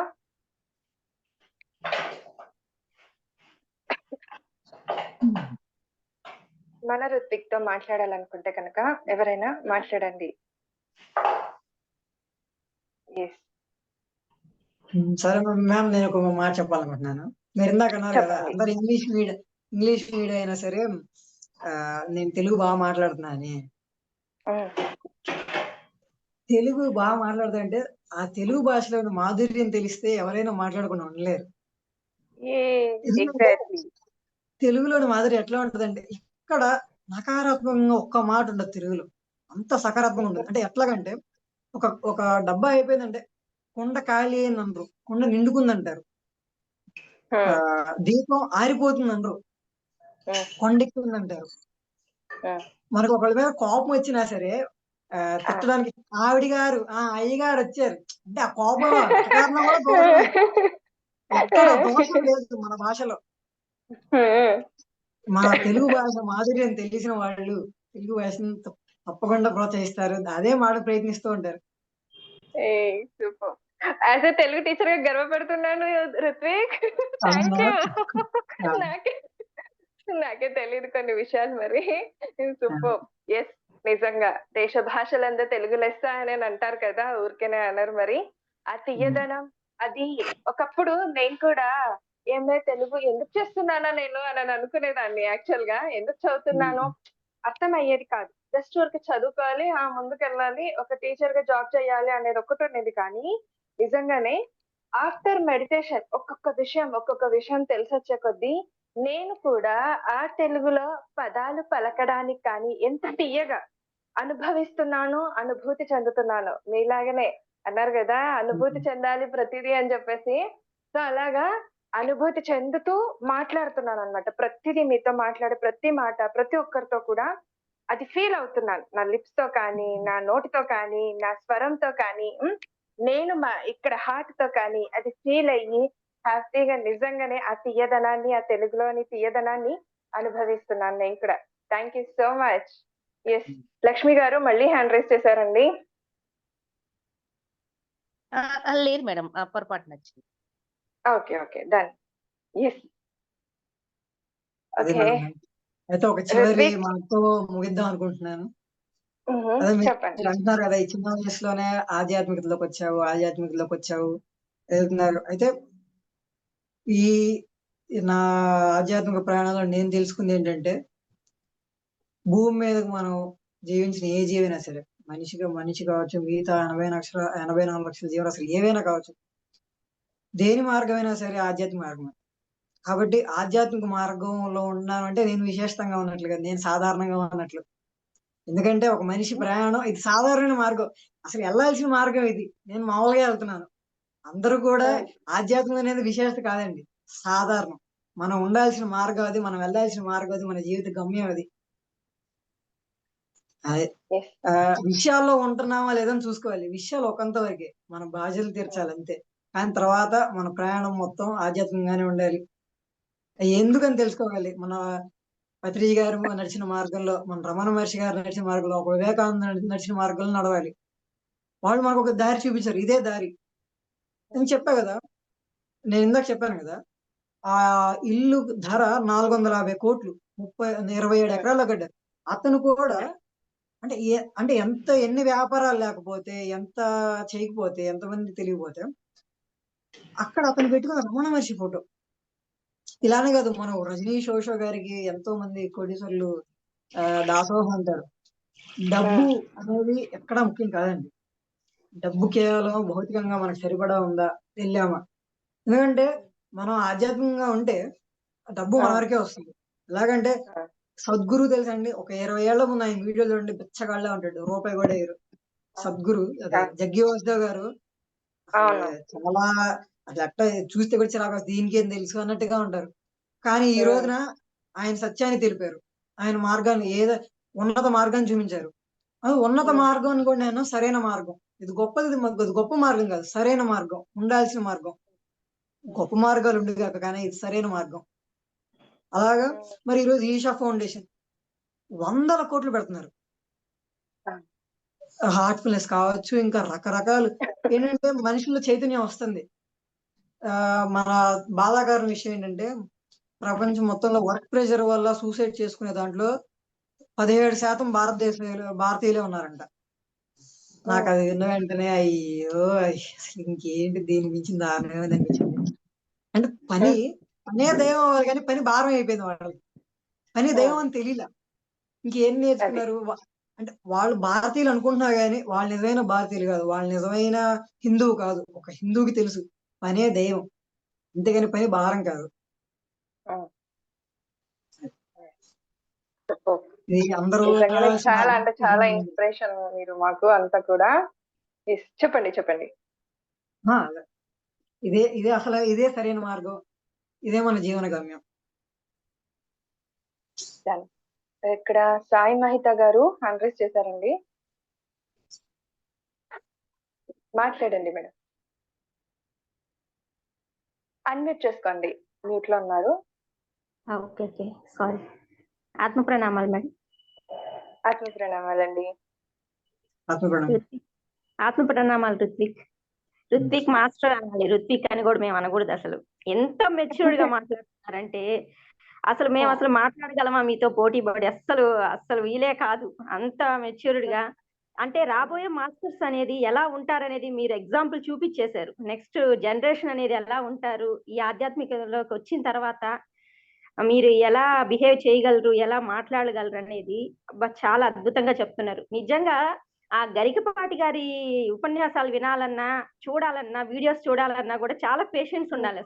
Speaker 2: మన ఋత్విక్ తో మాట్లాడాలనుకుంటే కనుక ఎవరైనా మాట్లాడండి.
Speaker 1: సరే మ్యామ్, నేను ఒక మాట చెప్పాలనుకుంటున్నాను. మీరు ఇందాక అన్నారు కదా అందరు ఇంగ్లీష్ మీడియం అయినా సరే నేను తెలుగు బాగా మాట్లాడుతున్నా అని. తెలుగు బాగా మాట్లాడుతా అంటే ఆ తెలుగు భాషలో మాధుర్యం తెలిస్తే ఎవరైనా మాట్లాడకుండా ఉండలేరు. తెలుగులోని మాధుర్యం ఎట్లా ఉంటదంటే ఇక్కడ నకారాత్మకంగా ఒక్క మాట ఉండదు తెలుగులో, అంత సకారాత్మకంగా ఉంటుంది. అంటే ఎట్లాగంటే ఒక డబ్బా అయిపోయిందంటే కుండ ఖాళీ అని అనరు, కుండ నిండుకుందంటారు. దీపం ఆరిపోతుంది అనరు, కొండెక్కిందంటారు. మనకు ఒకళ్ళ మీద కోపం వచ్చినా సరే తిట్టడానికి ఆవిడ గారు అయ్యగారు వచ్చారు అంటే ఆ కోపం కూడా దోషం లేదు మన భాషలో. మన తెలుగు భాష మాధుర్యం తెలిసిన వాళ్ళు తెలుగు భాషను తప్పకుండా ప్రోత్సహిస్తారు, అదే మాట ప్రయత్నిస్తూ ఉంటారు.
Speaker 2: యాజ్ ఎ తెలుగు టీచర్ గా గర్వపడుతున్నాను ఋత్విక్. Thank you. నాకే తెలియదు కొన్ని విషయాలు మరి. సూపర్. ఎస్, నిజంగా దేశ భాషలంతా తెలుగు లెస్స అని అంటారు కదా, ఊరికేనే అన్నారు. మరి ఆ తీయదనం అది ఒకప్పుడు నేను కూడా ఏమే తెలుగు ఎందుకు చేస్తున్నానా నేను అని అనుకునేదాన్ని. యాక్చువల్ గా ఎందుకు చదువుతున్నానో అర్థం అయ్యేది కాదు. జస్ట్ ఊరికే చదువుకోవాలి, ముందుకెళ్ళాలి, ఒక టీచర్ గా జాబ్ చేయాలి అనేది ఒక్కటి ఉండేది. కానీ నిజంగానే ఆఫ్టర్ మెడిటేషన్ ఒక్కొక్క విషయం తెలిసొచ్చే కొద్దీ నేను కూడా ఆ తెలుగులో పదాలు పలకడానికి కానీ ఎంత తీయగా అనుభవిస్తున్నానో, అనుభూతి చెందుతున్నానో. మీలాగనే అన్నారు కదా, అనుభూతి చెందాలి ప్రతిదీ అని చెప్పేసి. సో అలాగా అనుభూతి చెందుతూ మాట్లాడుతున్నాను అనమాట. ప్రతిదీ మీతో మాట్లాడే ప్రతి మాట, ప్రతి ఒక్కరితో కూడా అది ఫీల్ అవుతున్నాను. నా లిప్స్ తో కానీ, నా నోటితో కానీ, నా స్వరంతో కానీ, నేను ఇక్కడ హార్ట్ తో కానీ అది ఫీల్ అయ్యి హ్యాపీగా నిజంగానే ఆ తీయదనాన్ని, ఆ తెలుగులోని తీయదనాన్ని అనుభవిస్తున్నాను నేను కూడా. Thank you so much. Yes, Lakshmi గారు మళ్ళీ హ్యాండ్ రైస్ చేశారండి.
Speaker 6: లేదు మేడం, పొరపాటు నచ్చింది.
Speaker 2: Okay okay, done. ఎస్,
Speaker 1: అది
Speaker 2: ఓకే.
Speaker 1: అయితే ఒక చివరి
Speaker 2: రిత్విక్,
Speaker 1: మాటతో ముగిద్దాం అనుకుంటున్నాను. అదే మీరు
Speaker 2: చెప్పండి.
Speaker 1: అంటున్నారు కదా, ఈ చిన్న వయసులోనే ఆధ్యాత్మికతలోకి వచ్చావు వెళ్తున్నారు. అయితే ఈ నా ఆధ్యాత్మిక ప్రయాణంలో నేను తెలుసుకుంది ఏంటంటే, భూమి మీదకు మనం జీవించిన ఏ జీవైనా సరే, మనిషి కావచ్చు, మిగతా 84 లక్షల జీవరాశులు ఏవైనా కావచ్చు, దేని మార్గమైనా సరే ఆధ్యాత్మిక మార్గమే. కాబట్టి ఆధ్యాత్మిక మార్గంలో ఉన్నానంటే నేను విశేషంగా ఉన్నట్లు కాదు, నేను సాధారణంగా ఉన్నట్లు. ఎందుకంటే ఒక మనిషి ప్రయాణం ఇది సాధారణ మార్గం, అసలు వెళ్ళాల్సిన మార్గం ఇది. నేను మామూలుగా వెళ్తున్నాను. అందరూ కూడా ఆధ్యాత్మికం అనేది విశేషత కాదండి, సాధారణం. మనం ఉండాల్సిన మార్గం అది, మనం వెళ్ళాల్సిన మార్గం అది, మన జీవిత గమ్యం అది. అదే విషయాల్లో ఉంటున్నామా లేదని చూసుకోవాలి. విషయాలు ఒకంత వరకే, మన బాధ్యతలు తీర్చాలి అంతే. కానీ తర్వాత మన ప్రయాణం మొత్తం ఆధ్యాత్మికంగానే ఉండాలి. ఎందుకని తెలుసుకోవాలి. మన పత్రిజీ గారు నడిచిన మార్గంలో, మన రమణ మహర్షి గారు నడిచిన మార్గంలో, ఒక వివేకానంద నడిచిన మార్గంలో నడవాలి. వాళ్ళు మనకు ఒక దారి చూపించారు, ఇదే దారి. నేను చెప్పా కదా, నేను ఇందాక చెప్పాను కదా, ఆ ఇల్లు ధర 450 కోట్లు, 27 ఎకరాల్లో కట్టారు. అతను కూడా అంటే ఎన్ని వ్యాపారాలు లేకపోతే, ఎంత చేయకపోతే, ఎంతమంది తెలియకపోతే, అక్కడ అతను పెట్టుకున్న రమణ మహర్షి ఫోటో. ఇలానే కాదు, మనం రజనీష్ ఓషో గారికి ఎంతో మంది కోటీశ్వరులు దాసోహం అంటారు. డబ్బు అనేది ఎక్కడా ముఖ్యం కాదండి. డబ్బు కేవలం భౌతికంగా మనకు సరిపడా ఉందా, వెళ్ళామా. ఎందుకంటే మనం ఆధ్యాత్మికంగా ఉంటే డబ్బు మన వరకే వస్తుంది. ఎలాగంటే సద్గురు తెలుసండి, ఒక 20 ఏళ్ల ముందు ఆయన వీడియోలు చూడండి, బిచ్చగాళ్ళ ఉంటాడు, రూపాయి కూడా వేయరు. సద్గురు అదే జగ్గి వాసుదేవ్ గారు చాలా అట్లా అట్లా చూస్తే కూడా చిరాకు, దీనికి ఏం తెలుసు అన్నట్టుగా ఉంటారు. కానీ ఈ రోజున ఆయన సత్యాన్ని తెలిపారు, ఆయన మార్గాన్ని ఉన్నత మార్గాన్ని చూపించారు. అది ఉన్నత మార్గం అని కూడా నేను సరైన మార్గం, ఇది గొప్ప మార్గం కాదు, సరైన మార్గం, ఉండాల్సిన మార్గం. గొప్ప మార్గాలు ఉండేగాక, కానీ ఇది సరైన మార్గం. అలాగా మరి ఈరోజు ఈషా ఫౌండేషన్ 100 కోట్లు పెడుతున్నారు. హార్ట్ఫుల్నెస్ కావచ్చు, ఇంకా రకరకాలు ఏంటంటే మనుషుల్లో చైతన్యం వస్తుంది. మన బాధాకరం విషయం ఏంటంటే, ప్రపంచం మొత్తంలో వర్క్ ప్రెషర్ వల్ల సూసైడ్ చేసుకునే దాంట్లో 17% భారతీయులే ఉన్నారంట. నాకు అది విన్న వెంటనే అయ్యో అసలు ఇంకేంటి, దీని మించిన దారుణం అనిపించింది. అంటే పనే దైవం అవ్వాలి, కానీ పని భారం అయిపోయింది వాళ్ళకి. పని దైవం అని తెలియలా. ఇంకేం నేర్చుకున్నారు అంటే, వాళ్ళు భారతీయులు అనుకుంటున్నారు కానీ వాళ్ళు నిజమైన భారతీయులు కాదు, వాళ్ళు నిజమైన హిందువు కాదు. ఒక హిందువుకి తెలుసు పనే దైవం, అంతేగాని పని భారం కాదు. అందరూ
Speaker 2: చాలా అంటే చాలా ఇన్స్పిరేషన్ మీరు మాకు అంతా కూడా. చెప్పండి.
Speaker 1: ఇదే అసలు ఇదే సరైన మార్గం, ఇదే మన జీవన గమ్యం.
Speaker 2: ఇక్కడ సాయి మహిత గారు హ్యాండ్ రైజ్ చేశారండి, మాట్లాడండి మేడం. అన్మ్యూట్ చేసుకోండి, మ్యూట్ లో ఉన్నారు.
Speaker 8: Okay sorry. ఆత్మ ప్రణామాలు మేడం.
Speaker 2: ఆత్మ ప్రణామాలండి.
Speaker 8: ఆత్మ ప్రణామాలు రుత్విక్ మాస్టర్ అనాలి, రుత్విక్ అని కూడా మేము అనకూడదు. అసలు ఎంత మెచ్యూర్డ్ గా మాట్లాడుతున్నారంటే అసలు మేము అసలు మాట్లాడగలమా మీతో పోటీ పడి, అస్సలు వీలే కాదు. అంత మెచ్యూర్డ్ గా అంటే రాబోయే మాస్టర్స్ అనేది ఎలా ఉంటారనేది మీరు ఎగ్జాంపుల్ చూపించేశారు. నెక్స్ట్ జనరేషన్ అనేది ఎలా ఉంటారు, ఈ ఆధ్యాత్మికలోకి వచ్చిన తర్వాత మీరు ఎలా బిహేవ్ చేయగలరు, ఎలా మాట్లాడగలరు అనేది చాలా అద్భుతంగా చెప్తున్నారు. నిజంగా ఆ గరికపాటి గారి ఉపన్యాసాలు వినాలన్నా, చూడాలన్నా, వీడియోస్ చూడాలన్నా కూడా చాలా పేషెన్స్ ఉండాలి.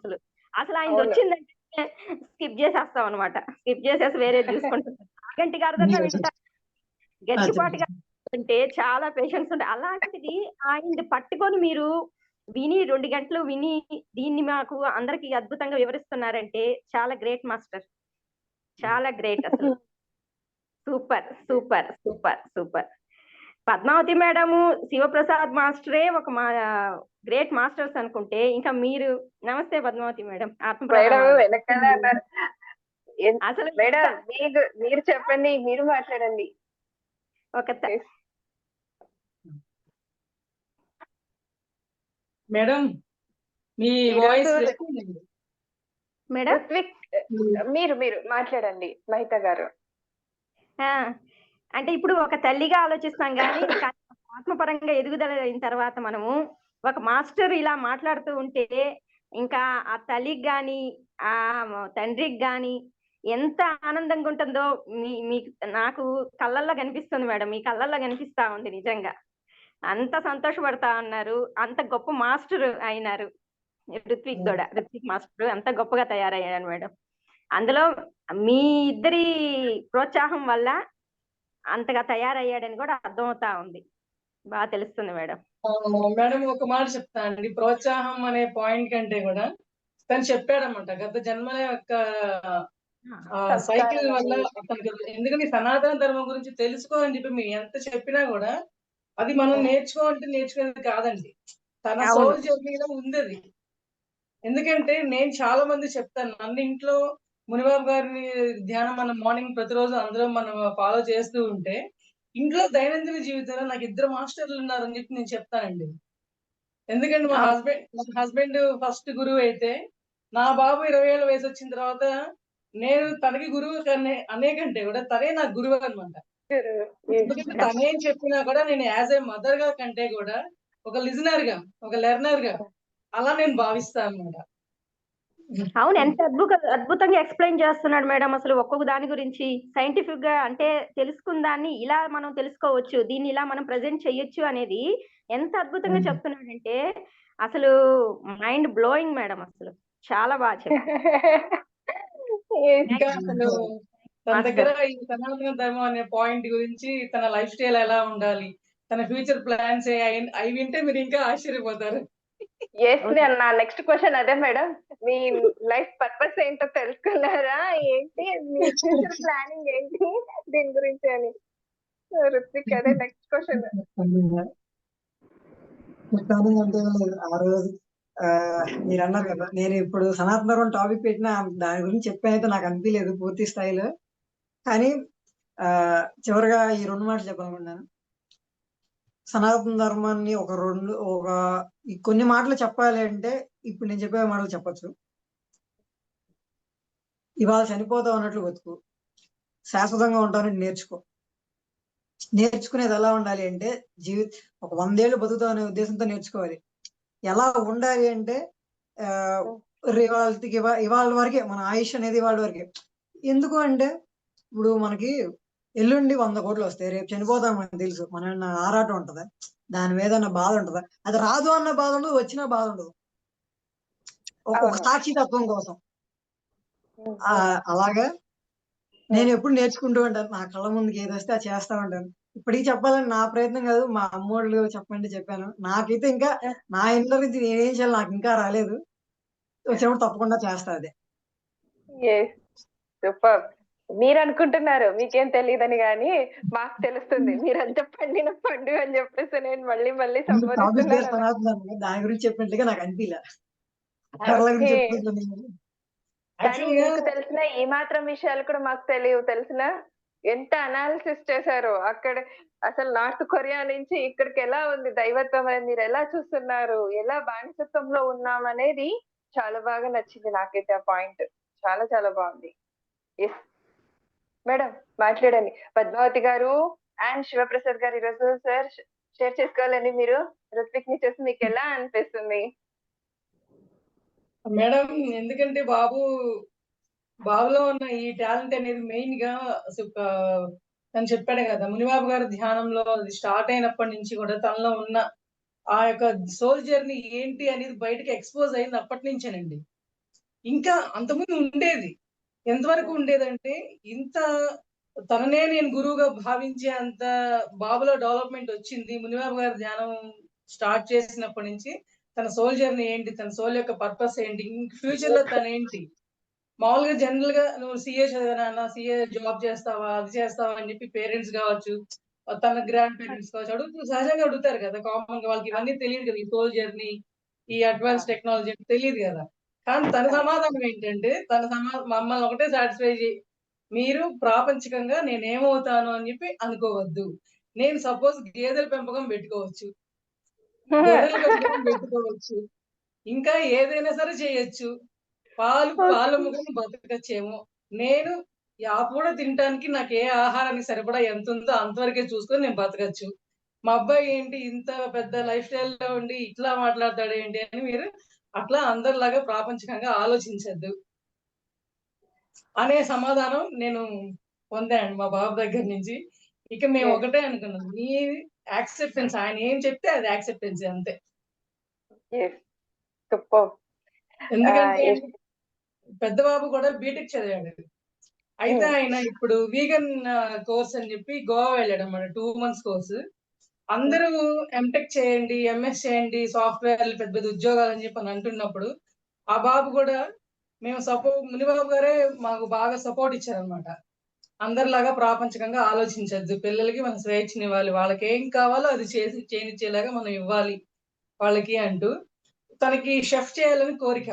Speaker 8: అసలు ఆయన వచ్చిందంటే స్కిప్ చేసేస్తాం అనమాట. స్కిప్ చేసేసి వేరే చూసుకుంటాం. గంటి గారిదన్నా వింటారు, గరికపాటి గారు అంటే చాలా పేషెన్స్ ఉంటాయి. అలాంటిది ఆయనది పట్టుకొని మీరు విని 2 గంటలు విని దీన్ని మాకు అందరికి అద్భుతంగా వివరిస్తున్నారంటే చాలా గ్రేట్ మాస్టర్, చాలా గ్రేట్ అసలు. Super super super super. Padmavathi madam, Shivaprasad మాస్టరే ఒక గ్రేట్ మాస్టర్స్ అనుకుంటే ఇంకా మీరు. నమస్తే పద్మావతి మేడం.
Speaker 2: అసలు మేడం మీరు చెప్పండి, మీరు మాట్లాడండి.
Speaker 8: ఒక
Speaker 7: మేడం మీ వాయిస్
Speaker 2: మేడం మీరు మాట్లాడండి మహిత గారు.
Speaker 8: అంటే ఇప్పుడు ఒక తల్లిగా ఆలోచిస్తాం కానీ ఆత్మపరంగా ఎదుగుదల అయిన తర్వాత మనము ఒక మాస్టర్ ఇలా మాట్లాడుతూ ఉంటే ఇంకా ఆ తల్లికి గాని ఆ తండ్రికి గాని ఎంత ఆనందంగా ఉంటుందో నాకు కళ్ళల్లో కనిపిస్తుంది మేడం. మీ కళ్ళల్లో కనిపిస్తా ఉంది. నిజంగా అంత సంతోషపడతా ఉన్నారు. అంత గొప్ప మాస్టర్ అయినారు ఋత్విక్ మాస్టర్ అంత గొప్పగా తయారయ్యాడు మేడం. అందులో మీ ఇద్దరి ప్రోత్సాహం వల్ల అంతగా తయారయ్యాడని కూడా అర్థమవుతా ఉంది. బాగా తెలుస్తుంది మేడం.
Speaker 7: మేడం ఒక మాట చెప్తా అండి, ప్రోత్సాహం అనే పాయింట్ కంటే కూడా తను చెప్పాడనమాట గత జన్మల యొక్క సైకిల్ వల్ల ఎందుకంటే సనాతన ధర్మం గురించి తెలుసుకో అని చెప్పి మీరు ఎంత చెప్పినా కూడా అది మనం నేర్చుకునేది కాదండి. తన సోల్ జర్నీలో ఉంది అది. ఎందుకంటే నేను చాలా మంది చెప్తాను, నన్ను ఇంట్లో మునిబాబు గారిని ధ్యానం మనం మార్నింగ్ ప్రతిరోజు అందరం మనం ఫాలో చేస్తూ ఉంటే ఇంట్లో దైనందిన జీవితంలో నాకు 2 మాస్టర్లు ఉన్నారని చెప్పి నేను చెప్తానండి. ఎందుకంటే మా హస్బెండ్ ఫస్ట్ గురువు అయితే నా బాబు 20 ఏళ్ళ వయసు వచ్చిన తర్వాత నేను తనకి గురువు అనే కంటే కూడా తనే నాకు గురువు అనమాట. ఎందుకంటే తనేం చెప్పినా కూడా నేను యాజ్ ఏ మదర్ గా కంటే కూడా ఒక లిజనర్ గా, ఒక లెర్నర్ గా అలా నేను భావిస్తాను అనమాట.
Speaker 8: అవును, ఎంత అద్భుతంగా ఎక్స్ప్లెయిన్ చేస్తున్నాడు మేడం. అసలు ఒక్కొక్క దాని గురించి సైంటిఫిక్ గా అంటే తెలుసుకున్న దాన్ని ఇలా మనం తెలుసుకోవచ్చు, దీన్ని ఇలా మనం ప్రజెంట్ చెయ్యొచ్చు అనేది ఎంత అద్భుతంగా చెప్తున్నాడంటే అసలు మైండ్ బ్లోయింగ్ మేడం. అసలు చాలా బాగా చెప్పారు.
Speaker 7: తన దగ్గర ఈ సనాతన ధర్మం అనే పాయింట్ గురించి, తన లైఫ్ స్టైల్ ఎలా ఉండాలి, తన ఫ్యూచర్ ప్లాన్స్ అవి వింటే మీరు ఇంకా ఆశ్చర్యపోతారు.
Speaker 2: నా నెక్స్ట్ క్వశ్చన్ అదే మేడం. మీ లైఫ్ పర్పస్ ఏంటో తెలుసుకున్నారా ఏంటి, మీ ఫ్యూచర్ ప్లానింగ్ ఏంటి దీని గురించి అని. ఋత్విక్ అదే నెక్స్ట్ క్వశ్చన్.
Speaker 1: అంటే ఆ రోజు మీరు అన్నారు కదా, నేను ఇప్పుడు సనాతన ధర్మం టాపిక్ పెట్టినా దాని గురించి చెప్పానైతే నాకు అనిపించలేదు పూర్తి స్థాయిలో. కానీ చివరిగా ఈ 2 మాటలు చెప్పాలనుకున్నాను. సనాతన ధర్మాన్ని కొన్ని మాటలు చెప్పాలి అంటే ఇప్పుడు నేను చెప్పే మాటలు చెప్పచ్చు. ఇవాళ చనిపోతావు అన్నట్లు బతుకు, శాశ్వతంగా ఉంటానని నేర్చుకో. నేర్చుకునేది ఎలా ఉండాలి అంటే ఒక 100 ఏళ్ళు బతుకుతావు అనే ఉద్దేశంతో నేర్చుకోవాలి. ఎలా ఉండాలి అంటే ఇవాళ వరకే మన ఆయుష్ అనేది ఇవాళ వరకే. ఎందుకు అంటే ఇప్పుడు మనకి ఎల్లుండి 100 కోట్లు వస్తాయి, రేపు చనిపోతాం మనకు తెలుసు. మన ఆరాటం ఉంటదా, దాని మీద బాధ ఉంటదా? అది రాదు అన్న బాధ ఉండదు, వచ్చినా బాధ ఉండదు. ఒక సాక్షితత్వం కోసం. అలాగా నేను ఎప్పుడు నేర్చుకుంటూ ఉంటాను. నా కళ్ళ ముందుకి ఏది వస్తే అది చేస్తా ఉంటాను. ఇప్పటికీ చెప్పాలని నా ప్రయత్నం కాదు, మా అమ్మోళ్ళు చెప్పాను. నాకైతే ఇంకా నా ఇంట్లో నుంచి నేనేం చేయాలి నాకు ఇంకా రాలేదు. వచ్చినప్పుడు తప్పకుండా చేస్తా. అదే
Speaker 2: సూపర్. మీరు అనుకుంటున్నారు మీకేం తెలియదని, కానీ మాకు తెలుస్తుంది మీరంతా పండిన పండు అని చెప్పేసి నేను మళ్ళీ సంబోధిస్తున్నాను.
Speaker 1: దాని గురించి చెప్పినట్లుగా నాకు అనిపించలే.
Speaker 2: కానీ మీకు తెలిసిన ఈ మాత్రం విషయాలు కూడా మాకు తెలిసిన ఎంత అనాలిసిస్ చేశారు అక్కడ. అసలు నార్త్ కొరియా నుంచి ఇక్కడికి ఎలా ఉంది దైవత్వం అనేది, మీరు ఎలా చూస్తున్నారు, ఎలా బానిసత్వంలో ఉన్నామనేది చాలా బాగా నచ్చింది నాకైతే. ఆ పాయింట్ చాలా చాలా బాగుంది. ఎస్ మేడం మాట్లాడండి. పద్మావతి గారు అండ్ శివప్రసాద్ గారు ఈరోజు సార్ షేర్ చేసుకోవాలని మీరు రుత్విక్ ని చూసి మీకు ఎలా అనిపిస్తుంది?
Speaker 9: మేడం, ఎందుకంటే బాబులో ఉన్న ఈ టాలెంట్ అనేది మెయిన్ గా తను చెప్పాడు కదా, మునిబాబు గారు ధ్యానంలో స్టార్ట్ అయినప్పటి నుంచి కూడా తనలో ఉన్న ఆ యొక్క సోల్ జర్నీ ఏంటి అనేది బయటకి ఎక్స్పోజ్ అయింది అప్పటి నుంచేనండి. ఇంకా అంతకుముందు ఉండేది, ఎంతవరకు ఉండేదంటే ఇంత తననే నేను గురువుగా భావించే అంత బాబులో డెవలప్మెంట్ వచ్చింది మునిబాబు గారి ధ్యానం స్టార్ట్ చేసినప్పటి నుంచి. తన సోల్ జర్నీ ఏంటి, తన సోల్ యొక్క పర్పస్ ఏంటి, ఫ్యూచర్ లో తన ఏంటి. మామూలుగా జనరల్ గా నువ్వు సిఏ చదివానా, సిఏ జాబ్ చేస్తావా, అది చేస్తావా అని చెప్పి పేరెంట్స్ కావచ్చు, తన గ్రాండ్ పేరెంట్స్ కావచ్చు అడుగుతూ సహజంగా అడుగుతారు కదా. కామన్ గా వాళ్ళకి ఇవన్నీ తెలియదు కదా, ఈ సోల్ జర్నీ, ఈ అడ్వాన్స్ టెక్నాలజీ తెలియదు కదా. కానీ తన సమాధానం ఏంటంటే, మమ్మల్ని ఒకటే సాటిస్ఫై చేయి, మీరు ప్రాపంచికంగా నేనేమవుతాను అని చెప్పి అనుకోవద్దు. నేను సపోజ్ గేదెల పెంపకం పెట్టుకోవచ్చు, గొర్రెల పెంపకం పెట్టుకోవచ్చు, ఇంకా ఏదైనా సరే చేయొచ్చు, పాలముగా బతకచ్చేమో. నేను ఆ పూట తినడానికి నాకు ఏ ఆహారానికి సరిపడా ఎంత ఉందో అంతవరకే చూసుకొని నేను బతకచ్చు. మా అబ్బాయి ఏంటి ఇంత పెద్ద లైఫ్ స్టైల్ లో ఉండి ఇట్లా మాట్లాడతాడు ఏంటి అని మీరు అట్లా అందరిలాగా ప్రాపంచికంగా ఆలోచించద్దు అనే సమాధానం నేను పొందాను మా బాబు దగ్గర నుంచి. ఇక మేము ఒకటే అనుకున్నాం, మీ యాక్సెప్టెన్స్, ఆయన ఏం చెప్తే అది యాక్సెప్టెన్స్ అంతే. ఎందుకంటే పెద్ద బాబు కూడా బీటెక్ చదివాడు. అయితే ఆయన ఇప్పుడు వీగన్ కోర్స్ అని చెప్పి గోవా వెళ్ళాడు అన్నమాట, 2 months కోర్సు. అందరూ ఎంటెక్ చేయండి, ఎంఎస్ చేయండి, సాఫ్ట్వేర్ పెద్ద పెద్ద ఉద్యోగాలు అని చెప్పి అని అంటున్నప్పుడు ఆ బాబు కూడా మేము మునిబాబు గారే మాకు బాగా సపోర్ట్ ఇచ్చారనమాట. అందరిలాగా ప్రాపంచికంగా ఆలోచించద్దు, పిల్లలకి మనం స్వేచ్ఛనివ్వాలి, వాళ్ళకి ఏం కావాలో అది చేయనిచ్చేలాగా మనం ఇవ్వాలి వాళ్ళకి అంటూ తనకి షెఫ్ చేయాలని కోరిక.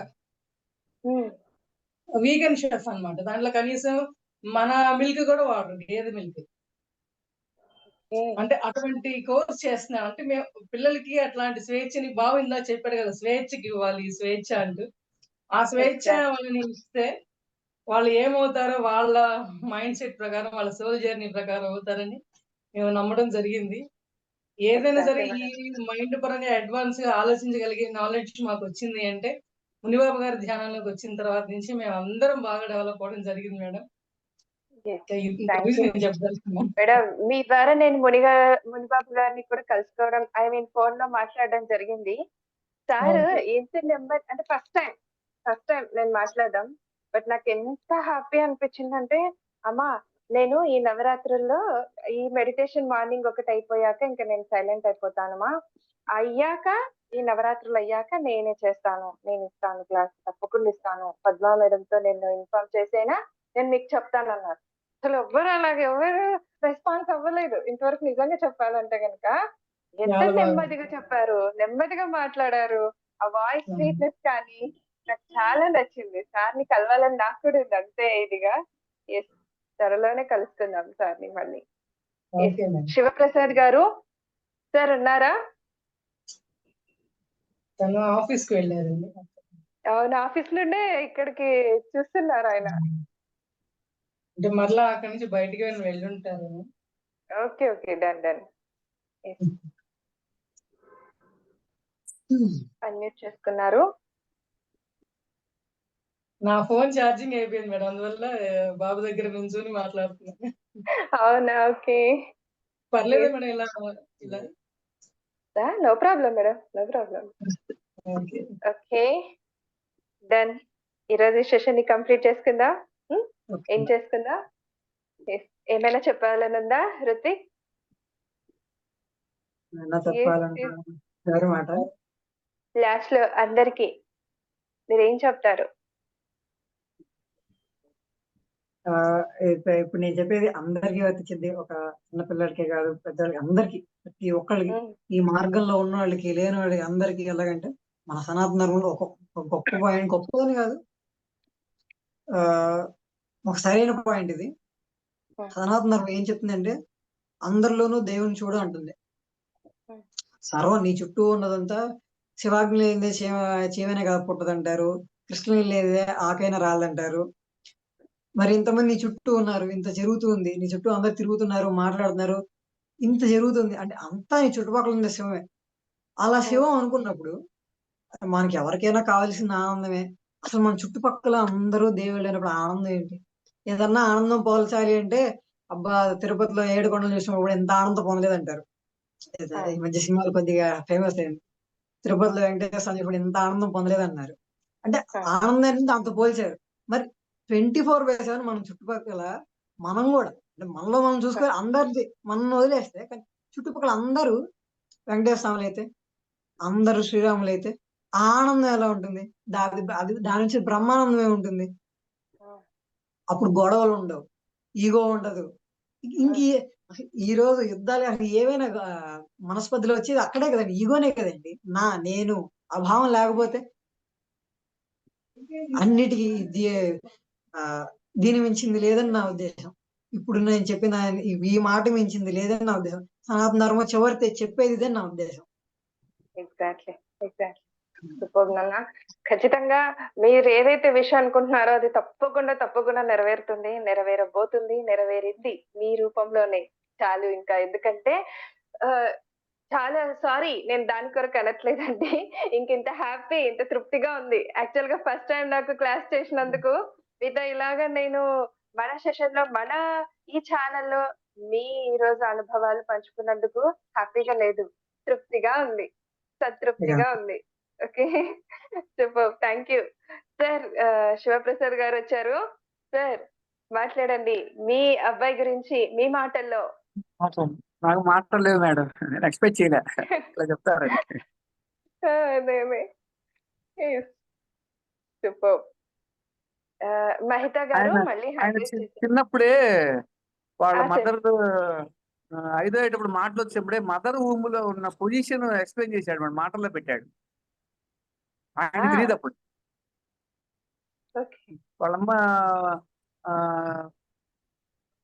Speaker 9: వీగన్ షెఫ్ అన్నమాట. దాంట్లో కనీసం మన మిల్క్ కూడా వాడరు, గేదె మిల్క్. అంటే అటువంటి కోర్స్ చేస్తున్నాం అంటే మేము పిల్లలకి అట్లాంటి స్వేచ్ఛని, ఇందా చెప్పారు కదా, స్వేచ్ఛకి ఇవ్వాలి, స్వేచ్ఛ అంటూ. ఆ స్వేచ్ఛ వాళ్ళని ఇస్తే వాళ్ళు ఏమవుతారో వాళ్ళ మైండ్ సెట్ ప్రకారం, వాళ్ళ సోల్ జర్నీ ప్రకారం అవుతారని మేము నమ్మడం జరిగింది. ఏదైనా సరే ఈ మైండ్ పరంగా అడ్వాన్స్ గా ఆలోచించగలిగే నాలెడ్జ్ మాకు వచ్చింది అంటే మునిబాబు గారి ధ్యానంలోకి వచ్చిన తర్వాత నుంచి మేము అందరం బాగా డెవలప్ అవ్వడం జరిగింది మేడం.
Speaker 2: మేడం, మీ ద్వారా నేను మునిబాబు గారిని కూడా కలుసుకోవడం, ఐ మీన్ ఫోన్ లో మాట్లాడడం జరిగింది. సార్ ఎంత నెంబర్ అంటే ఫస్ట్ టైం నేను మాట్లాడడం, బట్ నాకు ఎంత హ్యాపీ అనిపించిందంటే, అమ్మా నేను ఈ నవరాత్రుల్లో ఈ మెడిటేషన్ మార్నింగ్ ఒకటి అయిపోయాక ఇంకా నేను సైలెంట్ అయిపోతానమ్మా, అయ్యాక ఈ నవరాత్రులు అయ్యాక నేనే చేస్తాను, నేను ఇస్తాను క్లాస్, తప్పకుండా ఇస్తాను, పద్మా మేడంతో నేను ఇన్ఫార్మ్ చేసేనా నేను మీకు చెప్తాను అన్నారు. అసలు ఎవరు రెస్పాన్స్ అవ్వలేదు ఇంతవరకు. నిజంగా చెప్పాలంటే కనుక ఎంత నెమ్మదిగా చెప్పారు, నెమ్మదిగా మాట్లాడారు. ఆ వాయిస్ స్వీట్నెస్ కానీ నాకు చాలా నచ్చింది. సార్ని కలవాలని నాకు కూడా ఉంది అంతే ఇదిగా. ఎస్, త్వరలోనే కలుసుకుందాం సార్ని మళ్ళీ. శివప్రసాద్ గారు సార్ ఉన్నారా?
Speaker 9: ఆఫీస్కి వెళ్ళారండి.
Speaker 2: అవును, ఆఫీస్ నుండే ఇక్కడికి చూస్తున్నారు ఆయన.
Speaker 9: అంటే మరలా అక్కడి నుంచి బయటికి వెళ్ళుంటారు.
Speaker 2: Okay okay, done. అన్మ్యూట్ చేసుకున్నారు.
Speaker 9: నా ఫోన్ ఛార్జింగ్ అయిపోయింది మేడం, అందువల్ల బాబు దగ్గర నుంచొని మాట్లాడుతున్నాను.
Speaker 2: అవునా, ఓకే,
Speaker 9: పర్లేదు మేడం, ఇలా
Speaker 2: no problem madam, no problem. Okay, done. ఈరోజు సెషన్ ని కంప్లీట్ చేసుకుందా, ఏం చేసుకుందా? ఏమైనా చెప్పాలని ఉందా రుత్విక్? లాస్ట్ లో అందరికి మీరేం చెప్తారు?
Speaker 1: ఇప్పుడు నేను చెప్పేది అందరికీ వర్తించింది, ఒక చిన్న పిల్లలకే కాదు, పెద్దలకి, అందరికి, ప్రతి ఒక్కళ్ళకి, ఈ మార్గంలో ఉన్న వాళ్ళకి, లేని వాళ్ళకి, అందరికి ఎలాగంటే మన సనాతన ధర్మంలో ఒక గొప్ప పాయింట్, గొప్పదని కాదు, ఒక సరైన పాయింట్ ఇది. సనాతన ధర్మం ఏం చెప్తుందంటే అందరిలోనూ దేవుని చూడ అంటుంది. సర్వం నీ చుట్టూ ఉన్నదంతా, శివాగ్ని లేదే చీమనే కదా పుట్టదంటారు, కృష్ణుని లేదే ఆకైనా రాలంటారు. మరి ఇంతమంది నీ చుట్టూ ఉన్నారు, ఇంత జరుగుతుంది, నీ చుట్టూ అందరు తిరుగుతున్నారు, మాట్లాడుతున్నారు, ఇంత జరుగుతుంది అంటే అంతా నీ చుట్టుపక్కల ఉండే శివమే. అలా శివం అనుకున్నప్పుడు మనకి ఎవరికైనా కావాల్సిన ఆనందమే. అసలు మన చుట్టుపక్కల అందరూ దేవుళ్ళు అయినప్పుడు ఆనందం ఏంటి? ఏదన్నా ఆనందం పోల్చాలి అంటే అబ్బా తిరుపతిలో 7 కొండలు చూసినప్పుడు ఎంత ఆనందం పొందలేదంటారు. ఈ మధ్య సినిమాలు కొద్దిగా ఫేమస్ అయింది. తిరుపతిలో వెంకటేశ్వర స్వామి ఇప్పుడు ఇంత ఆనందం పొందలేదన్నారు. అంటే ఆనందాన్ని దాంతో పోల్చారు. మరి 24/7 మన చుట్టుపక్కల మనం కూడా అంటే మనలో మనం చూసుకొని అందరిది మనం వదిలేస్తే కానీ చుట్టుపక్కల అందరూ వెంకటేశ్వర స్వాములు అయితే అందరూ శ్రీరాములు అయితే ఆ ఆనందం ఎలా ఉంటుంది? దాని నుంచి బ్రహ్మానందం ఏముంటుంది? అప్పుడు గొడవలు ఉండవు, ఈగో ఉండదు. ఇంక ఈ రోజు యుద్ధాలు అసలు ఏవైనా మనస్పర్ధలు వచ్చేది అక్కడే కదండి, ఈగోనే కదండి. నేను ఆ భావం లేకపోతే అన్నిటికీ దీని మించింది లేదని నా ఉద్దేశం. ఇప్పుడు నేను చెప్పిన ఈ మాట మించింది లేదని నా ఉద్దేశం. సనాతన ధర్మం చివరితే చెప్పేది ఇదే నా ఉద్దేశం.
Speaker 2: ఎగ్జాక్ట్లీ ఎగ్జాక్ట్లీ సూపర్ నాన్న. ఖచ్చితంగా మీరు ఏదైతే విషయం అనుకుంటున్నారో అది తప్పకుండా నెరవేరుతుంది, నెరవేరబోతుంది, నెరవేరింది మీ రూపంలోనే. చాలు ఇంకా. ఎందుకంటే చాలా సారీ నేను దాని కొరకు అనట్లేదండి. ఇంత హ్యాపీ, ఇంత తృప్తిగా ఉంది. యాక్చువల్ గా ఫస్ట్ టైం నాకు క్లాస్ చేసినందుకు మీతో ఇలాగా నేను మన సెషన్ లో మన ఈ ఛానల్లో మీ ఈ రోజు అనుభవాలు పంచుకున్నందుకు హ్యాపీగా లేదు, తృప్తిగా ఉంది, సంతృప్తిగా ఉంది. Okay, super. Thank you sir. Shivaprasad గారు వచ్చారు. సార్ మాట్లాడండి మీ అబ్బాయి గురించి మీ మాటల్లో.
Speaker 10: నాకు మాట్లాడలేదు మేడం, నేను ఎక్స్పెక్ట్ చేయలే ఇట్లా చెప్తారని.
Speaker 2: సూపర్. మహిత గారు మళ్ళీ
Speaker 10: చిన్నప్పుడే వాళ్ళ మదర్ 5వ ఏటప్పుడు మాటలు వచ్చేప్పుడే మదర్ ఊమ్ లో ఉన్న పొజిషన్ ఎక్స్ప్లెయిన్ చేశాడు మేడం, మాటల్లో పెట్టాడు. ఆయన తెలియదు అప్పుడు. వాళ్ళమ్మ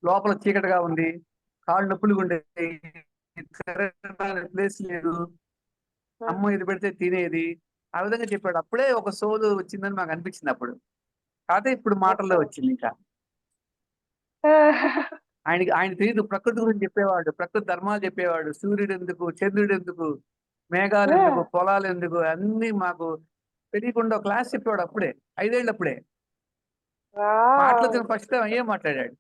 Speaker 10: లోపల చీకటిగా ఉంది, కాళ్ళు నొప్పులుగా ఉండేది, ప్లేస్ లేదు, అమ్మ ఇది పెడితే తినేది, ఆ విధంగా చెప్పాడు. అప్పుడే ఒక సోలు వచ్చిందని మాకు అనిపించింది అప్పుడు. కాకపోతే ఇప్పుడు మాటల్లో వచ్చింది. ఇంకా ఆయన తెలియదు. ప్రకృతి గురించి చెప్పేవాడు, ప్రకృతి ధర్మాలు చెప్పేవాడు. సూర్యుడు ఎందుకు, చంద్రుడు ఎందుకు, మేఘాలు ఎందుకు, పొలాలు ఎందుకు, అన్ని మాకు తెలియకుండా క్లాస్ చెప్పేవాడు అప్పుడే, 5 ఏళ్ళప్పుడే. మాటలు ఫస్ట్ టైం అయ్యే మాట్లాడాడు.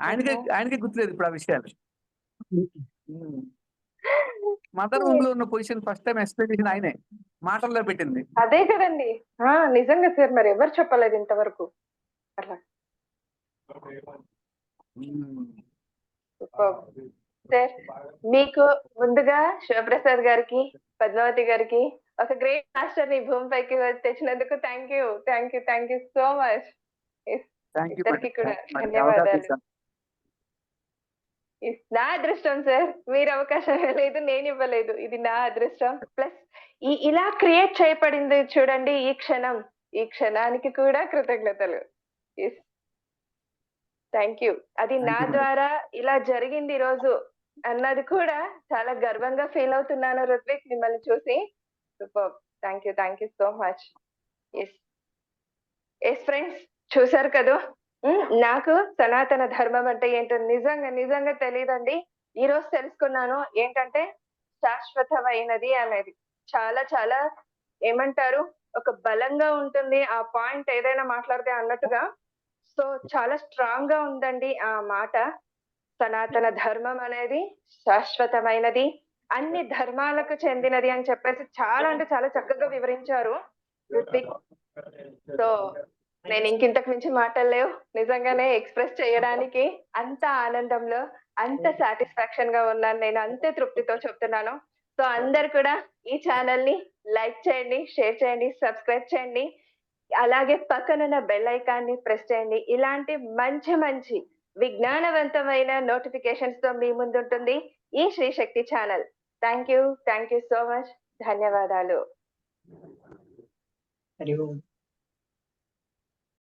Speaker 10: ఆయనకే గుర్తులేదు ఇప్పుడు ఆ విషయాలు. మదర్ రూమ్ లో ఉన్న పొజిషన్ ఫస్ట్ టైం ఎక్స్ప్లెయిన్ చేసిన ఆయనే, మాటల్లో పెట్టింది.
Speaker 2: అదే కదండి, నిజంగా సార్. మరి ఎవరు చెప్పలేదు ఇంతవరకు అట్లా. సార్ మీకు ముందుగా శివప్రసాద్ గారికి, పద్మావతి గారికి ఒక గ్రేట్ మాస్టర్ ని భూమిపైకి తెచ్చినందుకు థ్యాంక్ యూ సో మచ్. ఇద్దరికి కూడా ధన్యవాదాలు. నా అదృష్టం సార్, మీరు అవకాశం ఇవ్వలేదు, నేను ఇవ్వలేదు. ఇది నా అదృష్టం. ప్లస్ ఇలా క్రియేట్ చేయబడింది చూడండి ఈ క్షణానికి కూడా కృతజ్ఞతలు. Thank you. అది నా ద్వారా ఇలా జరిగింది ఈ రోజు అన్నది కూడా చాలా గర్వంగా ఫీల్ అవుతున్నాను రుత్విక్, మిమ్మల్ని చూసి. Super. Thank you so much. Yes friends, చూసారు కదా, నాకు సనాతన ధర్మం అంటే ఏంటో నిజంగా తెలియదండి. ఈ రోజు తెలుసుకున్నాను. ఏంటంటే శాశ్వతమైనది అనేది చాలా ఏమంటారు, ఒక బలంగా ఉంటుంది ఆ పాయింట్ ఏదైనా మాట్లాడితే అన్నట్టుగా. సో చాలా స్ట్రాంగ్ గా ఉందండి ఆ మాట. సనాతన ధర్మం అనేది శాశ్వతమైనది, అన్ని ధర్మాలకు చెందినది అని చెప్పేసి చాలా అంటే చాలా చక్కగా వివరించారు రుత్విక్. సో నేను ఇంకింతకు మించి మాటలు లేవు నిజంగానే ఎక్స్ప్రెస్ చేయడానికి. అంత ఆనందంలో, అంత సాటిస్ఫాక్షన్ గా ఉన్నాను నేను, అంతే తృప్తితో చెప్తున్నాను. సో అందరు కూడా ఈ ఛానల్ ని లైక్ చేయండి, షేర్ చేయండి, సబ్స్క్రైబ్ చేయండి. అలాగే పక్కనున్న బెల్ ఐకాన్ ని ప్రెస్ చేయండి. ఇలాంటి మంచి విజ్ఞానవంతమైన నోటిఫికేషన్స్ తో మీ ముందుంటుంది ఈ Sri Shakti channel. Thank you so much. ధన్యవాదాలు.